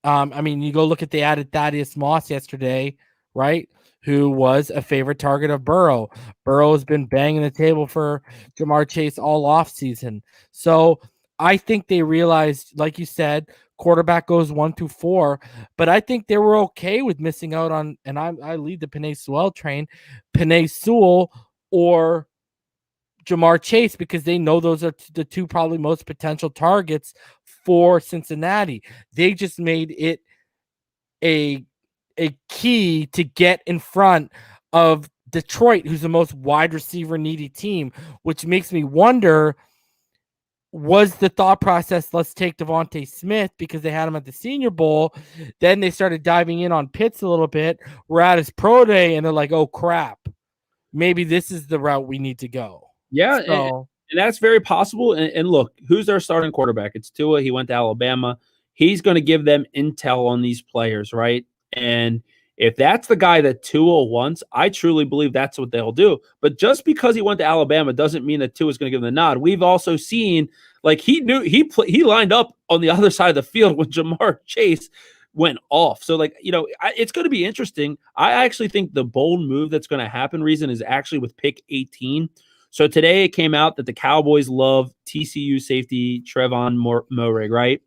I mean, you go look at, they added Thaddeus Moss yesterday, right? Who was a favorite target of Burrow. Burrow has been banging the table for Jamar Chase all offseason. So I think they realized, like you said, quarterback goes 1 through 4, but I think they were okay with missing out on, and I lead the Penei Sewell train, Penei Sewell or Jamar Chase, because they know those are the two probably most potential targets for Cincinnati. They just made it a key to get in front of Detroit, who's the most wide receiver needy team, which makes me wonder, was the thought process, let's take Devontae Smith because they had him at the Senior Bowl. Then they started diving in on Pitts a little bit. We're at his pro day, and they're like, oh, crap. Maybe this is the route we need to go. Yeah, So, and that's very possible. And look, who's their starting quarterback? It's Tua. He went to Alabama. He's going to give them intel on these players, right? And if that's the guy that Tua wants, I truly believe that's what they'll do. But just because he went to Alabama doesn't mean that Tua is going to give him the nod. We've also seen, like, he lined up on the other side of the field when Jamar Chase went off. So, like, it's going to be interesting. I actually think the bold move that's going to happen, reason, is actually with pick 18. So today it came out that the Cowboys love TCU safety Trevon Moehrig, right?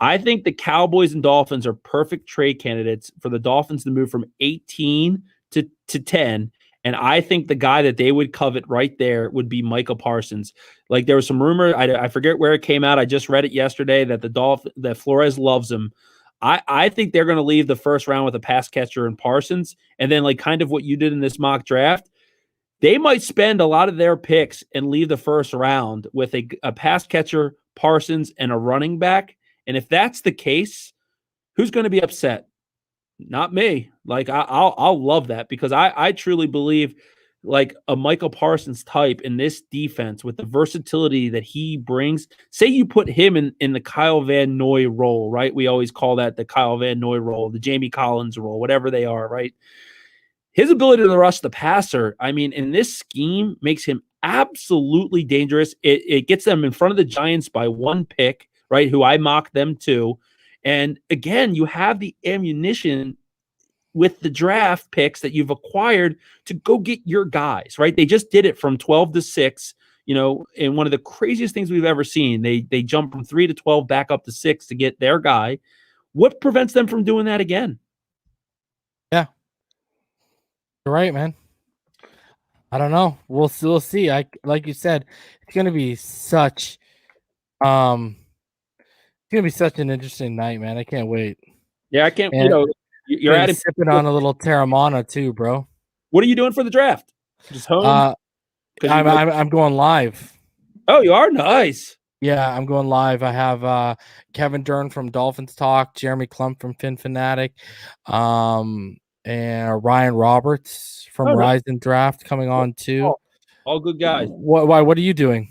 I think the Cowboys and Dolphins are perfect trade candidates for the Dolphins to move from 18 to 10. And I think the guy that they would covet right there would be Micah Parsons. Like, there was some rumor, I forget where it came out. I just read it yesterday that that Flores loves him. I think they're going to leave the first round with a pass catcher in Parsons. And then, like, kind of what you did in this mock draft, they might spend a lot of their picks and leave the first round with a pass catcher, Parsons, and a running back. And if that's the case, who's going to be upset? Not me. Like, I'll love that, because I truly believe, like, a Michael Parsons type in this defense with the versatility that he brings. Say you put him in the Kyle Van Noy role, right? We always call that the Kyle Van Noy role, the Jamie Collins role, whatever they are, right? His ability to rush the passer, I mean, in this scheme makes him absolutely dangerous. It gets them in front of the Giants by 1 pick, right, who I mocked them to. And again, you have the ammunition with the draft picks that you've acquired to go get your guys, right? They just did it from 12 to 6, in one of the craziest things we've ever seen. They jumped from 3 to 12 back up to 6 to get their guy. What prevents them from doing that again? yeah. You're right, man. I don't know. We'll see. Like you said, it's gonna be such it's gonna be such an interesting night, man. I can't wait. Yeah, I can't. And You're gonna be adding. sipping on a little Terramana too, bro. What are you doing for the draft? Just home? Uh, Because you I'm might. I'm I'm going live. Oh, you are nice. Yeah, I'm going live. I have Kevin Dern from Dolphins Talk, Jeremy Clump from Fanatic, and Ryan Roberts from Oh, no. Rise and Draft coming on too. All good guys. What are you doing?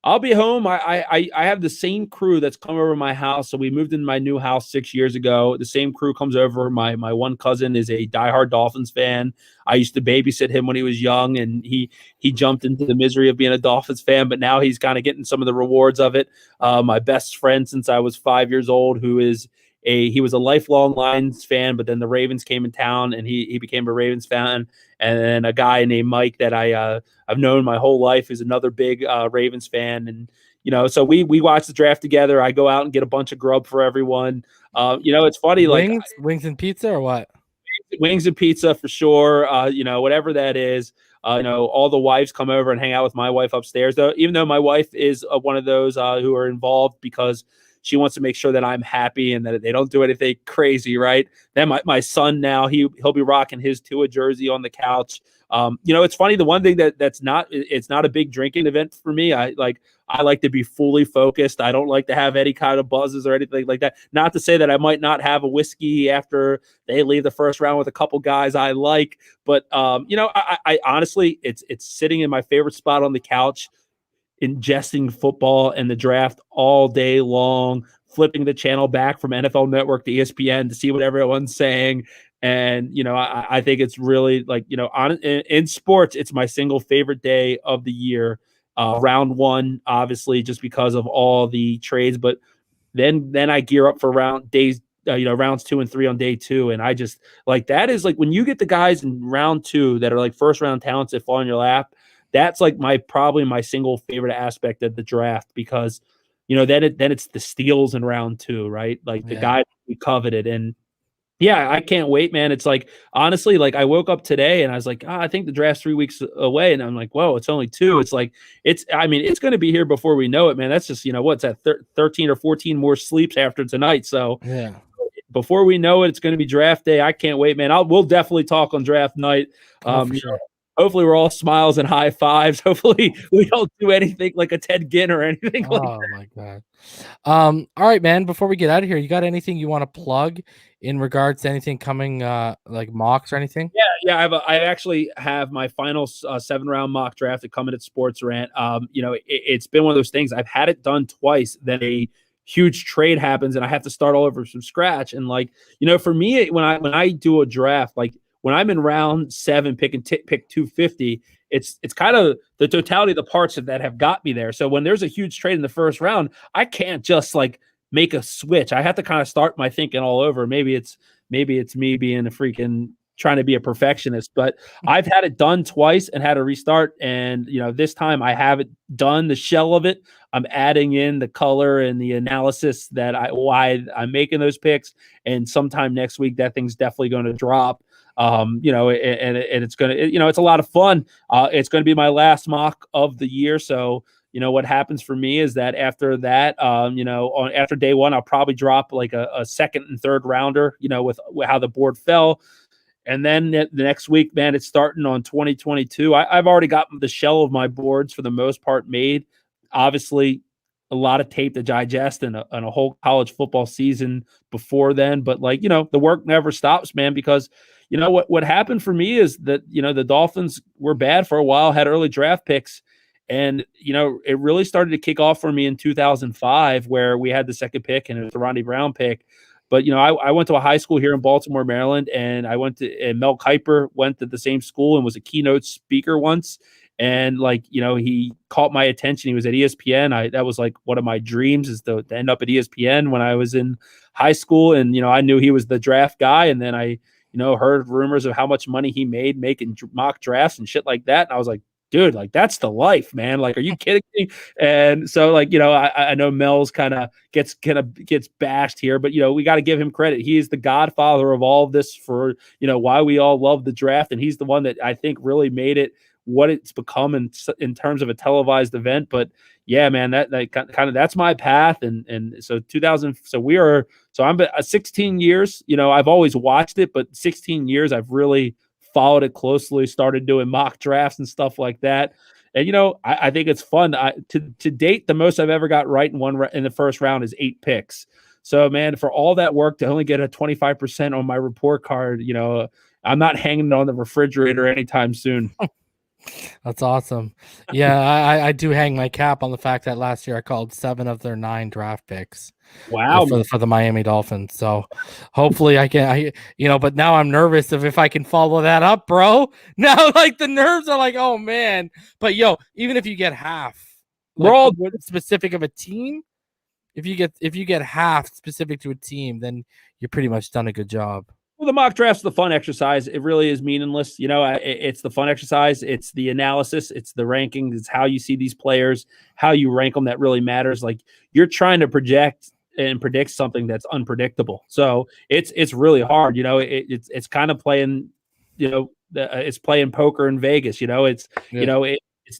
I'll be home. I have the same crew that's come over my house. So we moved into my new house 6 years ago. The same crew comes over. My one cousin is a diehard Dolphins fan. I used to babysit him when he was young, and he jumped into the misery of being a Dolphins fan, but now he's kind of getting some of the rewards of it. My best friend since I was 5 years old, he was a lifelong Lions fan, but then the Ravens came in town, and he became a Ravens fan. And then a guy named Mike that I've known my whole life is another big Ravens fan. And so we watch the draft together. I go out and get a bunch of grub for everyone. It's funny, Wings and pizza or what? wings and pizza for sure. Whatever that is. All the wives come over and hang out with my wife upstairs, though, even though my wife is one of those who are involved because she wants to make sure that I'm happy and that they don't do anything crazy, right? Then my son now, he'll be rocking his Tua jersey on the couch. It's funny. The one thing it's not a big drinking event for me. I like to be fully focused. I don't like to have any kind of buzzes or anything like that. Not to say that I might not have a whiskey after they leave the first round with a couple guys I like, but I honestly, it's sitting in my favorite spot on the couch, ingesting football and the draft all day long, flipping the channel back from NFL Network to ESPN to see what everyone's saying. And, I think it's really in sports, it's my single favorite day of the year. Round one, obviously, just because of all the trades, but then I gear up for rounds 2 and 3 on day 2. And I just that is when you get the guys in round 2 that are first round talents that fall in your lap. That's probably my single favorite aspect of the draft because, then it's the steals in round 2, right? The guy we coveted. And yeah, I can't wait, man. It's honestly, I woke up today and I was I think the draft's 3 weeks away. And I'm whoa, it's only 2. It's it's going to be here before we know it, man. That's just, what's that 13 or 14 more sleeps after tonight. So yeah, before we know it, it's going to be draft day. I can't wait, man. We'll definitely talk on draft night. Sure. Hopefully we're all smiles and high fives. Hopefully we don't do anything like a Ted Ginn or anything like that. Oh my God. All right, man, before we get out of here, you got anything you want to plug in regards to anything coming like mocks or anything? Yeah. I actually have my final 7-round mock draft to come in at Sports Rant. It's been one of those things. I've had it done twice. Then a huge trade happens and I have to start all over from scratch. And for me, when I do a draft, when I'm in round 7 pick 250, it's kind of the totality of the parts that have got me there. So when there's a huge trade in the first round, I can't just make a switch. I have to kind of start my thinking all over. Maybe it's me being a freaking trying to be a perfectionist, but I've had it done twice and had to restart. And this time I have it done, the shell of it. I'm adding in the color and the analysis why I'm making those picks. And sometime next week, that thing's definitely going to drop. And it's going to, it's a lot of fun. It's going to be my last mock of the year. So, what happens for me is that after that, after day 1, I'll probably drop a second and third rounder, with how the board fell. And then the next week, man, it's starting on 2022. I've already got the shell of my boards for the most part made. Obviously, a lot of tape to digest and a whole college football season before then. But the work never stops, man, because what happened for me is that, the Dolphins were bad for a while, had early draft picks. And, it really started to kick off for me in 2005, where we had the second pick and it was the Ronnie Brown pick. But, I went to a high school here in Baltimore, Maryland, and and Mel Kiper went to the same school and was a keynote speaker once. And he caught my attention. He was at ESPN. That was one of my dreams, is to end up at ESPN when I was in high school. And, I knew he was the draft guy. And then I, heard rumors of how much money he made making mock drafts and shit like that. And I was like, dude, that's the life, man. Are you kidding me? And so I know Mel's kind of gets bashed here, but we got to give him credit. He is the godfather of all of this for, why we all love the draft. And he's the one that I think really made it what it's become in terms of a televised event. But yeah, man, that kind of that's my path. And so 2000, so I'm 16 years, I've always watched it, but 16 years I've really followed it closely, started doing mock drafts and stuff like that. And I think it's fun. To date, the most I've ever got right in the first round is 8 picks. So man, for all that work to only get a 25% on my report card, I'm not hanging it on the refrigerator anytime soon. That's awesome. Yeah, I do hang my cap on the fact that last year I called 7 of their 9 draft picks. Wow, for the Miami Dolphins. So hopefully but now I'm nervous if I can follow that up, bro. Now like the nerves are like, oh man. But even if you get half, we're all specific of a team. If you get half specific to a team, then you're pretty much done a good job. Well, the mock draft's the fun exercise. It really is meaningless. It's the fun exercise. It's the analysis. It's the rankings. It's how you see these players, how you rank them that really matters. Like you're trying to project and predict something that's unpredictable. So it's really hard. It's kind of playing, it's playing poker in Vegas. It's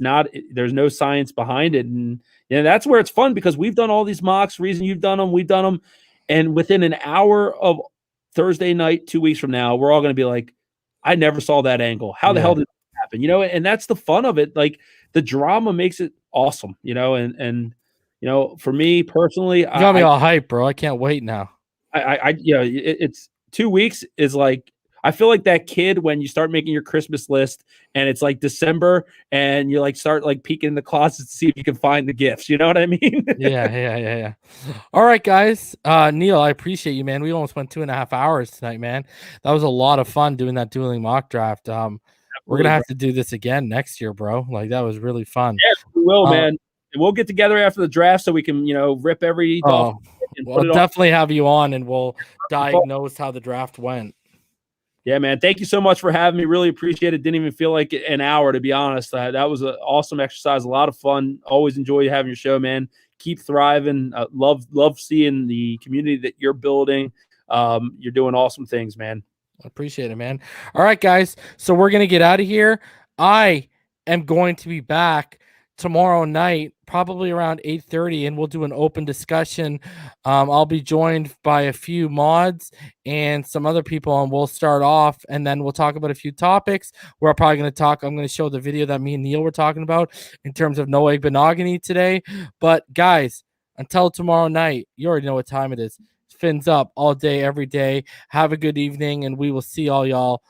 not, there's no science behind it. And that's where it's fun because we've done all these mocks. Reason you've done them, we've done them. And within an hour of Thursday night, 2 weeks from now, we're all going to be like, I never saw that angle. How the hell did that happen? And that's the fun of it. Like the drama makes it awesome, and for me personally, you got me all hype, bro. I can't wait now. It's 2 weeks is like, I feel like that kid when you start making your Christmas list and it's like December and you like start like peeking in the closet to see if you can find the gifts. You know what I mean? Yeah. All right, guys. Neal, I appreciate you, man. We almost went 2.5 hours tonight, man. That was a lot of fun doing that dueling mock draft. We're gonna have to do this again next year, bro. Like that was really fun. Yeah, we will, man. And we'll get together after the draft so we can, rip every Dolphin. We'll definitely have you on and we'll diagnose how the draft went. Yeah, man. Thank you so much for having me. Really appreciate it. Didn't even feel like an hour, to be honest. That was an awesome exercise. A lot of fun. Always enjoy having your show, man. Keep thriving. Love seeing the community that you're building. You're doing awesome things, man. I appreciate it, man. All right, guys. So we're going to get out of here. I am going to be back tomorrow night, probably around 8:30, and we'll do an open discussion. I'll be joined by a few mods and some other people, and we'll start off, and then we'll talk about a few topics. I'm going to show the video that me and Neal were talking about in terms of no egg monogamy today. But guys, until tomorrow night, you already know what time it is. Fins up all day, every day. Have a good evening, and we will see all y'all